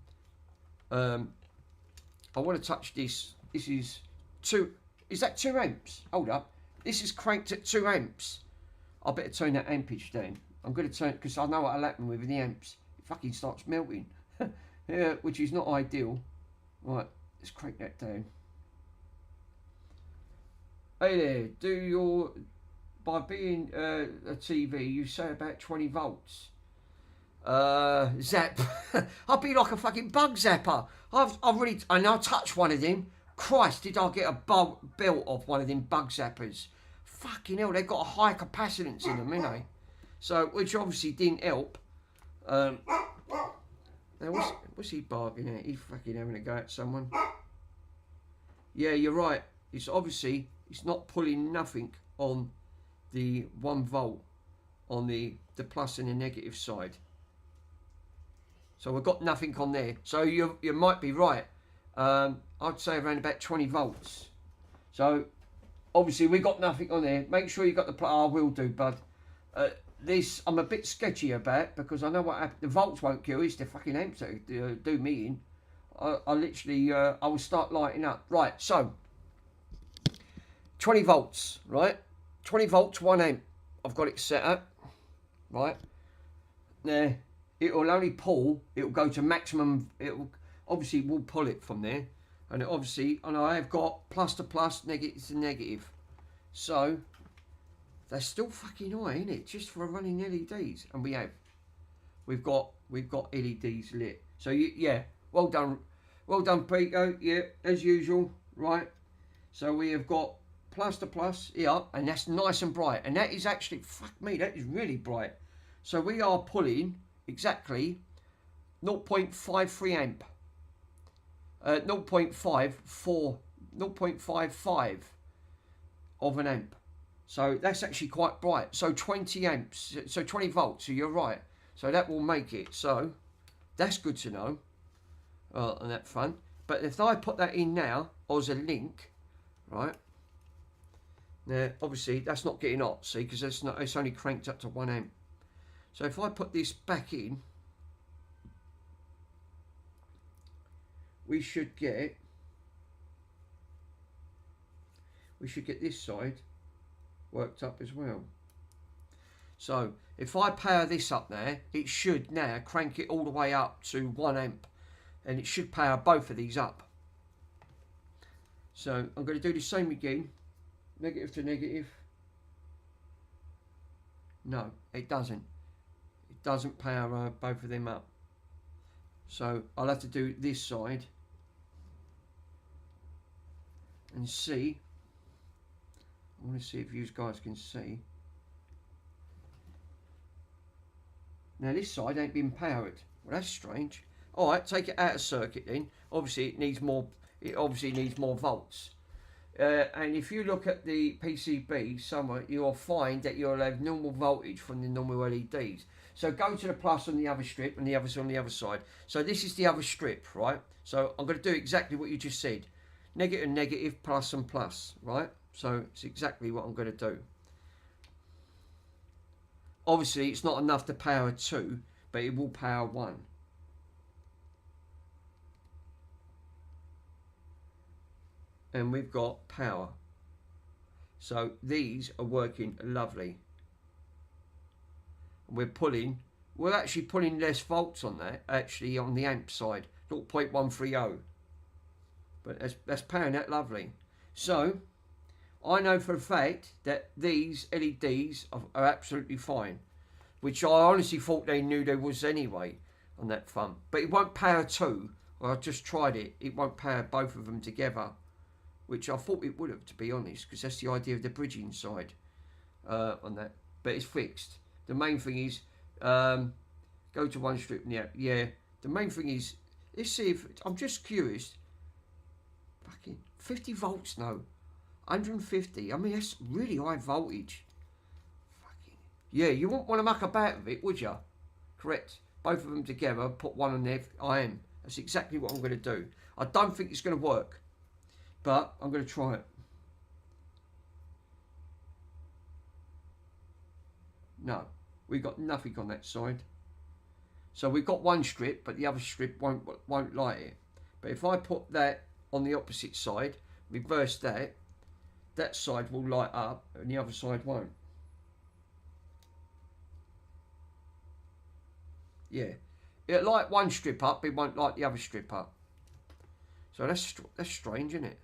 I want to touch this. This is 2... Is that 2 amps? Hold up. This is cranked at 2 amps. I better turn that ampage down. I'm going to turn it because I know what'll happen with the amps. It fucking starts melting. Yeah, which is not ideal. Right, let's crank that down. Hey there, by being a TV, you say about 20 volts. zap. I'd be like a fucking bug zapper. And I touched one of them. Christ, did I get a built off one of them bug zappers? Fucking hell, they've got a high capacitance in them, innit? So, which obviously didn't help. Now, what's he barking at? He's fucking having a go at someone. Yeah, you're right. It's obviously, it's not pulling nothing on the 1 volt on the plus and the negative side. So we've got nothing on there. So you might be right. I'd say around about 20 volts. So obviously we got nothing on there. Make sure you got the I will do, bud. This I'm a bit sketchy about because I know what happened. The volts won't kill. It's the fucking amps that do me in. I literally I will start lighting up. Right, so 20 volts, right? 20 volts, 1 amp. I've got it set up, right? Now it will only pull. It will go to maximum. It will obviously will pull it from there, and it obviously, and I have got plus to plus, negative to negative. So that's still fucking high, isn't it? Just for running LEDs, and we've got LEDs lit. So yeah, well done, Pico. Yeah, as usual, right? So we have got plus to plus here, and that's nice and bright, and that is actually, fuck me, that is really bright. So we are pulling exactly 0.53 amp, 0.55 of an amp. So that's actually quite bright. So 20 amps, so 20 volts. So you're right. So that will make it. So that's good to know on that front. But if I put that in now as a link, right? Now, obviously, that's not getting hot, see, because it's only cranked up to 1 amp. So if I put this back in, we should get this side worked up as well. So if I power this up there, it should now crank it all the way up to 1 amp, and it should power both of these up. So I'm going to do the same again. Negative to negative. No, it doesn't. It doesn't power both of them up. So I'll have to do this side and see. I want to see if you guys can see. Now this side ain't been powered. Well, that's strange. All right, take it out of circuit then. Obviously it needs more. It obviously needs more volts. And if you look at the PCB somewhere, you'll find that you'll have normal voltage from the normal LEDs. So go to the plus on the other strip and the others on the other side. So this is the other strip, right? So I'm going to do exactly what you just said. Negative, negative, plus and plus, right? So it's exactly what I'm going to do. Obviously, it's not enough to power 2, but it will power 1. And we've got power. So these are working lovely. We're actually pulling less volts on that, actually on the amp side, 0.130. But that's powering that lovely. So I know for a fact that these LEDs are absolutely fine, which I honestly thought they knew there was anyway on that front. But it won't power 2. Well, I just tried it. It won't power both of them together, which I thought it would have, to be honest, because that's the idea of the bridging side on that. But it's fixed. The main thing is, go to one strip. Yeah. The main thing is, let's see if, I'm just curious. Fucking 50 volts, no. 150. I mean, that's really high voltage. Fucking. Yeah, you wouldn't want to muck about with it, would you? Correct. Both of them together, put one on there. I am. That's exactly what I'm going to do. I don't think it's going to work, but I'm going to try it. No, we got nothing on that side. So we've got one strip, but the other strip won't light it. But if I put that on the opposite side, reverse that side will light up and the other side won't. Yeah, it'll light one strip up, it won't light the other strip up. So that's strange, isn't it?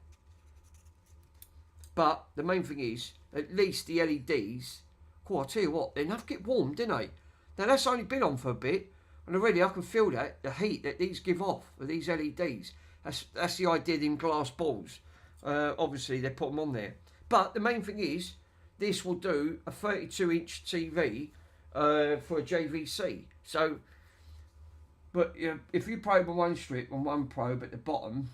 But the main thing is, at least the LEDs, I'll tell you what, they enough get warm, didn't they? Now that's only been on for a bit. And already I can feel that, the heat that these give off, of these LEDs. That's the idea in glass balls. Obviously, they put them on there. But the main thing is, this will do a 32-inch TV for a JVC. So, but if you probe on one strip and one probe at the bottom,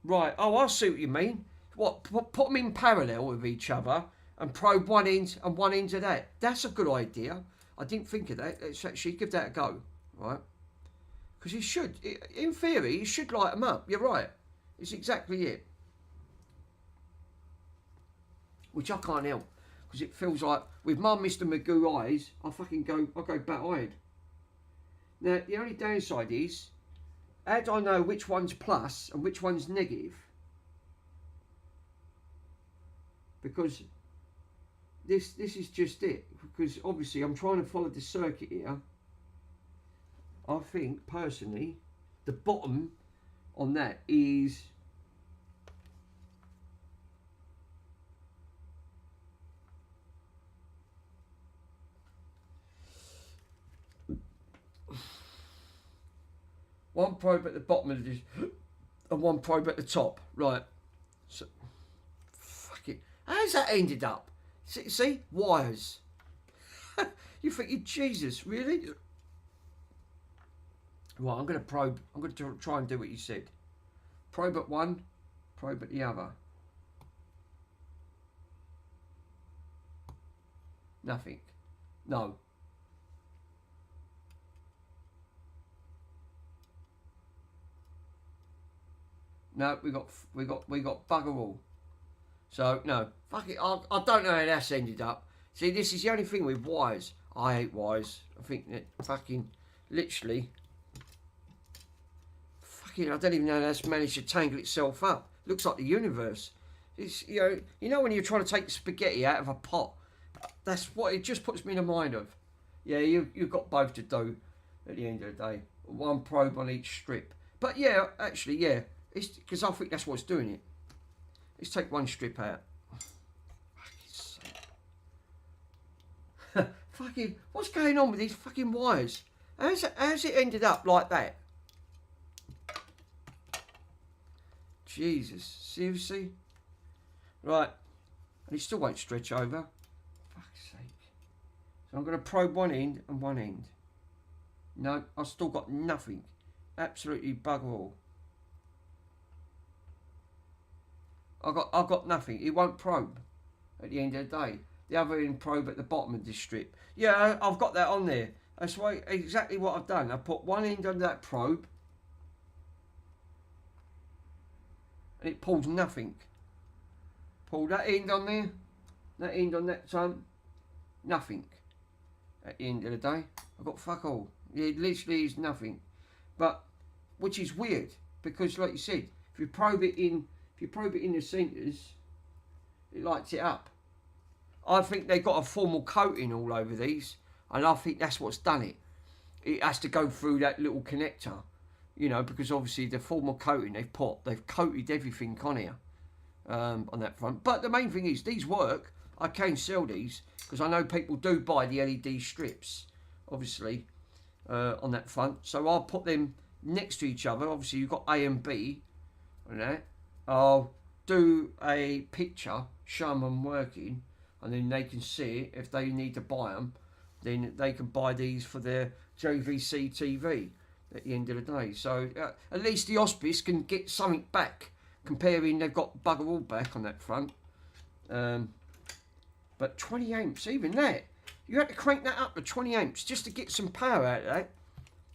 right, oh, I see what you mean. What, put them in parallel with each other and probe one end and one end of that. That's a good idea. I didn't think of that. Let's actually give that a go, right? Because it should, in theory, it should light them up. You're right. It's exactly it. Which I can't help. Because it feels like, with my Mr. Magoo eyes, I go bat-eyed. Now, the only downside is, how do I know which one's plus and which one's negative? Because this is just it. Because obviously I'm trying to follow the circuit here. I think, personally, the bottom on that is... one probe at the bottom of this and one probe at the top. Right. So, fuck it. How's that ended up? See? Wires. You think, Jesus, really? Right, I'm going to probe. I'm going to try and do what you said. Probe at one, probe at the other. Nothing. No. No, we got bugger all. So no, fuck it. I don't know how that's ended up. See, this is the only thing with wires. I hate wires. I think that fucking literally. Fucking, I don't even know how that's managed to tangle itself up. Looks like the universe. It's you know when you're trying to take spaghetti out of a pot. That's what it just puts me in the mind of. Yeah, you've got both to do at the end of the day. One probe on each strip. But yeah, actually, yeah. It's because I think that's what's doing it. Let's take one strip out. Fucking, what's going on with these fucking wires? How's it ended up like that? Jesus, seriously? Right, and it still won't stretch over. Fuck's sake. So I'm going to probe one end and one end. No, I've still got nothing. Absolutely bugger all. I've got nothing. It won't probe at the end of the day. The other end probe at the bottom of this strip. Yeah, I've got that on there. That's why exactly what I've done. I put one end on that probe and it pulls nothing. Pull that end on there, that end on that time, nothing. At the end of the day, I've got fuck all. It literally is nothing. But which is weird because, like you said, if you probe it in the centres, it lights it up. I think they got a formal coating all over these, and I think that's what's done it. It has to go through that little connector, you know, because obviously the formal coating they've coated everything on here, on that front. But the main thing is, these work. I can sell these, because I know people do buy the LED strips, obviously, on that front. So I'll put them next to each other. Obviously you've got A and B on that. I'll do a picture, show them working, and then they can see it. If they need to buy them, then they can buy these for their JVC TV at the end of the day. So at least the hospice can get something back, comparing they've got bugger all back on that front. But 20 amps, even that, you had to crank that up to 20 amps just to get some power out of that.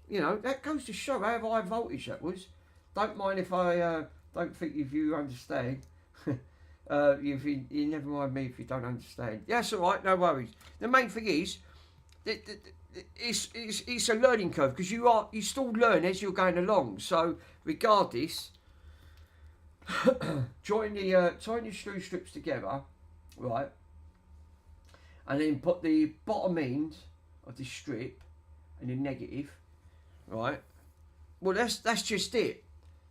You know, that goes to show how high voltage that was. Don't mind if I don't think if you understand. You never mind me if you don't understand. Yeah, that's all right, no worries. The main thing is, it's a learning curve, because you still learn as you're going along. So regardless, join your screw strips together, right, and then put the bottom end of the strip and the negative, right. Well, that's just it.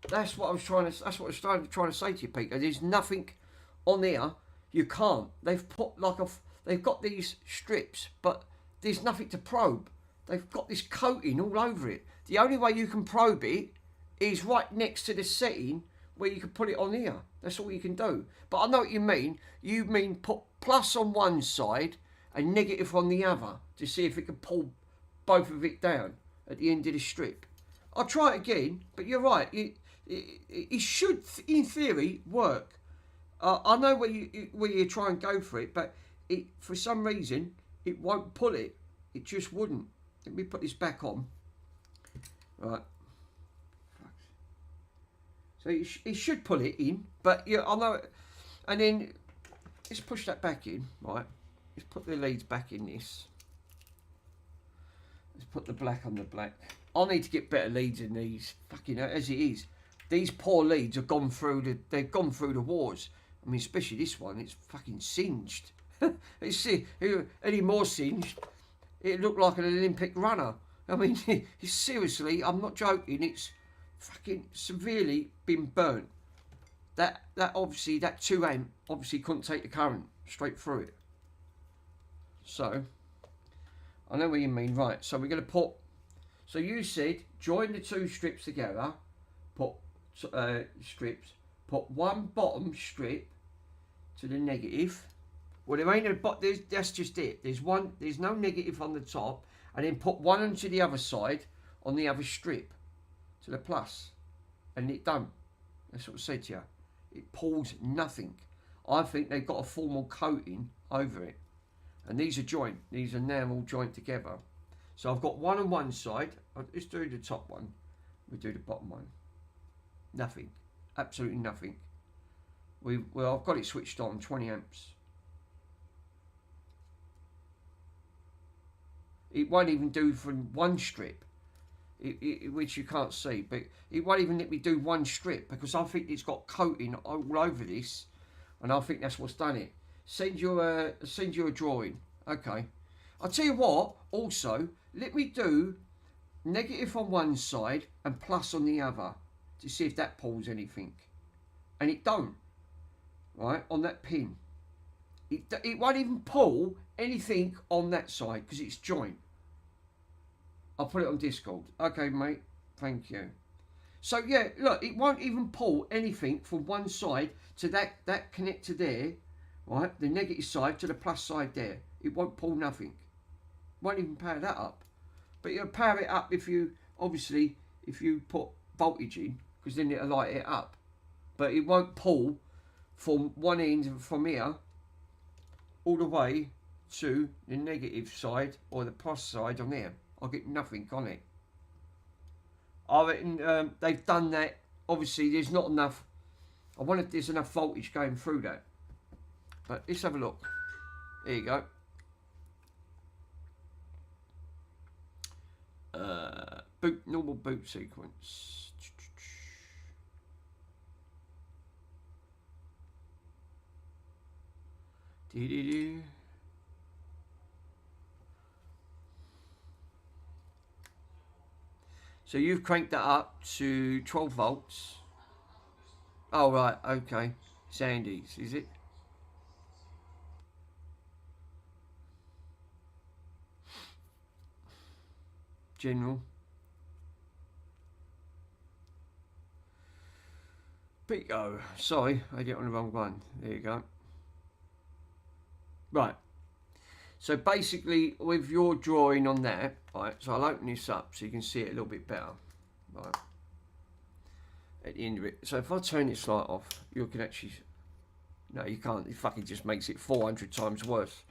That's what I was trying to say to you, Peter. There's nothing on there. You can't. They've put they've got these strips, but there's nothing to probe. they've got this coating all over it. The only way you can probe it is right next to the setting where you can put it on here. That's all you can do. But I know what you mean. You mean put plus on one side and negative on the other to see if it can pull both of it down at the end of the strip. I'll try it again, but you're right. It should, in theory, work. I know where you try and go for it, but for some reason it won't pull it. It just wouldn't. Let me put this back on. Right. So it should pull it in, but yeah, I know. And then let's push that back in. Right. Let's put the leads back in this. Let's put the black on the black. I need to get better leads in these. Fucking as it is, these poor leads have gone through they've gone through the wars. I mean, especially this one. It's fucking singed. It's any more singed, it looked like an Olympic runner. I mean, it's seriously, I'm not joking. It's fucking severely been burnt. That obviously, that 2 amp obviously couldn't take the current straight through it. So I know what you mean. Right, so we're going to put, so you said join the 2 strips together, put strips, put one bottom strip to the negative. Well, there ain't a but. That's just it. There's no negative on the top, and then put one onto the other side on the other strip to the plus, and it done. That's what I said to you. It pulls nothing. I think they've got a formal coating over it, and these are joint. These are now all joint together. So I've got one on one side. Let's do the top one. We do the bottom one. Nothing. Absolutely nothing. Well, I've got it switched on. 20 amps. It won't even do from one strip, which you can't see, but it won't even let me do one strip because I think it's got coating all over this, and I think that's what's done it. Send you a drawing. Okay. I'll tell you what, also, let me do negative on one side and plus on the other to see if that pulls anything. And it don't. Right, on that pin. It won't even pull anything on that side because it's joint. I'll put it on Discord. Okay, mate. Thank you. So yeah, look, it won't even pull anything from one side to that connector there, right? The negative side to the plus side there. It won't pull nothing. Won't even power that up. But you'll power it up if you put voltage in, because then it'll light it up. But it won't pull from one end from here all the way to the negative side or the plus side on there. I'll get nothing on it. I reckon they've done that. Obviously, there's not enough. I wonder if there's enough voltage going through that. But let's have a look. There you go. Normal boot sequence. So you've cranked that up to 12 volts. Oh, right, okay. Sandy's, is it? General. Pico. Sorry, I get on the wrong one. There you go. Right. So basically, with your drawing on that, right, so I'll open this up so you can see it a little bit better. Right. At the end of it. So if I turn this light off, you can actually... No, you can't. It fucking just makes it 400 times worse.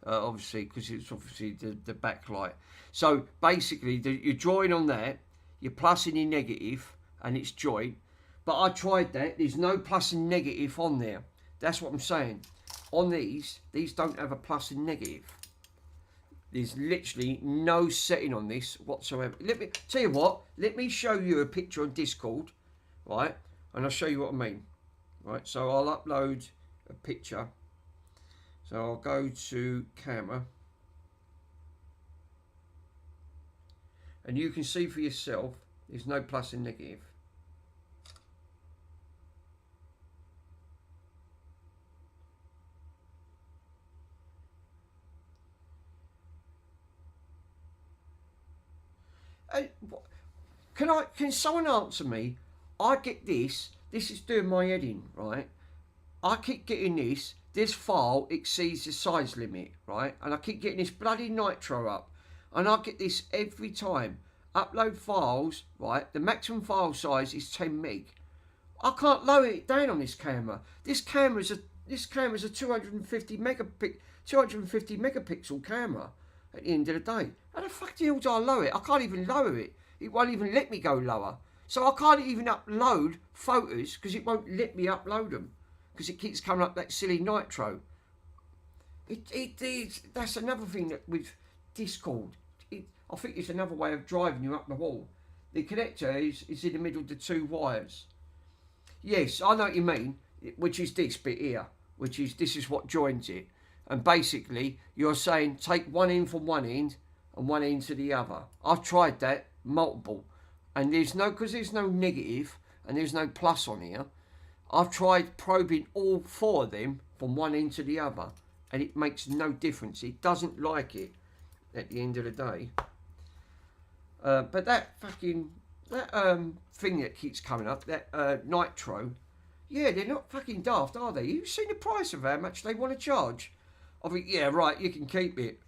Obviously, because it's obviously the backlight. So basically, you're drawing on that, you're plus and you're negative, and it's joint. But I tried that. There's no plus and negative on there. That's what I'm saying. On these don't have a plus and negative. There's literally no setting on this whatsoever. Let me tell you what. Let me show you a picture on Discord, right? And I'll show you what I mean, right? So I'll upload a picture. So I'll go to camera, and you can see for yourself. There's no plus and negative. Can someone answer me? I get this. This is doing my head in, right? I keep getting this. This file exceeds the size limit, right? And I keep getting this bloody nitro up. And I get this every time. Upload files, right? The maximum file size is 10 meg. I can't lower it down on this camera. This camera's a 250 megapixel camera at the end of the day. How the fuck the hell do I lower it? I can't even lower it. It won't even let me go lower. So I can't even upload photos because it won't let me upload them because it keeps coming up that silly nitro. That's another thing that with Discord. I think it's another way of driving you up the wall. The connector is in the middle of the two wires. Yes, I know what you mean, which is this bit here, this is what joins it. And basically, you're saying take one end from one end and one end to the other. I've tried that multiple, and because there's no negative and there's no plus on here. I've tried probing all four of them from one end to the other, and it makes no difference. It doesn't like it at the end of the day. But that thing that keeps coming up, that nitro, yeah, they're not fucking daft, are they? You've seen the price of how much they want to charge. I think, yeah, right, you can keep it.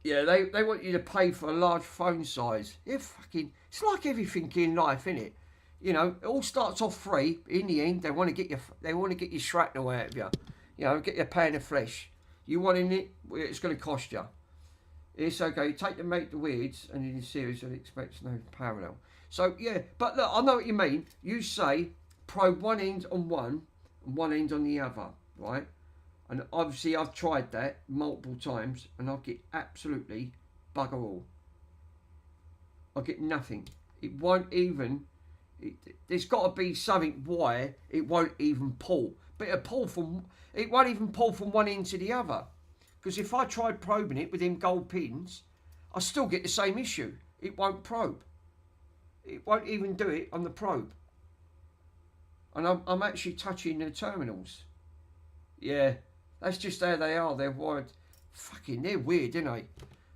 Yeah, they want you to pay for a large phone size. Yeah, fucking, it's like everything in life, innit? You know, it all starts off free. In the end, they want to get your shrapnel out of you. You know, get your pound of flesh. You want in it, it's going to cost you. It's okay. Take the weirds, and in the series, it expects no parallel. So yeah, but look, I know what you mean. You say probe one end on one and one end on the other, right? And obviously, I've tried that multiple times, and I get absolutely bugger all. I get nothing. It won't even. There's got to be something why it won't even pull. But it won't even pull from one end to the other. Because if I tried probing it with them gold pins, I still get the same issue. It won't probe. It won't even do it on the probe. And I'm actually touching the terminals. Yeah, that's just how they are. They're wired. Fucking, they're weird, aren't they?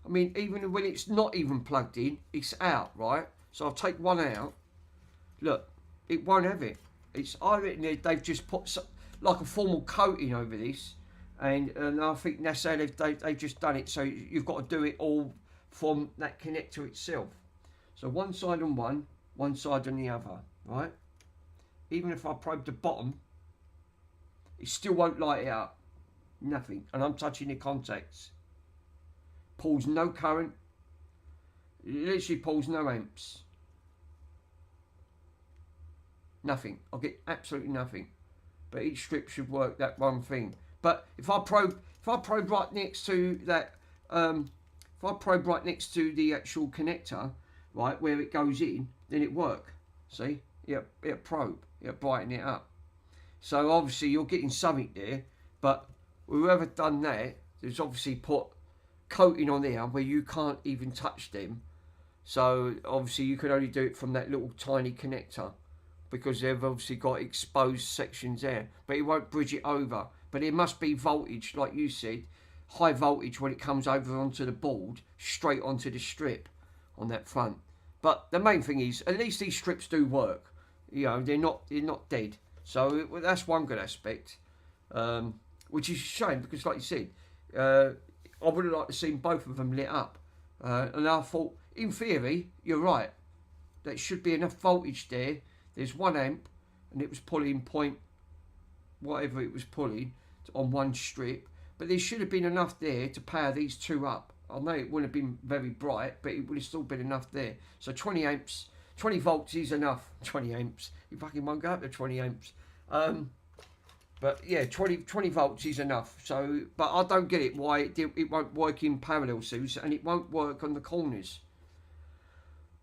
I mean, even when it's not even plugged in, it's out, right? So I'll take one out. Look, it won't have it. I reckon they've just put like a formal coating over this. And I think that's how they've just done it. So you've got to do it all from that connector itself. So one side on one side on the other, right? Even if I probe the bottom, it still won't light it up. Nothing. And I'm touching the contacts. Pulls no current. It literally pulls no amps. Nothing. I'll get absolutely nothing. But each strip should work that one thing. But if I probe right next to that, if I probe right next to the actual connector, right where it goes in, then it work. See, it probe, it brighten it up. So obviously you're getting something there, but whoever done that, there's obviously put coating on there where you can't even touch them. So obviously you can only do it from that little tiny connector because they've obviously got exposed sections there, but it won't bridge it over. But it must be voltage, like you said, high voltage when it comes over onto the board, straight onto the strip on that front. But the main thing is, at least these strips do work. You know, they're not dead. So that's one good aspect, which is a shame because, like you said, I would have liked to see both of them lit up. And I thought, in theory, you're right. There should be enough voltage there. There's 1 amp, and it was pulling point, whatever it was pulling, on one strip. But there should have been enough there to power these two up. I know it wouldn't have been very bright, but it would have still been enough there. So 20 amps, 20 volts is enough. 20 amps. You fucking won't go up to 20 amps. But yeah, 20 volts is enough. So, but I don't get it why it won't work in parallel suits, and it won't work on the corners.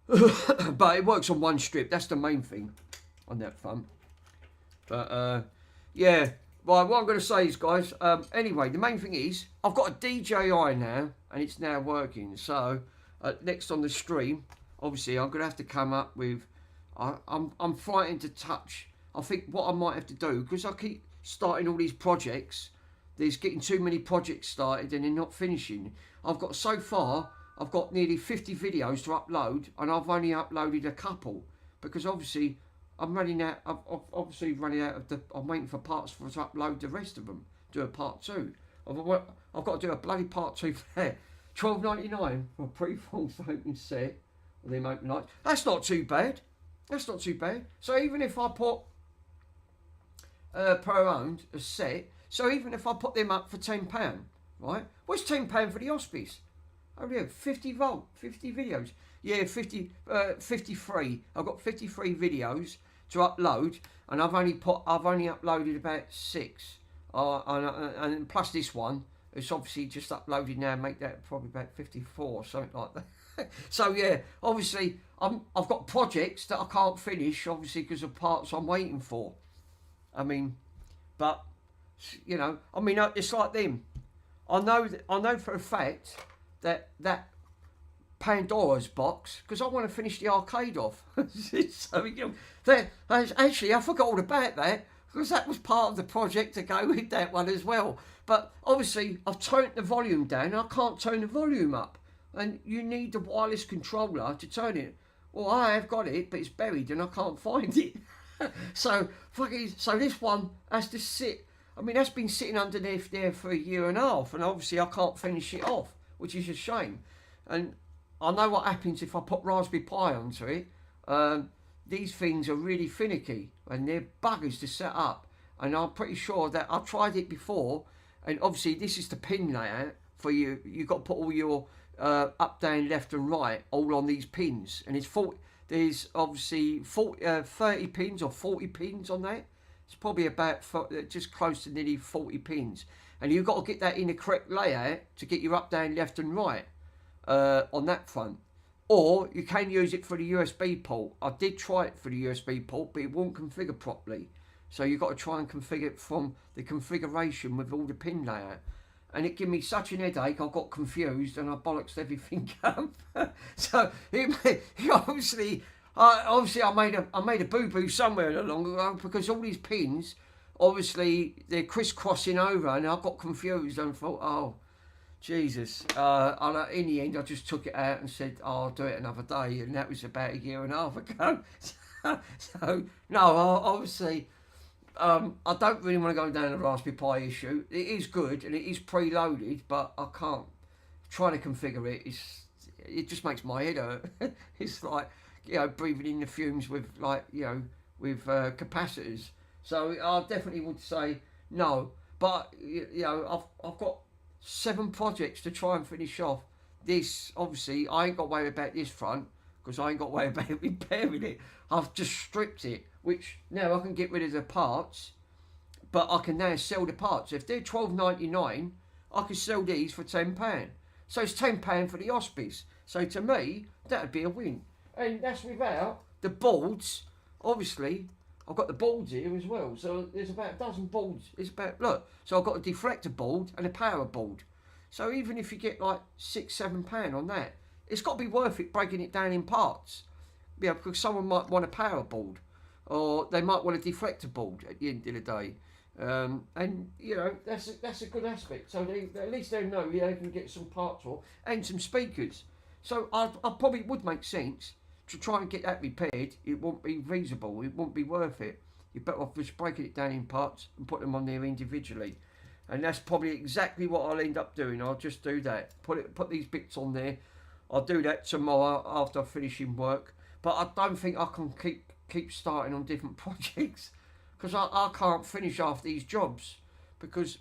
But it works on one strip. That's the main thing on that front. But yeah. Right, what I'm going to say is, guys, anyway, the main thing is, I've got a DJI now, and it's now working. So, next on the stream, obviously, I'm going to have to come up with, I'm frightened to touch. I think what I might have to do, because I keep starting all these projects, there's getting too many projects started and they're not finishing. I've got so far, I've got nearly 50 videos to upload, and I've only uploaded a couple because obviously I'm running out. I've obviously running out of the. I'm waiting for parts to upload the rest of them. Do a part two. I've got to do a bloody part two for that. $12.99 for a pre-formed opening set. Or them open lights. That's not too bad. That's not too bad. So even if I put per owned a set, so even if I put them up for £10, right? What's £10 for the hospice? Oh yeah, 50 volt, 50 videos. Yeah, 53. I've got 53 videos to upload, and I've only uploaded about 6. And plus this one, it's obviously just uploaded now. Make that probably about 54, something like that. So yeah, obviously I've got projects that I can't finish, obviously because of parts I'm waiting for. I mean, but you know, I mean, it's like them. I know for a fact that Pandora's box, because I want to finish the arcade off. So you know, actually I forgot all about that because that was part of the project to go with that one as well. But obviously I've turned the volume down and I can't turn the volume up, and you need the wireless controller to turn it. Well, I have got it, but it's buried and I can't find it. So this one has to sit. I mean, that's been sitting underneath there for a year and a half, and obviously I can't finish it off, which is a shame. And I know what happens if I put Raspberry Pi onto it. These things are really finicky, and they're buggers to set up. And I'm pretty sure that I've tried it before, and obviously this is the pin layout for you. You've got to put all your up, down, left, and right all on these pins, and there's obviously 30 pins or 40 pins on that. It's probably about just close to nearly 40 pins, and you've got to get that in the correct layout to get your up, down, left, and right on that front. Or you can use it for the USB port. I did try it for the USB port, but it won't configure properly. So you've got to try and configure it from the configuration with all the pin layout. And it gave me such an headache, I got confused and I bollocksed everything up. So obviously I made a boo-boo somewhere along the way, because all these pins, obviously they're crisscrossing over, and I got confused and thought, oh, Jesus. And in the end I just took it out and said, oh, I'll do it another day, and that was about a year and a half ago. So no, obviously I don't really want to go down the Raspberry Pi issue. It is good and it is preloaded, but I can't try to configure it. It just makes my head hurt. It's like, you know, breathing in the fumes with, like, you know, with capacitors. So I definitely would say no. But you know, I've got 7 projects to try and finish off. This, obviously, I ain't got to worry about this front, because I ain't got to worry about repairing it. I've just stripped it, which now I can get rid of the parts, but I can now sell the parts. If they're $12.99, I can sell these for £10. So it's £10 for the hospice. So to me, that would be a win. And that's without the boards. Obviously, I've got the boards here as well. So there's about a dozen boards. It's about, look, so I've got a deflector board and a power board. So even if you get like £6-7 on that, it's got to be worth it breaking it down in parts. Yeah, because someone might want a power board, or they might want a deflector board at the end of the day. And you know, that's a good aspect. So at least they know they can get some parts for, and some speakers. So I probably would make sense to try and get that repaired. It won't be feasible. It won't be worth it. You're better off just breaking it down in parts and put them on there individually. And that's probably exactly what I'll end up doing. I'll just do that. Put these bits on there. I'll do that tomorrow after finishing work. But I don't think I can keep starting on different projects, because I can't finish half these jobs, because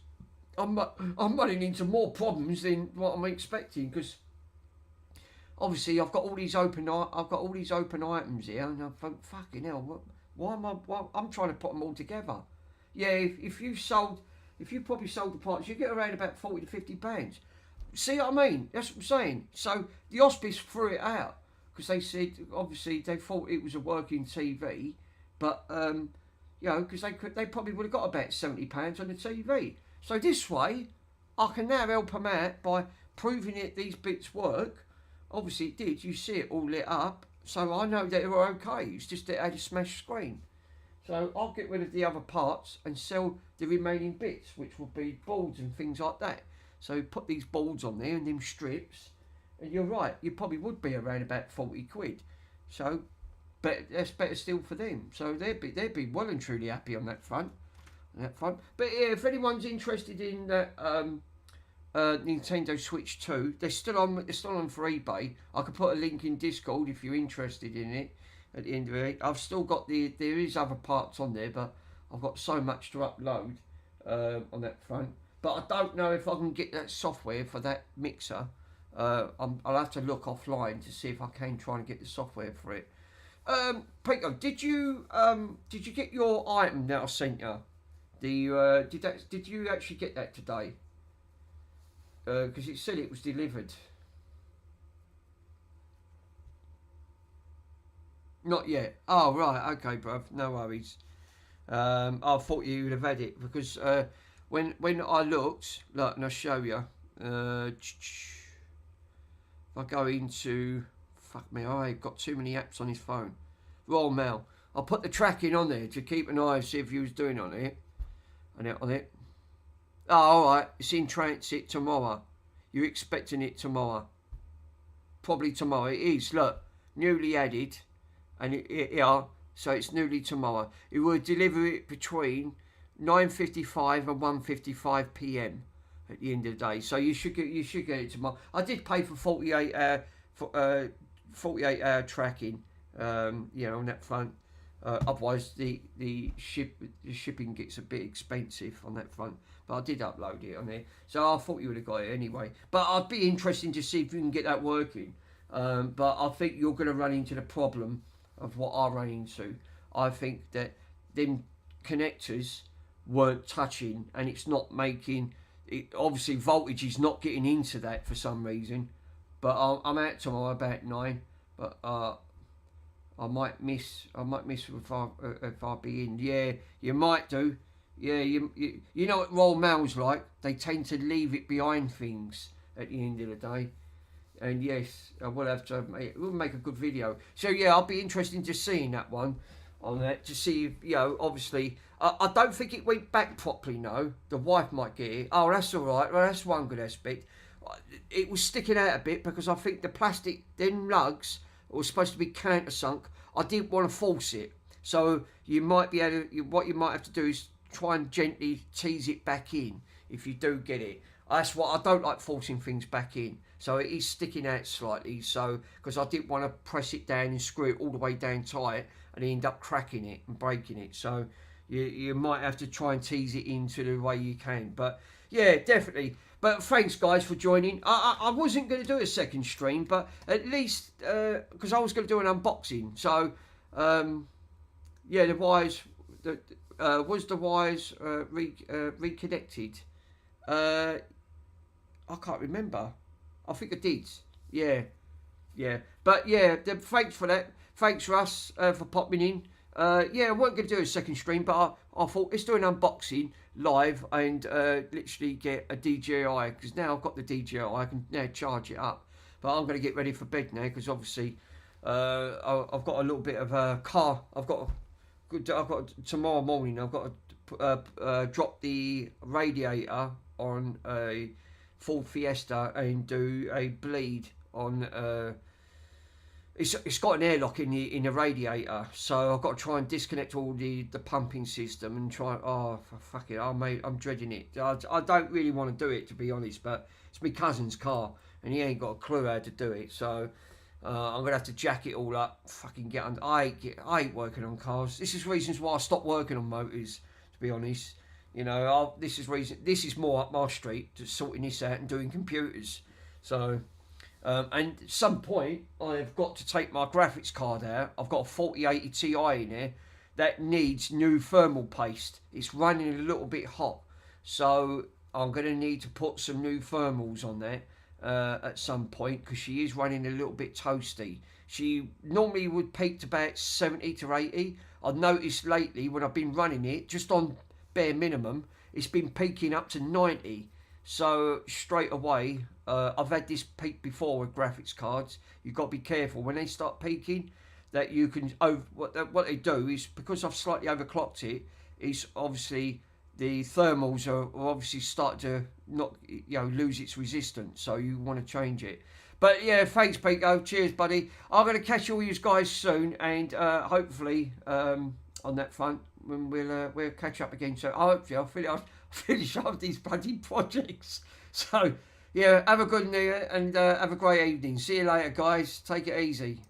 I'm running into more problems than what I'm expecting. Because obviously I've got all these open items here, and I think, fucking hell, I'm trying to put them all together. Yeah, if you probably sold the parts, you get around about £40 to £50. See what I mean? That's what I'm saying. So the hospice threw it out, because they said, obviously they thought it was a working TV, but you know, because they probably would have got about £70 on the TV. So this way, I can now help them out by proving that these bits work. Obviously it did. You see it all lit up, so I know that they were okay. It's just that it had a smashed screen. So I'll get rid of the other parts and sell the remaining bits, which will be boards and things like that. So put these boards on there and them strips, And you're right, you probably would be around about 40 quid. So, but that's better still for them. So they'd be well and truly happy on that front. But yeah, if anyone's interested in that Nintendo Switch 2, they're still on for eBay. I could put a link in Discord if you're interested in it. At the end of it, I've still got there is other parts on there, but I've got so much to upload on that front. But I don't know if I can get that software for that mixer. I'll have to look offline to see if I can try and get the software for it. Pico, did you get your item that I sent you? Did you actually get that today? Because it said it was delivered. Not yet. Oh right, okay, bruv. No worries. I thought you would have had it because when I looked, look, and I'll show you. If I go into, fuck me, I've got too many apps on his phone. Royal Mail. I'll put the tracking on there to keep an eye and see if you was doing on it. On it. Oh, alright, it's in transit tomorrow. You're expecting it tomorrow. Probably tomorrow. It is, look, newly added. And yeah, so it's newly tomorrow. It will deliver it between 9:55 and 1:55 p.m. at the end of the day. So you should get it tomorrow. I did pay for 48 hour tracking, on that front. Otherwise, the shipping gets a bit expensive on that front. But I did upload it on there, so I thought you would have got it anyway. But I'd be interested to see if you can get that working. But I think you're going to run into the problem of what I ran into. I think that them connectors weren't touching, and it's not making it. Obviously, voltage is not getting into that for some reason. But I'm out tomorrow about 9. But I might miss if I be in. Yeah, you might do. Yeah, you know what Royal Mail's like. They tend to leave it behind things at the end of the day. And yes, I will have to. It will make a good video. So yeah, I'll be interested in just seeing that one on that to see if, obviously, I don't think it went back properly. No, the wife might get it. Oh, that's all right. Well, that's one good aspect. It was sticking out a bit because I think the plastic, them lugs, was supposed to be countersunk. I didn't want to force it, so you might be able to. What you might have to do is try and gently tease it back in if you do get it. That's what I don't like, forcing things back in. So it is sticking out slightly. So because I didn't want to press it down and screw it all the way down tight and end up cracking it and breaking it. So you might have to try and tease it into the way you can. But yeah, definitely. But thanks guys for joining. I wasn't going to do a second stream, but at least because I was going to do an unboxing. So yeah, the wires was the wires reconnected. I can't remember. I think I did. Yeah. But yeah, thanks for that. Thanks Russ for popping in. Yeah, I wasn't going to do a second stream, but I thought let's do an unboxing live and literally get a DJI, because now I've got the DJI, I can now charge it up. But I'm going to get ready for bed now because obviously I've got a little bit of a car. I've got tomorrow morning. I've got to drop the radiator on a Ford Fiesta and do a bleed on. It's got an airlock in the radiator, so I've got to try and disconnect all the pumping system and try. Oh fuck it, I'm dreading it. I don't really want to do it, to be honest, but it's my cousin's car and he ain't got a clue how to do it, so I'm gonna have to jack it all up. Fucking get under. I hate working on cars. This is reasons why I stopped working on motors, to be honest. This is more up my street, to sorting this out and doing computers. So. And at some point, I've got to take my graphics card out. I've got a 4080 Ti in there that needs new thermal paste. It's running a little bit hot, so I'm going to need to put some new thermals on there at some point, because she is running a little bit toasty. She normally would peak to about 70 to 80. I've noticed lately when I've been running it, just on bare minimum, it's been peaking up to 90. So straight away, I've had this peak before with graphics cards. You've got to be careful when they start peaking, that you can what they do is, because I've slightly overclocked it, is obviously the thermals are obviously start to not lose its resistance. So you want to change it. But yeah, thanks, Pico. Cheers, buddy. I'm going to catch all you guys soon, and hopefully on that front, when we'll catch up again. So hopefully I'll finish off these bloody projects. So yeah, have a good New Year and have a great evening. See you later, guys. Take it easy.